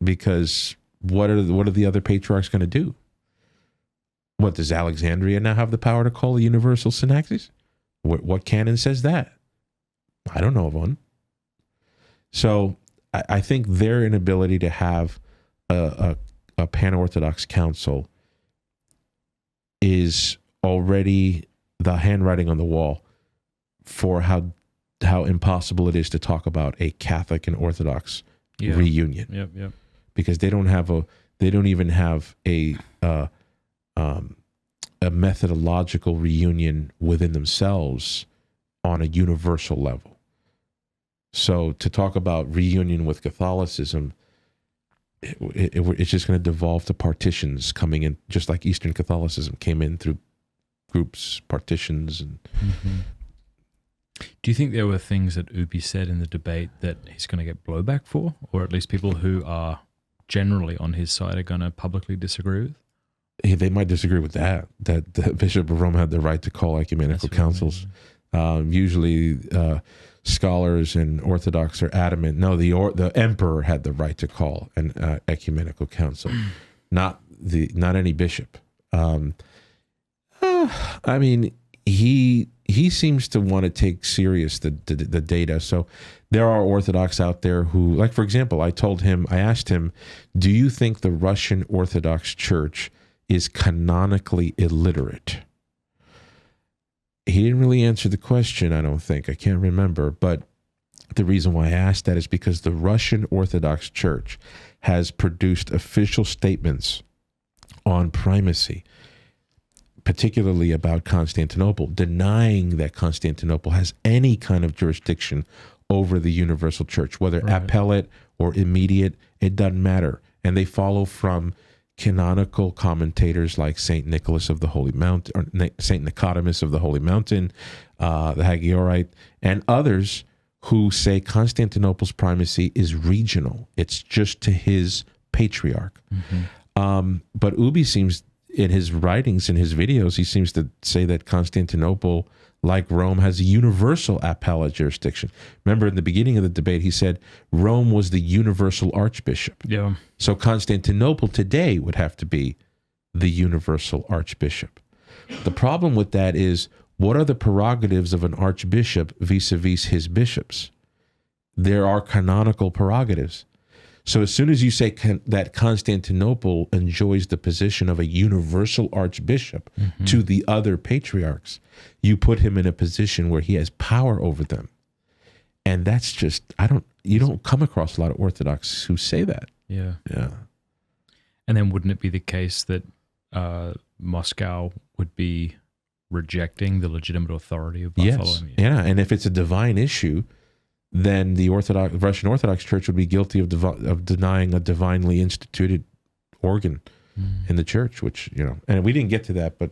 because what are the other patriarchs going to do? What, does Alexandria now have the power to call a universal synaxis? What canon says that? I don't know of one. So I think their inability to have a pan-Orthodox council is already the handwriting on the wall for how impossible it is to talk about a Catholic and Orthodox reunion. Yep. Because they don't even have a methodological reunion within themselves on a universal level. So to talk about reunion with Catholicism, it's just going to devolve to partitions coming in, just like Eastern Catholicism came in through groups, partitions. And do you think there were things that Ubi said in the debate that he's going to get blowback for, or at least people who are generally on his side are going to publicly disagree with? They might disagree with that the Bishop of Rome had the right to call ecumenical councils. Usually scholars and Orthodox are adamant, no, the emperor had the right to call an ecumenical council, not any bishop. I mean, he seems to want to take serious the data. So there are Orthodox out there who, like, for example, I asked him, do you think the Russian Orthodox Church is canonically illiterate? he didn't really answer the question, I don't think. I can't remember. But the reason why I asked that is because the Russian Orthodox Church has produced official statements on primacy, particularly about Constantinople, denying that Constantinople has any kind of jurisdiction over the universal church, whether appellate or immediate, it doesn't matter. And they follow from canonical commentators like Saint Nicholas of the Holy Mountain, or Saint Nicodemus of the Holy Mountain, the Hagiorite, and others who say Constantinople's primacy is regional. It's just to his patriarch. But Ubi seems, in his writings, in his videos, he seems to say that Constantinople, like Rome, has a universal appellate jurisdiction. Remember, in the beginning of the debate, he said Rome was the universal archbishop. Yeah. So Constantinople today would have to be the universal archbishop. The problem with that is, what are the prerogatives of an archbishop vis-a-vis his bishops? There are canonical prerogatives. So as soon as you say that Constantinople enjoys the position of a universal archbishop to the other patriarchs, you put him in a position where he has power over them. And that's just, you don't come across a lot of Orthodox who say that. Yeah. Yeah. And then wouldn't it be the case that Moscow would be rejecting the legitimate authority of Bartholomew? Yes. Yeah. And if it's a divine issue, then the Russian Orthodox Church would be guilty of denying a divinely instituted organ in the church, which, and we didn't get to that, but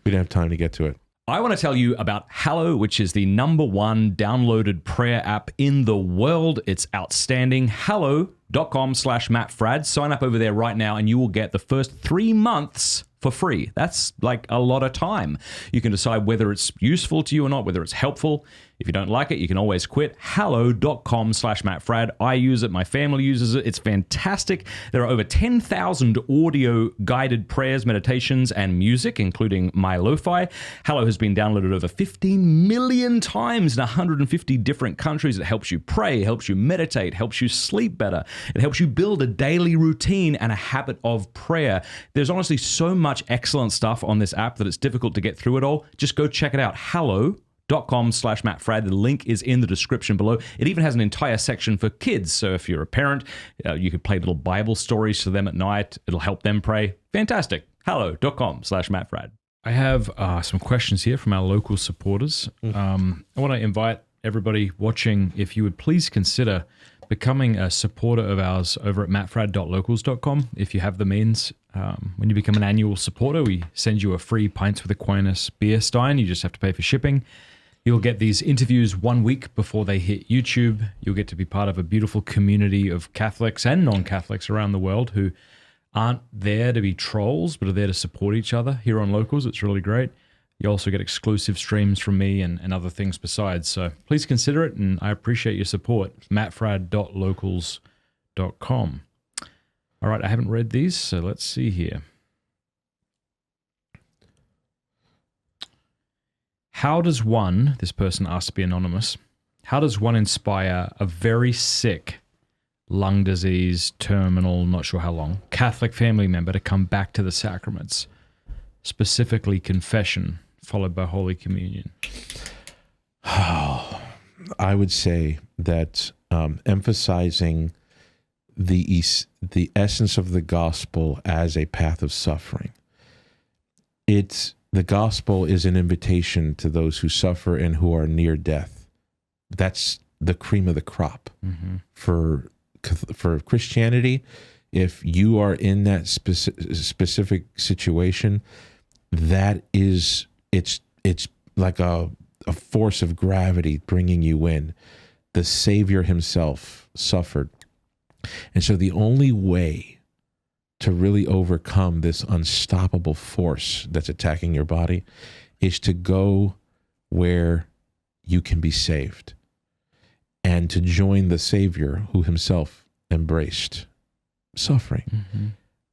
we didn't have time to get to it. I want to tell you about Hallow, which is the #1 downloaded prayer app in the world. It's outstanding. Hallow.com/MattFrad. Sign up over there right now and you will get the first 3 months for free. That's like a lot of time. You can decide whether it's useful to you or not, whether it's helpful. If you don't like it, you can always quit. Hallow.com/MattFrad. I use it. My family uses it. It's fantastic. There are over 10,000 audio guided prayers, meditations, and music, including my lo-fi. Hallow has been downloaded over 15 million times in 150 different countries. It helps you pray, helps you meditate, helps you sleep better. It helps you build a daily routine and a habit of prayer. There's honestly so much excellent stuff on this app that it's difficult to get through it all. Just go check it out. Hallow.com/MattFrad. The link is in the description below. It even has an entire section for kids. So if you're a parent, you could play little Bible stories to them at night. It'll help them pray. Fantastic. Hallow.com/MattFrad. I have some questions here from our local supporters. I want to invite everybody watching, if you would please consider becoming a supporter of ours over at mattfrad.locals.com if you have the means. When you become an annual supporter, we send you a free Pints with Aquinas beer stein. You just have to pay for shipping. You'll get these interviews 1 week before they hit YouTube. You'll get to be part of a beautiful community of Catholics and non-Catholics around the world who aren't there to be trolls, but are there to support each other here on Locals. It's really great. You also get exclusive streams from me and other things besides. So please consider it, and I appreciate your support. mattfrad.locals.com. All right, I haven't read these, so let's see here. How does one, this person asked to be anonymous, how does one inspire a very sick, lung disease, terminal, not sure how long, Catholic family member to come back to the sacraments, specifically confession, followed by Holy Communion? I would say that emphasizing the essence of the gospel as a path of suffering. The gospel is an invitation to those who suffer and who are near death. That's the cream of the crop for Christianity. If you are in that specific situation, that is, it's like a force of gravity bringing you in. The Savior himself suffered. And so the only way to really overcome this unstoppable force that's attacking your body is to go where you can be saved and to join the Savior who himself embraced suffering.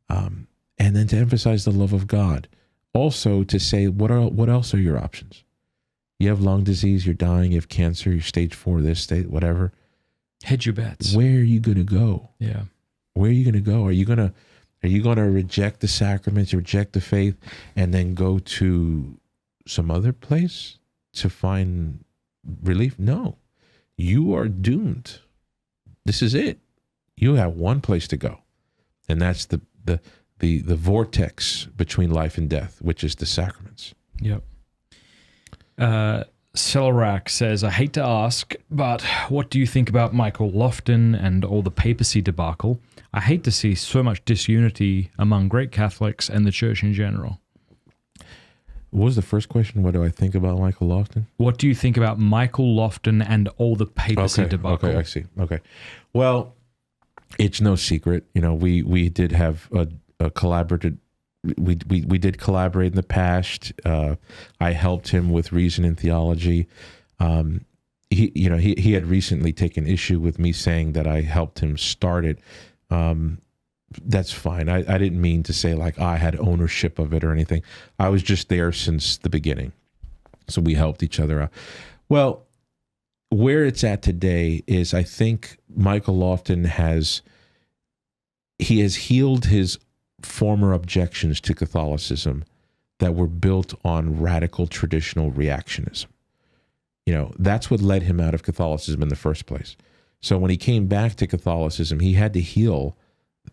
And then to emphasize the love of God. Also to say, what else are your options? You have lung disease, you're dying, you have cancer, you're stage 4, this state, whatever. Hedge your bets. Where are you going to go? Yeah. Where are you going to go? Are you going to reject the sacraments, reject the faith, and then go to some other place? to find relief? No, you are doomed. This is it. You have one place to go, and that's the vortex between life and death, which is the sacraments. Yep. Selin says, I hate to ask, but what do you think about Michael Lofton and all the papacy debacle? I hate to see so much disunity among great Catholics and the church in general. What was the first question? What do I think about Michael Lofton? What do you think about Michael Lofton and all the papacy debacle? Okay, I see. Okay. Well, it's no secret. You know, we did have a collaborative. We did collaborate in the past. I helped him with Reason and Theology. He had recently taken issue with me saying that I helped him start it. That's fine. I didn't mean to say like I had ownership of it or anything. I was just there since the beginning. So we helped each other out. Well, where it's at today is I think Michael Lofton has healed his former objections to Catholicism that were built on radical traditional reactionism. You know, that's what led him out of Catholicism in the first place. So when he came back to Catholicism, he had to heal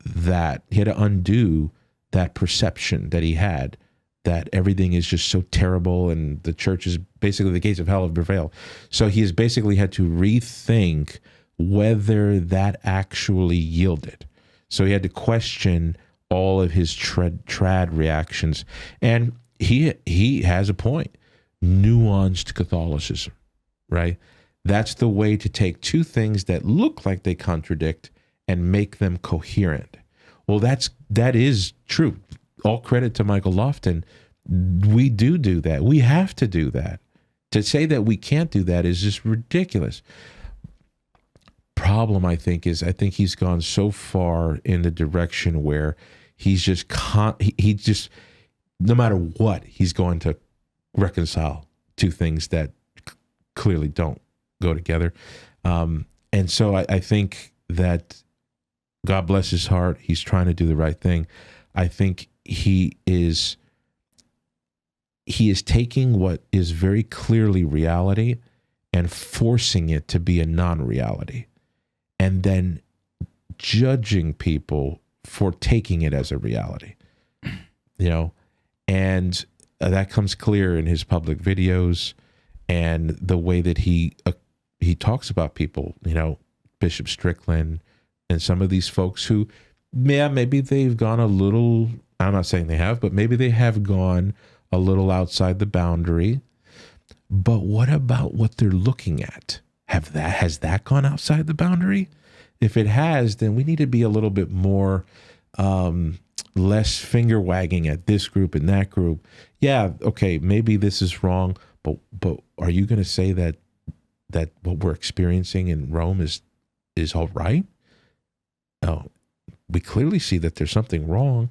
that. He had to undo that perception that he had that everything is just so terrible and the church is basically the gates of hell have prevailed. So he has basically had to rethink whether that actually yielded. So he had to question all of his trad reactions. And he has a point. Nuanced Catholicism, right? That's the way to take two things that look like they contradict and make them coherent. Well, that is true. All credit to Michael Lofton. We do that. We have to do that. To say that we can't do that is just ridiculous. Problem, I think he's gone so far in the direction where he's just he just no matter what, he's going to reconcile two things that clearly don't go together. And so I think that God bless his heart. He's trying to do the right thing. I think he is taking what is very clearly reality and forcing it to be a non-reality, and then judging people for taking it as a reality, you know, and that comes clear in his public videos and the way that he talks about people, you know, Bishop Strickland and some of these folks who, yeah, maybe they've gone a little, I'm not saying they have, but maybe they have gone a little outside the boundary. But what about what they're looking at? Has that gone outside the boundary? If it has, then we need to be a little bit more less finger wagging at this group and that group. Yeah, okay, maybe this is wrong, but are you going to say that what we're experiencing in Rome is all right? No, we clearly see that there's something wrong.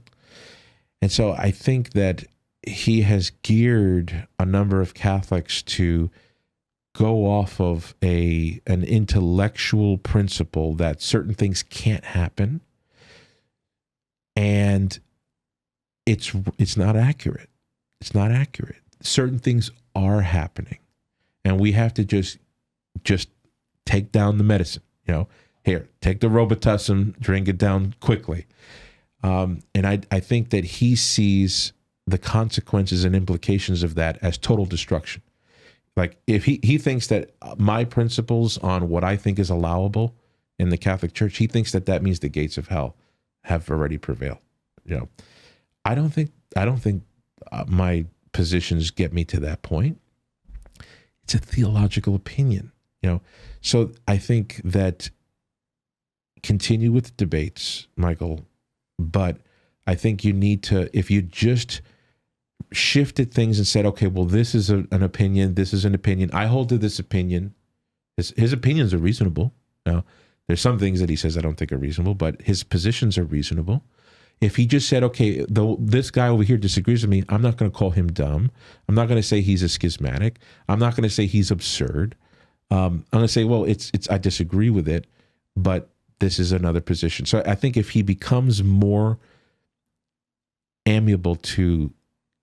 And so I think that he has geared a number of Catholics to go off of an intellectual principle that certain things can't happen, and it's not accurate. It's not accurate. Certain things are happening, and we have to just take down the medicine. You know, here, take the Robitussin, drink it down quickly. And I think that he sees the consequences and implications of that as total destruction. Like if he thinks that my principles on what I think is allowable in the Catholic Church, he thinks that means the gates of hell have already prevailed. You know, I don't think my positions get me to that point. It's a theological opinion, you know. So I think that continue with the debates, Michael, but I think you need to, if you just shifted things and said, okay, well, this is an opinion, this is an opinion, I hold to this opinion. His opinions are reasonable. Now, there's some things that he says I don't think are reasonable, but his positions are reasonable. If he just said, okay, though this guy over here disagrees with me, I'm not going to call him dumb. I'm not going to say he's a schismatic. I'm not going to say he's absurd. I'm going to say, well, it's I disagree with it, but this is another position. So I think if he becomes more amiable to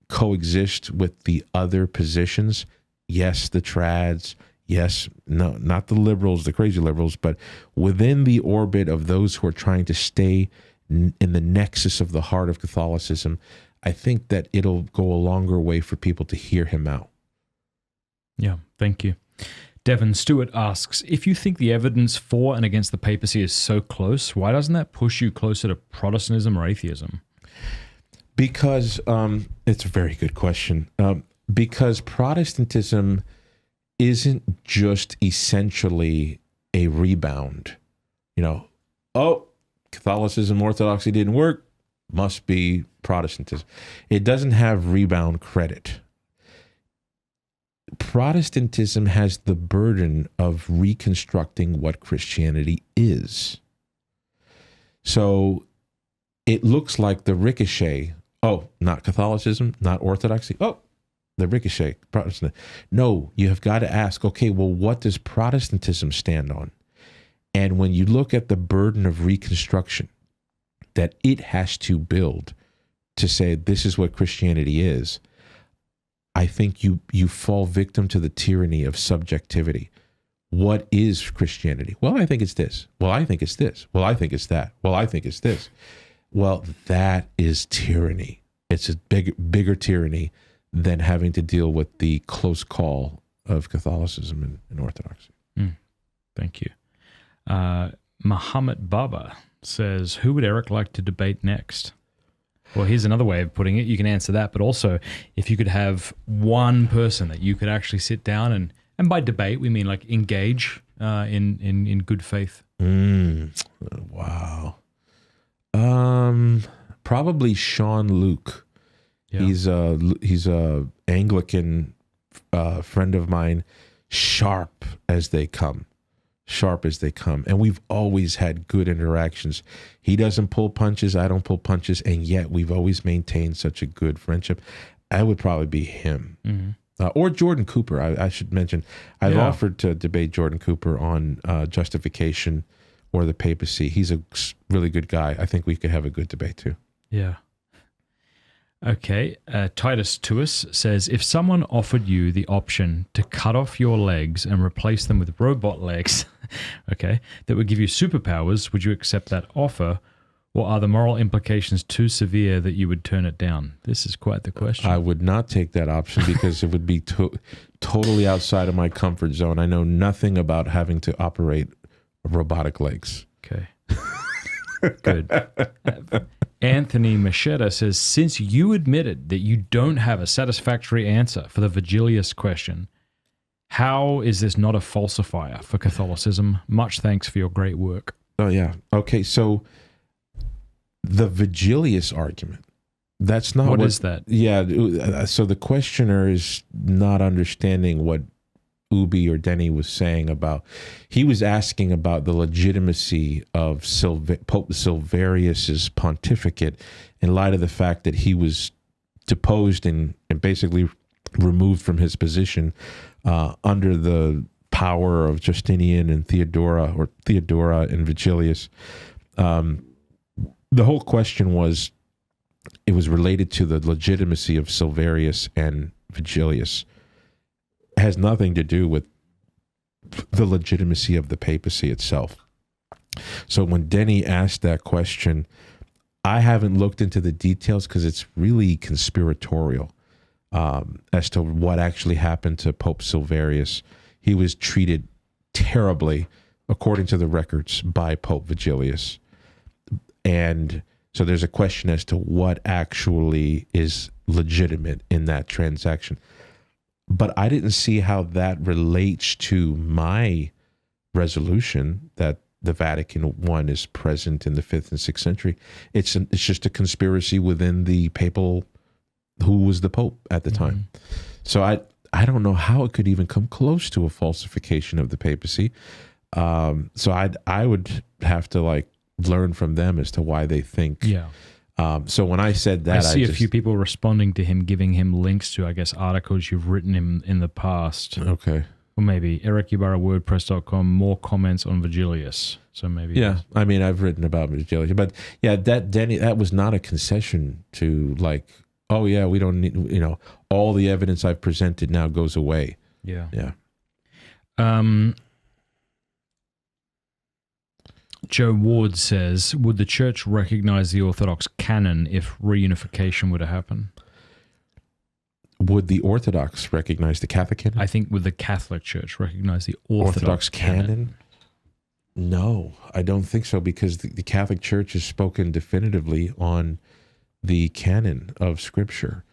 coexist with the other positions, Yes, the trads. Yes, no, not the liberals, the crazy liberals, but within the orbit of those who are trying to stay in the nexus of the heart of Catholicism, I think that it'll go a longer way for people to hear him out. Yeah, thank you. Devon Stewart asks, if you think the evidence for and against the papacy is so close, why doesn't that push you closer to Protestantism or atheism? Because it's a very good question. Because Protestantism isn't just essentially a rebound. Catholicism, Orthodoxy didn't work, must be Protestantism. It doesn't have rebound credit. Protestantism has the burden of reconstructing what Christianity is. So it looks like the ricochet. Oh, not Catholicism, not Orthodoxy. Oh, the ricochet, Protestant. No, you have got to ask, okay, well, what does Protestantism stand on? And when you look at the burden of reconstruction that it has to build to say this is what Christianity is, I think you fall victim to the tyranny of subjectivity. What is Christianity? Well, I think it's this. Well, I think it's this. Well, I think it's that. Well, I think it's this. Well, that is tyranny. It's a bigger tyranny than having to deal with the close call of Catholicism and Orthodoxy. Thank you. Muhammad Baba says, who would Erick like to debate next? Well, here's another way of putting it. You can answer that, but also if you could have one person that you could actually sit down and by debate, we mean like engage in good faith. Wow. Probably Sean Luke. Yeah. He's a Anglican friend of mine, sharp as they come. And we've always had good interactions. He doesn't pull punches, I don't pull punches, and yet we've always maintained such a good friendship. I would probably be him. Mm-hmm. Or Jordan Cooper, I should mention. I've offered to debate Jordan Cooper on justification or the papacy. He's a really good guy. I think we could have a good debate too. Yeah. Okay. Titus Tuus says, if someone offered you the option to cut off your legs and replace them with robot legs, okay, that would give you superpowers, would you accept that offer? Or are the moral implications too severe that you would turn it down? This is quite the question. I would not take that option because it would be totally outside of my comfort zone. I know nothing about having to operate robotic legs. Okay. Good. Anthony Machetta says, since you admitted that you don't have a satisfactory answer for the Vigilius question, how is this not a falsifier for Catholicism? Much thanks for your great work. Oh, yeah. Okay, so the Vigilius argument, that's not what is that? Yeah, so the questioner is not understanding what Ubi or Denny was saying about, he was asking about the legitimacy of Pope Silverius's pontificate in light of the fact that he was deposed and basically removed from his position under the power of Justinian and Theodora and Vigilius. The whole question was, it was related to the legitimacy of Silverius and Vigilius. It has nothing to do with the legitimacy of the papacy itself. So when Denny asked that question, I haven't looked into the details because it's really conspiratorial as to what actually happened to Pope Silverius. He was treated terribly, according to the records, by Pope Vigilius. And so there's a question as to what actually is legitimate in that transaction. But I didn't see how that relates to my resolution that the Vatican I is present in the 5th and 6th century. It's just a conspiracy within the papal, who was the Pope at the time. So I don't know how it could even come close to a falsification of the papacy. So I would have to learn from them as to why they think. Yeah. So when I said that, I see a few people responding to him, giving him links to, I guess, articles you've written in the past. Okay. Or maybe Erick, Ybarra, WordPress.com, more comments on Vigilius. So maybe. Yeah. I mean, I've written about Vigilius, but yeah, Denny, that was not a concession to oh yeah, we don't need, all the evidence I've presented now goes away. Yeah. Yeah. Joe Ward says, would the church recognize the Orthodox canon if reunification were to happen? Would the Orthodox recognize the Catholic canon? I think would the Catholic Church recognize the Orthodox canon? No, I don't think so, because the Catholic Church has spoken definitively on the canon of Scripture.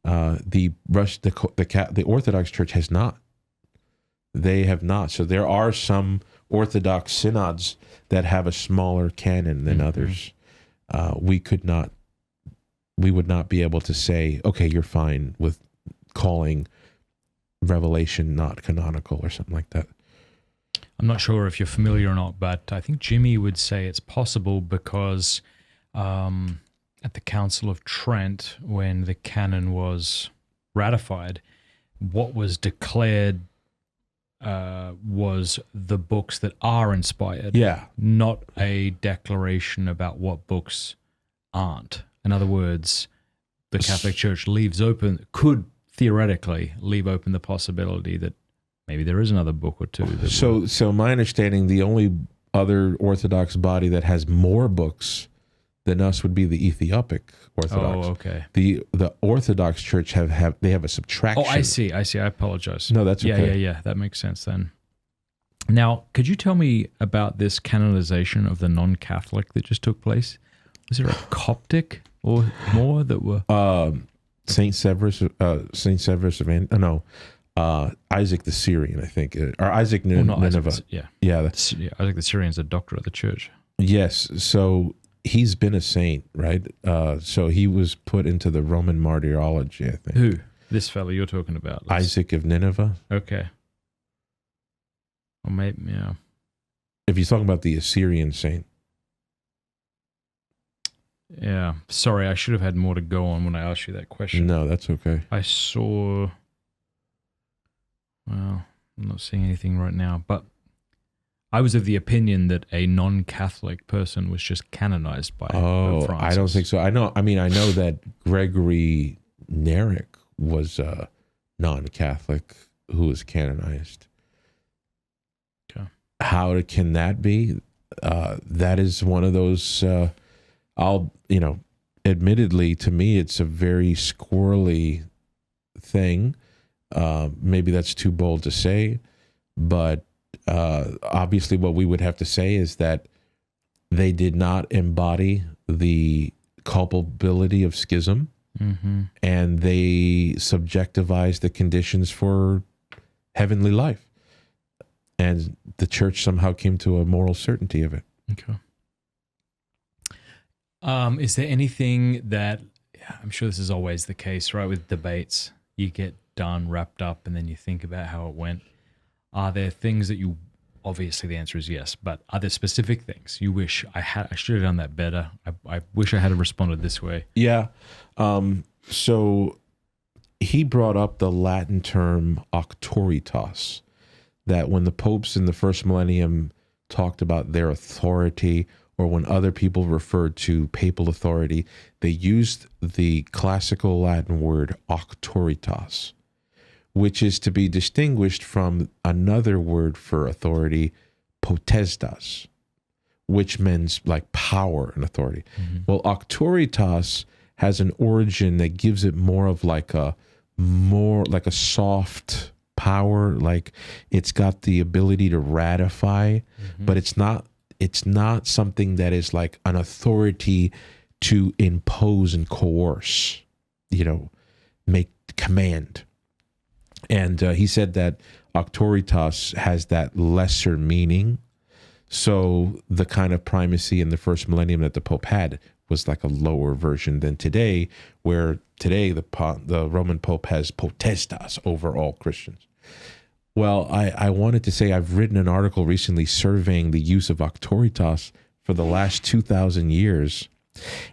The Orthodox Church has not. They have not. So there are some Orthodox synods that have a smaller canon than others. We would not be able to say, okay, you're fine with calling Revelation not canonical or something like that. I'm not sure if you're familiar or not, but I think Jimmy would say it's possible because at the Council of Trent, when the canon was ratified, what was declared was the books that are inspired. Yeah. Not a declaration about what books aren't. In other words, the Catholic Church could theoretically leave open the possibility that maybe there is another book or two. So my understanding, the only other Orthodox body that has more books than us would be the Ethiopic Orthodox. Oh, okay. The Orthodox Church have a subtraction. Oh, I see. I apologize. No, that's okay. Yeah. That makes sense then. Now, could you tell me about this canonization of the non-Catholic that just took place? Was there a Coptic or more that were? Saint Severus of Isaac the Syrian, I think, or Isaac Nineveh. Isaac the Syrian's a doctor of the church. Yes, so he's been a saint, right? So he was put into the Roman martyrology, I think. Who? This fellow you're talking about? Isaac of Nineveh. Okay. Or maybe, yeah. If you're talking about the Assyrian saint. Yeah. Sorry, I should have had more to go on when I asked you that question. No, that's okay. I saw... Well, I'm not seeing anything right now, but I was of the opinion that a non-Catholic person was just canonized by Francis. I don't think so. I know that Gregory Erick was a non-Catholic who was canonized. Okay. How can that be? That is one of those... admittedly, to me, it's a very squirrely thing. Maybe that's too bold to say, but obviously what we would have to say is that they did not embody the culpability of schism, and they subjectivized the conditions for heavenly life. And the church somehow came to a moral certainty of it. Okay. Is there anything that, I'm sure this is always the case, right, with debates, you get done, wrapped up, and then you think about how it went. Are there things that you, obviously the answer is yes, but are there specific things you wish I should have done that better? I wish I had responded this way. Yeah. So he brought up the Latin term auctoritas, that when the popes in the first millennium talked about their authority, or when other people referred to papal authority, they used the classical Latin word auctoritas, which is to be distinguished from another word for authority, potestas, which means like power and authority. Well, auctoritas has an origin that gives it more of like a soft power, like it's got the ability to ratify, but it's not something that is like an authority to impose and coerce, make command. And he said that auctoritas has that lesser meaning. So the kind of primacy in the first millennium that the Pope had was like a lower version than today, where today the Roman Pope has potestas over all Christians. Well, I wanted to say I've written an article recently surveying the use of auctoritas for the last 2,000 years.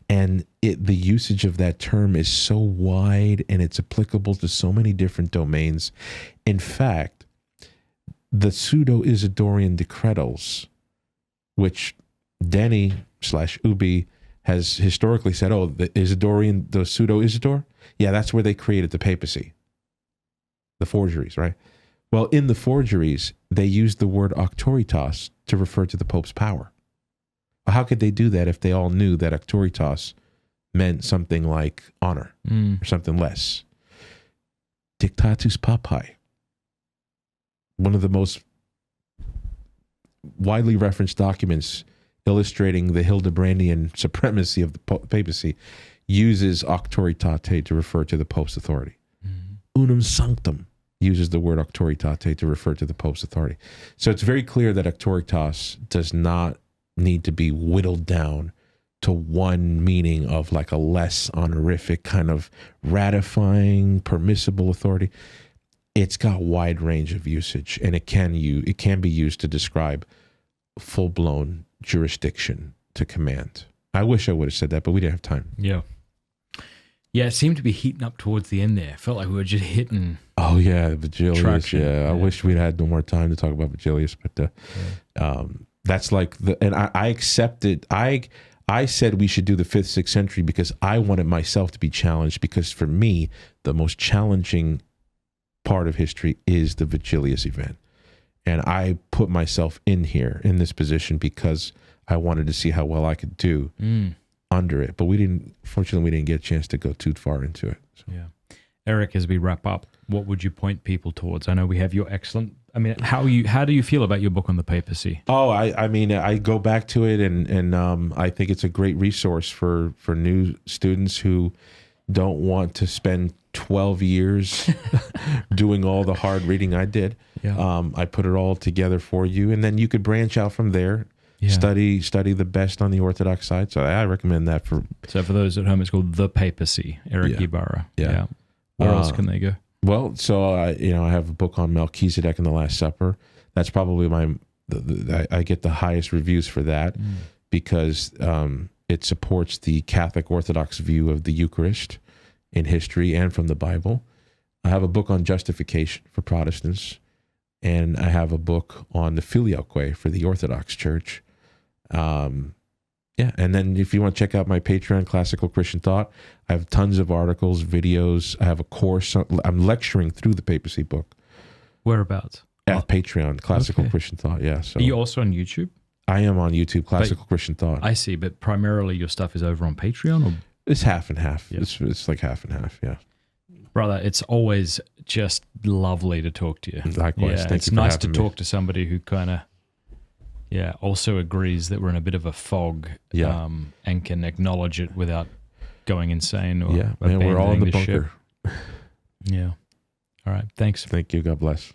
And the usage of that term is so wide and it's applicable to so many different domains. In fact, the pseudo-Isidorian decretals, which Denny / Ubi has historically said, the pseudo-Isidore? Yeah, that's where they created the papacy. The forgeries, right? Well, in the forgeries, they used the word auctoritas to refer to the Pope's power. How could they do that if they all knew that auctoritas meant something like honor or something less? Dictatus Papae, one of the most widely referenced documents illustrating the Hildebrandian supremacy of the papacy, uses auctoritate to refer to the Pope's authority. Unum sanctum uses the word auctoritate to refer to the Pope's authority. So it's very clear that auctoritas does not need to be whittled down to one meaning of like a less honorific kind of ratifying, permissible authority. It's got wide range of usage, and it can be used to describe full-blown jurisdiction to command. I wish I would have said that, but we didn't have time. Yeah. Yeah, it seemed to be heating up towards the end there. It felt like we were just hitting. Oh, yeah, Vigilius. Traction. Yeah, I wish we'd had no more time to talk about Vigilius, but that's like and I accepted. I said we should do the 5th, 6th century because I wanted myself to be challenged, because for me, the most challenging part of history is the Vigilius event. And I put myself in this position because I wanted to see how well I could do under it. But fortunately, we didn't get a chance to go too far into it. So. Yeah. Eric, as we wrap up, what would you point people towards? I know we have your excellent, how do you feel about your book on the papacy? Oh, I go back to it and I think it's a great resource for new students who don't want to spend 12 years doing all the hard reading I did. Yeah. I put it all together for you, and then you could branch out from there. Yeah. Study the best on the Orthodox side. So I recommend that for those at home, it's called The Papacy, Erick Ybarra. Yeah. Where else can they go? Well, so I have a book on Melchizedek and the Last Supper. That's probably I get the highest reviews for that because it supports the Catholic Orthodox view of the Eucharist in history and from the Bible. I have a book on justification for Protestants, and I have a book on the Filioque for the Orthodox Church. And then if you want to check out my Patreon, Classical Christian Thought, I have tons of articles, videos. I have a course. I'm lecturing through the papacy book. Whereabouts? At Patreon, Classical Christian Thought, yeah. So are you also on YouTube? I am on YouTube, Classical Christian Thought. I see, but primarily your stuff is over on Patreon? Or? It's half and half. Yeah. It's like half and half, yeah. Brother, it's always just lovely to talk to you. Likewise. Yeah, Thank it's you for nice to having talk to somebody who kind of, also agrees that we're in a bit of a fog and can acknowledge it without going insane or man, we're all in the bunker. Yeah. All right. Thanks. Thank you. God bless.